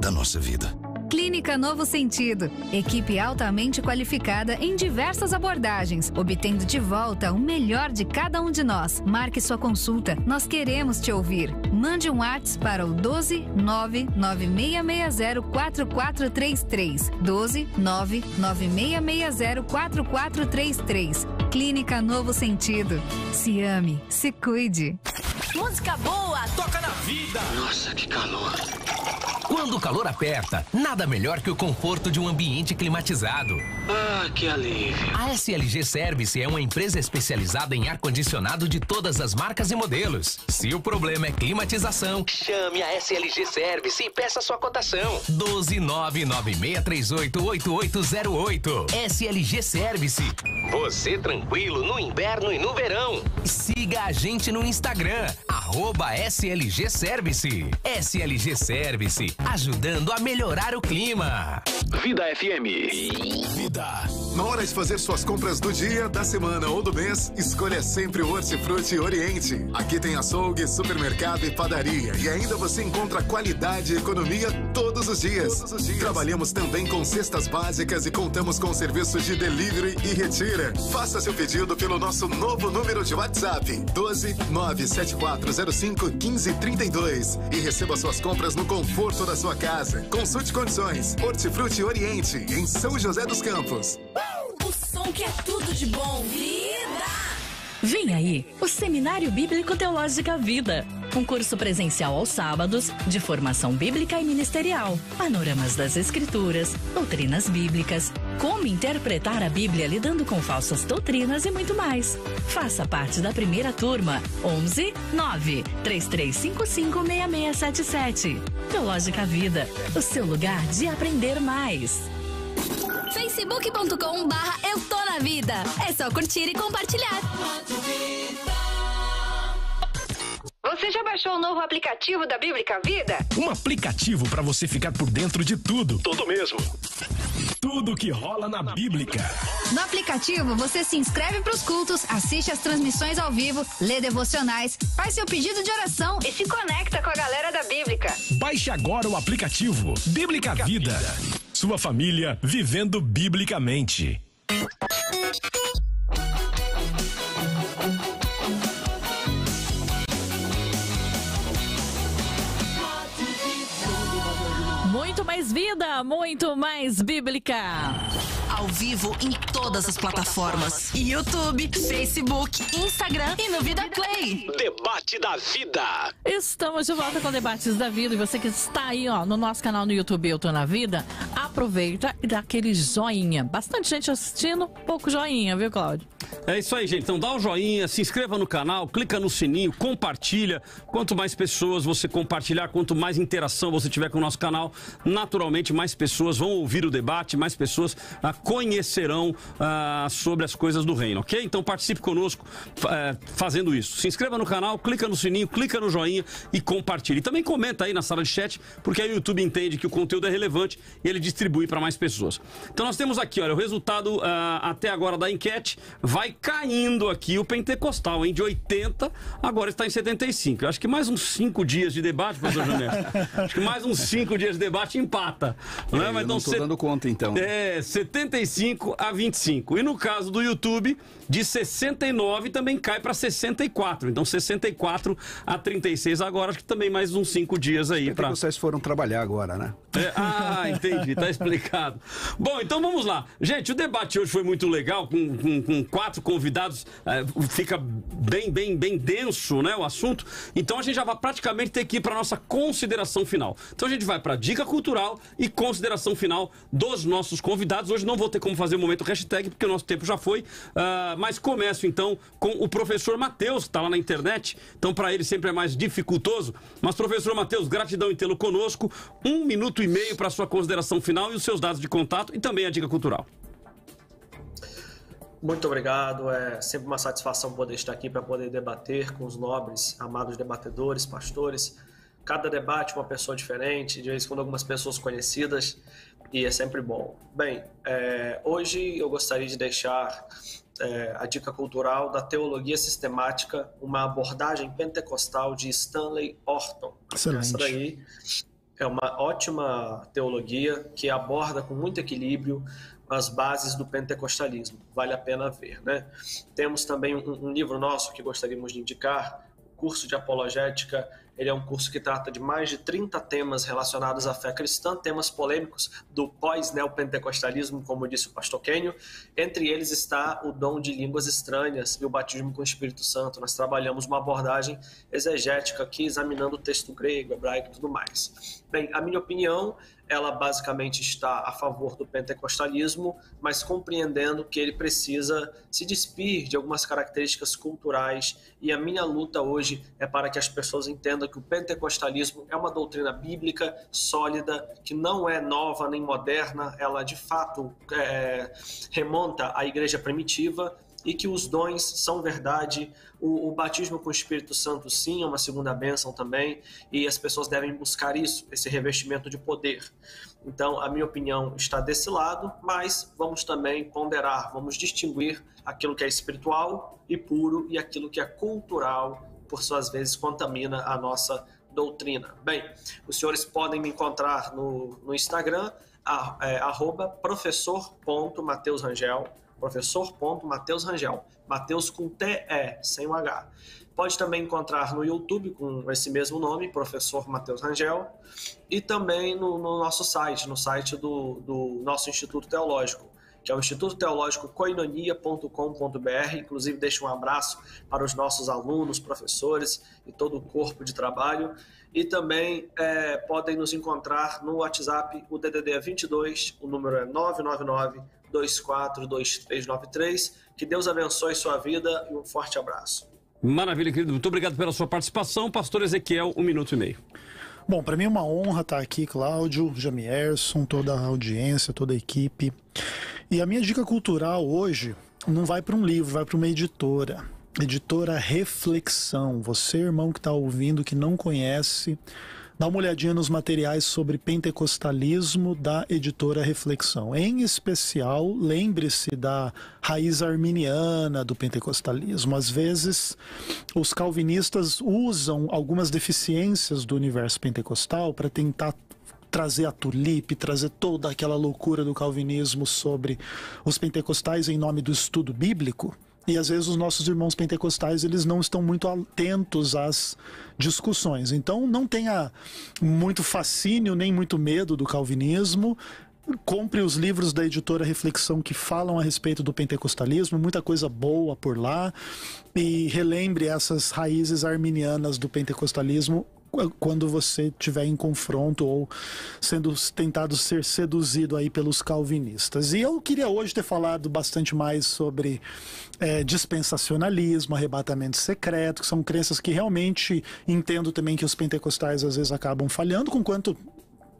da nossa vida. Clínica Novo Sentido. Equipe altamente qualificada em diversas abordagens, obtendo de volta o melhor de cada um de nós. Marque sua consulta. Nós queremos te ouvir. Mande um WhatsApp para o 12996604433. 12996604433. Clínica Novo Sentido. Se ame, se cuide. Música boa, toca na vida. Nossa, que calor. Quando o calor aperta, nada melhor que o conforto de um ambiente climatizado. Ah, que alívio. A SLG Service é uma empresa especializada em ar-condicionado de todas as marcas e modelos. Se o problema é climatização, chame a SLG Service e peça sua cotação. 12996388808. SLG Service. Você tranquilo no inverno e no verão. Siga a gente no Instagram, @SLG Service. SLG Service, ajudando a melhorar o clima. Vida FM. Vida. Na hora de fazer suas compras do dia, da semana ou do mês, escolha sempre o Hortifruti Oriente. Aqui tem açougue, supermercado e padaria. E ainda você encontra qualidade e economia todos os dias. Trabalhamos também com cestas básicas e contamos com serviços de delivery e retira. Faça seu pedido pelo nosso novo número de WhatsApp, 12974051532, e receba suas compras no conforto da sua casa. Consulte condições. Hortifruti Oriente, em São José dos Campos. O som que é tudo de bom. Vida! Vem aí o Seminário Bíblico Teológica Vida. Um curso presencial aos sábados, de formação bíblica e ministerial. Panoramas das Escrituras, doutrinas bíblicas, como interpretar a Bíblia lidando com falsas doutrinas e muito mais. Faça parte da primeira turma. 11 9 3355 6677. Teológica Vida, o seu lugar de aprender mais. Facebook.com/Eu Tô Na Vida. É só curtir e compartilhar. Você já baixou o novo aplicativo da Bíblica Vida? Um aplicativo para você ficar por dentro de tudo. Tudo mesmo. Tudo que rola na Bíblica. No aplicativo, você se inscreve para os cultos, assiste as transmissões ao vivo, lê devocionais, faz seu pedido de oração e se conecta com a galera da Bíblica. Baixe agora o aplicativo Bíblica Vida. Sua família vivendo biblicamente. Muito mais vida, muito mais bíblica. Ao vivo em todas as plataformas: YouTube, Facebook, Instagram e no Vida Play. Debate da Vida. Estamos de volta com Debates da Vida. E você que está aí, ó, no nosso canal no YouTube Eu Tô Na Vida, aproveita e dá aquele joinha. Bastante gente assistindo, pouco joinha, viu, Cláudio? É isso aí, gente. Então dá o joinha, se inscreva no canal, clica no sininho, compartilha. Quanto mais pessoas você compartilhar, quanto mais interação você tiver com o nosso canal, naturalmente mais pessoas vão ouvir o debate, mais pessoas conhecerão sobre as coisas do reino, ok? Então participe conosco fazendo isso. Se inscreva no canal, clica no sininho, clica no joinha e compartilhe. E também comenta aí na sala de chat, porque aí o YouTube entende que o conteúdo é relevante e ele distribui para mais pessoas. Então nós temos aqui, olha, o resultado até agora da enquete. Vai caindo aqui o pentecostal, hein? De 80, agora está em 75. Eu acho que mais uns 5 dias de debate, professor Janés. Acho que mais uns 5 dias de debate empata. Não é? Mas eu não estou dando conta, então. 75-25. E no caso do YouTube, de 69 também cai para 64. Então 64-36 agora, acho que também mais uns 5 dias aí. Para vocês foram trabalhar agora, né? Entendi, tá explicado. Bom, então vamos lá. Gente, o debate hoje foi muito legal, com 4 convidados, fica bem denso, né, o assunto. Então a gente já vai praticamente ter que ir para nossa consideração final. Então a gente vai para dica cultural e consideração final dos nossos convidados. Hoje não vou ter como fazer o momento hashtag, porque o nosso tempo já foi, mas começo então com o professor Matheus, que está lá na internet. Então para ele sempre é mais dificultoso. Mas professor Matheus, gratidão em tê-lo conosco. 1 minuto e meio para sua consideração final e os seus dados de contato e também a dica cultural. Muito obrigado, é sempre uma satisfação poder estar aqui para poder debater com os nobres, amados debatedores, pastores. Cada debate uma pessoa diferente, de vez em quando algumas pessoas conhecidas, e é sempre bom. Bem, hoje eu gostaria de deixar a dica cultural da Teologia Sistemática, uma abordagem pentecostal de Stanley Orton. Excelente. Essa daí é uma ótima teologia que aborda com muito equilíbrio as bases do pentecostalismo. Vale a pena ver, né? Temos também um livro nosso que gostaríamos de indicar, o curso de apologética. Ele é um curso que trata de mais de 30 temas relacionados à fé cristã, temas polêmicos do pós-neopentecostalismo, como disse o pastor Kenio. Entre eles está o dom de línguas estranhas e o batismo com o Espírito Santo. Nós trabalhamos uma abordagem exegética aqui, examinando o texto grego, hebraico e tudo mais. Bem, a minha opinião, ela basicamente está a favor do pentecostalismo, mas compreendendo que ele precisa se despir de algumas características culturais, e a minha luta hoje é para que as pessoas entendam que o pentecostalismo é uma doutrina bíblica sólida, que não é nova nem moderna, ela de fato remonta à igreja primitiva, e que os dons são verdade. O batismo com o Espírito Santo, sim, é uma segunda bênção também, e as pessoas devem buscar isso, esse revestimento de poder. Então, a minha opinião está desse lado, mas vamos também ponderar, vamos distinguir aquilo que é espiritual e puro e aquilo que é cultural, por suas vezes contamina a nossa doutrina. Bem, os senhores podem me encontrar no Instagram, @professor.mateusrangel, professor.mateusrangel, Mateus com TE, sem o H. Pode também encontrar no YouTube com esse mesmo nome, Professor Mateus Rangel, e também no nosso site, no site do nosso Instituto Teológico, que é o Instituto Teológico koinonia.com.br. Inclusive, deixo um abraço para os nossos alunos, professores e todo o corpo de trabalho. E também podem nos encontrar no WhatsApp, o DDD é 22, o número é 999-242393. Que Deus abençoe sua vida e um forte abraço. Maravilha, querido. Muito obrigado pela sua participação. Pastor Ezequiel, 1 minuto e meio. Bom, para mim é uma honra estar aqui, Cláudio, Jamierson, toda a audiência, toda a equipe. E a minha dica cultural hoje não vai para um livro, vai para uma editora. Editora Reflexão. Você, irmão que está ouvindo, que não conhece, dá uma olhadinha nos materiais sobre pentecostalismo da editora Reflexão. Em especial, lembre-se da raiz arminiana do pentecostalismo. Às vezes, os calvinistas usam algumas deficiências do universo pentecostal para tentar trazer a tulipe, trazer toda aquela loucura do calvinismo sobre os pentecostais em nome do estudo bíblico. E às vezes os nossos irmãos pentecostais, eles não estão muito atentos às discussões. Então não tenha muito fascínio nem muito medo do calvinismo. Compre os livros da editora Reflexão que falam a respeito do pentecostalismo, muita coisa boa por lá. E relembre essas raízes arminianas do pentecostalismo quando você estiver em confronto ou sendo tentado ser seduzido aí pelos calvinistas. E eu queria hoje ter falado bastante mais sobre dispensacionalismo, arrebatamento secreto, que são crenças que realmente entendo também que os pentecostais às vezes acabam falhando, conquanto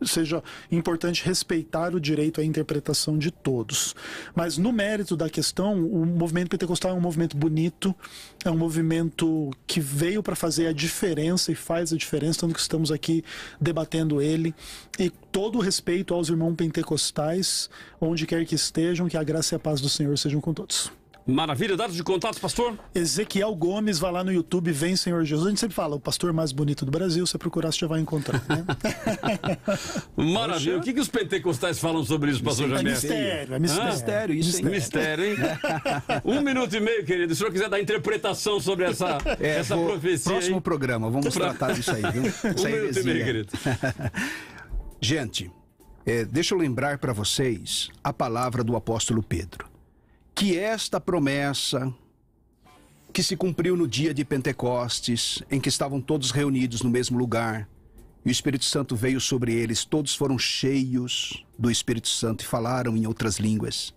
seja importante respeitar o direito à interpretação de todos. Mas no mérito da questão, o movimento pentecostal é um movimento bonito, é um movimento que veio para fazer a diferença e faz a diferença, tanto que estamos aqui debatendo ele. E todo o respeito aos irmãos pentecostais, onde quer que estejam, que a graça e a paz do Senhor sejam com todos. Maravilha, dados de contato, pastor? Ezequiel Gomes, vai lá no YouTube, vem Senhor Jesus. A gente sempre fala, o pastor mais bonito do Brasil, se procurar, você já vai encontrar, né? Maravilha. O que os pentecostais falam sobre isso, pastor Jamé? É mistério, isso é mistério, hein? 1 minuto e meio, querido. Se o senhor quiser dar interpretação sobre essa profecia. Próximo programa, vamos tratar disso aí, viu? 1 minuto e meio, querido. Gente, deixa eu lembrar para vocês a palavra do apóstolo Pedro. Que esta promessa que se cumpriu no dia de Pentecostes, em que estavam todos reunidos no mesmo lugar, e o Espírito Santo veio sobre eles, todos foram cheios do Espírito Santo e falaram em outras línguas.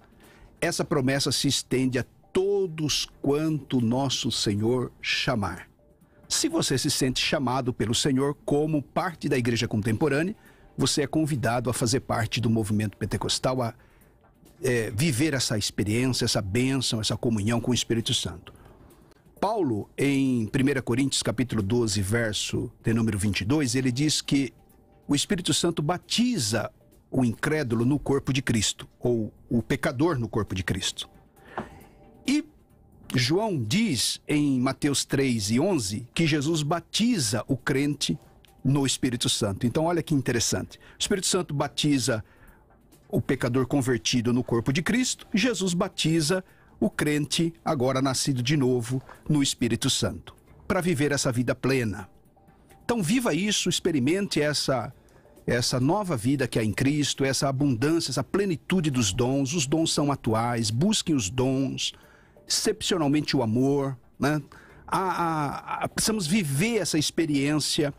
Essa promessa se estende a todos quanto nosso Senhor chamar. Se você se sente chamado pelo Senhor como parte da igreja contemporânea, você é convidado a fazer parte do movimento pentecostal, a viver essa experiência, essa bênção, essa comunhão com o Espírito Santo. Paulo, em 1 Coríntios capítulo 12, verso de número 22, ele diz que o Espírito Santo batiza o incrédulo no corpo de Cristo, ou o pecador no corpo de Cristo. E João diz em Mateus 3:11 que Jesus batiza o crente no Espírito Santo. Então, olha que interessante. O Espírito Santo batiza o pecador convertido no corpo de Cristo. Jesus batiza o crente, agora nascido de novo, no Espírito Santo, para viver essa vida plena. Então, viva isso, experimente essa nova vida que há em Cristo, essa abundância, essa plenitude dos dons. Os dons são atuais, busquem os dons, excepcionalmente o amor, né? Precisamos viver essa experiência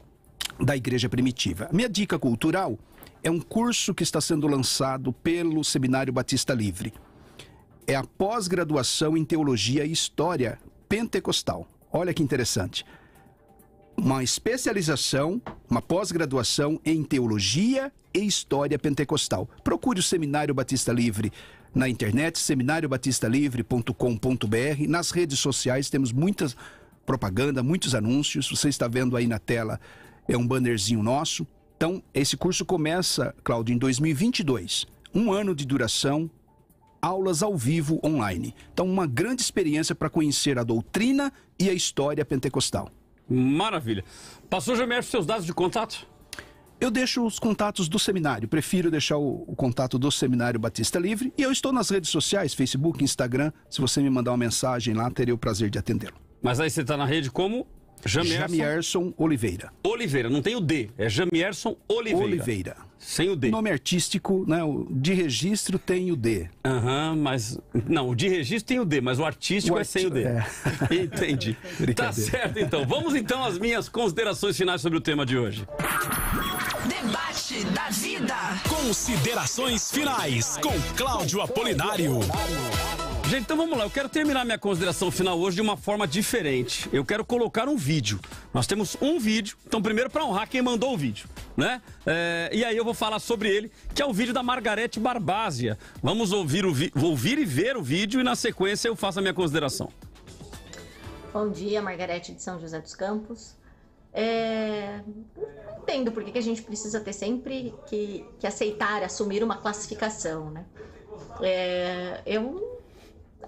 da igreja primitiva. A minha dica cultural é um curso que está sendo lançado pelo Seminário Batista Livre. É a pós-graduação em Teologia e História Pentecostal. Olha que interessante. Uma especialização, uma pós-graduação em Teologia e História Pentecostal. Procure o Seminário Batista Livre na internet, seminariobatistalivre.com.br. Nas redes sociais temos muita propaganda, muitos anúncios. Você está vendo aí na tela, é um bannerzinho nosso. Então, esse curso começa, Cláudio, em 2022. 1 ano de duração, aulas ao vivo online. Então, uma grande experiência para conhecer a doutrina e a história pentecostal. Maravilha. Pastor Jamer, seus dados de contato? Eu deixo os contatos do seminário, prefiro deixar o contato do Seminário Batista Livre. E eu estou nas redes sociais, Facebook, Instagram. Se você me mandar uma mensagem lá, terei o prazer de atendê-lo. Mas aí você está na rede como? Jamierson Oliveira. Oliveira, não tem o D, é Jamierson Oliveira. Sem o D. Nome artístico, né? O de registro tem o D. Mas... Não, o de registro tem o D, mas o artístico é sem o D. É. Entendi. Tá certo, então. Vamos então às minhas considerações finais sobre o tema de hoje. Debate da vida. Considerações finais com Cláudio Apolinário. Gente, então vamos lá. Eu quero terminar minha consideração final hoje de uma forma diferente. Eu quero colocar um vídeo. Nós temos um vídeo. Então, primeiro, para honrar quem mandou o vídeo, né? E aí eu vou falar sobre ele, que é o vídeo da Margarete Barbásia. Vamos ouvir e ver o vídeo e, na sequência, eu faço a minha consideração. Bom dia, Margarete de São José dos Campos. Não entendo por que a gente precisa ter sempre que aceitar, assumir uma classificação, né? Eu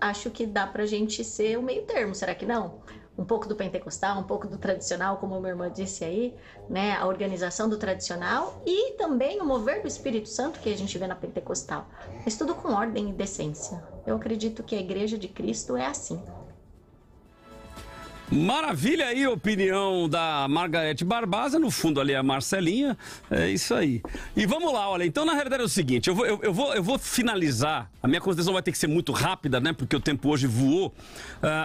acho que dá pra gente ser o meio termo, será que não? Um pouco do pentecostal, um pouco do tradicional, como a minha irmã disse aí, né? A organização do tradicional e também o mover do Espírito Santo que a gente vê na pentecostal. Mas tudo com ordem e decência. Eu acredito que a Igreja de Cristo é assim. Maravilha aí a opinião da Margarete Barbásia, no fundo ali é a Marcelinha, é isso aí. E vamos lá, olha, então na realidade é o seguinte, eu vou finalizar, a minha consideração vai ter que ser muito rápida, né, porque o tempo hoje voou,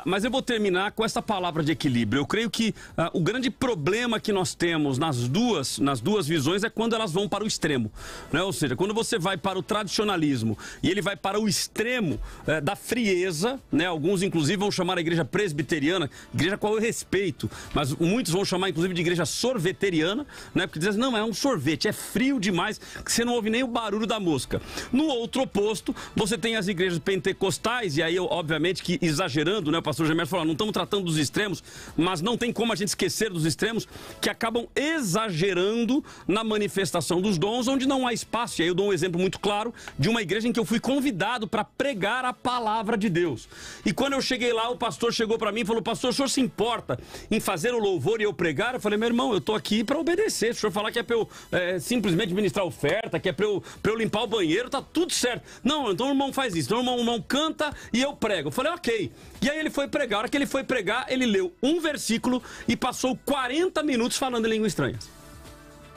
mas eu vou terminar com essa palavra de equilíbrio. Eu creio que o grande problema que nós temos nas duas visões é quando elas vão para o extremo, né? Ou seja, quando você vai para o tradicionalismo e ele vai para o extremo da frieza, né? Alguns inclusive vão chamar a igreja presbiteriana, igreja a qual eu respeito, mas muitos vão chamar inclusive de igreja sorveteriana, né? Porque dizem, não, é um sorvete, é frio demais, que você não ouve nem o barulho da mosca. No outro oposto, você tem as igrejas pentecostais, e aí eu, obviamente que exagerando, né? O pastor Jamer falou, não estamos tratando dos extremos, mas não tem como a gente esquecer dos extremos, que acabam exagerando na manifestação dos dons, onde não há espaço. E aí eu dou um exemplo muito claro de uma igreja em que eu fui convidado para pregar a palavra de Deus. E quando eu cheguei lá, o pastor chegou para mim e falou, pastor, o senhor se importa em fazer o louvor e eu pregar? Eu falei, meu irmão, eu tô aqui para obedecer. Se o senhor falar que é para eu simplesmente ministrar oferta, que é para eu limpar o banheiro, tá tudo certo. Não, então o irmão faz isso. Então o irmão canta e eu prego. Eu falei, ok. E aí ele foi pregar. A hora que ele foi pregar, ele leu um versículo e passou 40 minutos falando em língua estranha.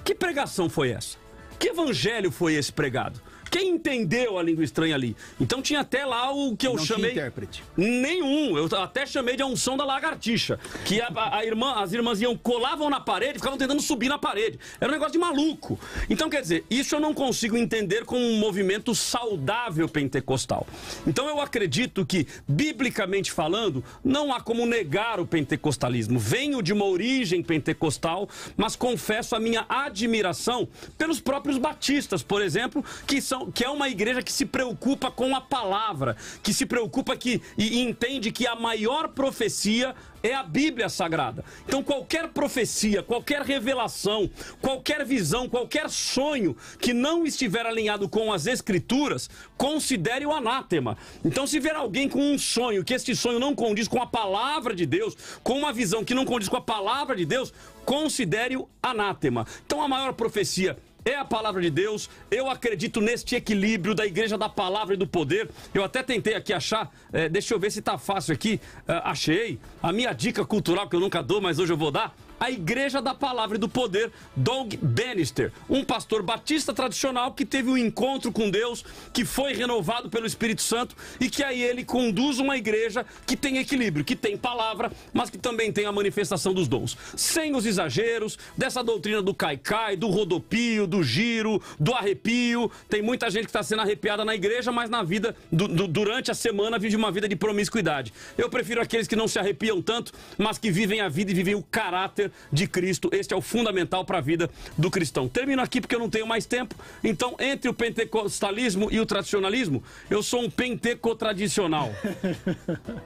Que pregação foi essa? Que evangelho foi esse pregado? Quem entendeu a língua estranha ali? Então tinha até lá o que eu chamei... Não tinha intérprete. Nenhum. Eu até chamei de a unção da lagartixa. Que as irmãs colavam na parede e ficavam tentando subir na parede. Era um negócio de maluco. Então, quer dizer, isso eu não consigo entender como um movimento saudável pentecostal. Então eu acredito que, biblicamente falando, não há como negar o pentecostalismo. Venho de uma origem pentecostal, mas confesso a minha admiração pelos próprios batistas, por exemplo, que são que é uma igreja que se preocupa com a palavra, que se preocupa e entende que a maior profecia é a Bíblia Sagrada. Então qualquer profecia, qualquer revelação, qualquer visão, qualquer sonho que não estiver alinhado com as Escrituras, considere o anátema. Então se ver alguém com um sonho, que este sonho não condiz com a palavra de Deus, com uma visão que não condiz com a palavra de Deus, considere-o anátema. Então a maior profecia é a palavra de Deus. Eu acredito neste equilíbrio da igreja da palavra e do poder. Eu até tentei aqui achar, deixa eu ver se tá fácil aqui, achei a minha dica cultural que eu nunca dou, mas hoje eu vou dar. A Igreja da Palavra e do Poder, Doug Bannister, um pastor batista tradicional que teve um encontro com Deus, que foi renovado pelo Espírito Santo e que aí ele conduz uma igreja que tem equilíbrio, que tem palavra, mas que também tem a manifestação dos dons. Sem os exageros, dessa doutrina do cai-cai, do rodopio, do giro, do arrepio. Tem muita gente que está sendo arrepiada na igreja, mas na vida, durante a semana, vive uma vida de promiscuidade. Eu prefiro aqueles que não se arrepiam tanto, mas que vivem a vida e vivem o caráter de Cristo. Este é o fundamental para a vida do cristão. Termino aqui porque eu não tenho mais tempo. Então, entre o pentecostalismo e o tradicionalismo, eu sou um pentecotradicional.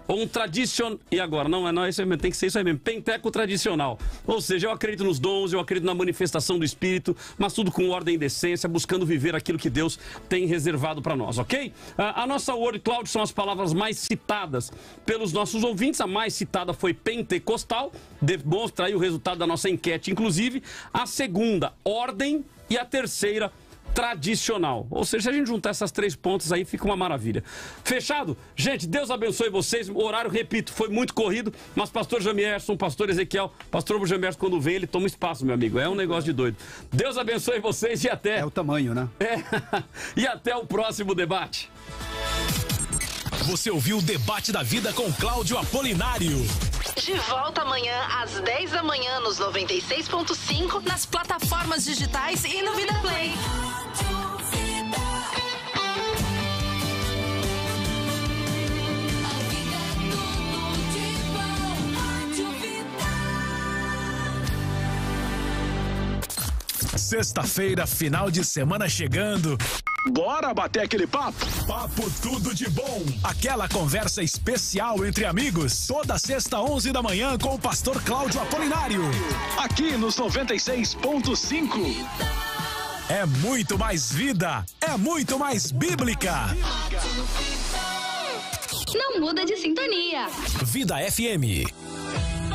Ou um tradicional. E agora? Não, é isso aí mesmo, tem que ser isso aí mesmo. Pentecotradicional. Ou seja, eu acredito nos dons, eu acredito na manifestação do Espírito, mas tudo com ordem e decência, buscando viver aquilo que Deus tem reservado para nós, ok? A nossa word cloud são as palavras mais citadas pelos nossos ouvintes. A mais citada foi pentecostal. Demonstra aí o resultado da nossa enquete, inclusive. A segunda, ordem, e a terceira, tradicional. Ou seja, se a gente juntar essas 3 pontos aí, fica uma maravilha. Fechado? Gente, Deus abençoe vocês. O horário, repito, foi muito corrido, mas pastor Jamierson, pastor Ezequiel, pastor Jamierson, quando vem, ele toma espaço, meu amigo. É um negócio de doido. Deus abençoe vocês e até... É o tamanho, né? E até o próximo debate. Você ouviu o Debate da Vida com Cláudio Apolinário. De volta amanhã às 10 da manhã nos 96.5, nas plataformas digitais e no Vida Play. Sexta-feira, final de semana chegando. Bora bater aquele papo? Papo tudo de bom. Aquela conversa especial entre amigos. Toda sexta, 11 da manhã, com o pastor Cláudio Apolinário. Aqui nos 96.5. É muito mais vida. É muito mais bíblica. Não muda de sintonia. Vida FM.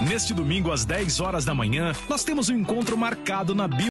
Neste domingo, às 10 horas da manhã, nós temos um encontro marcado na Bíblia.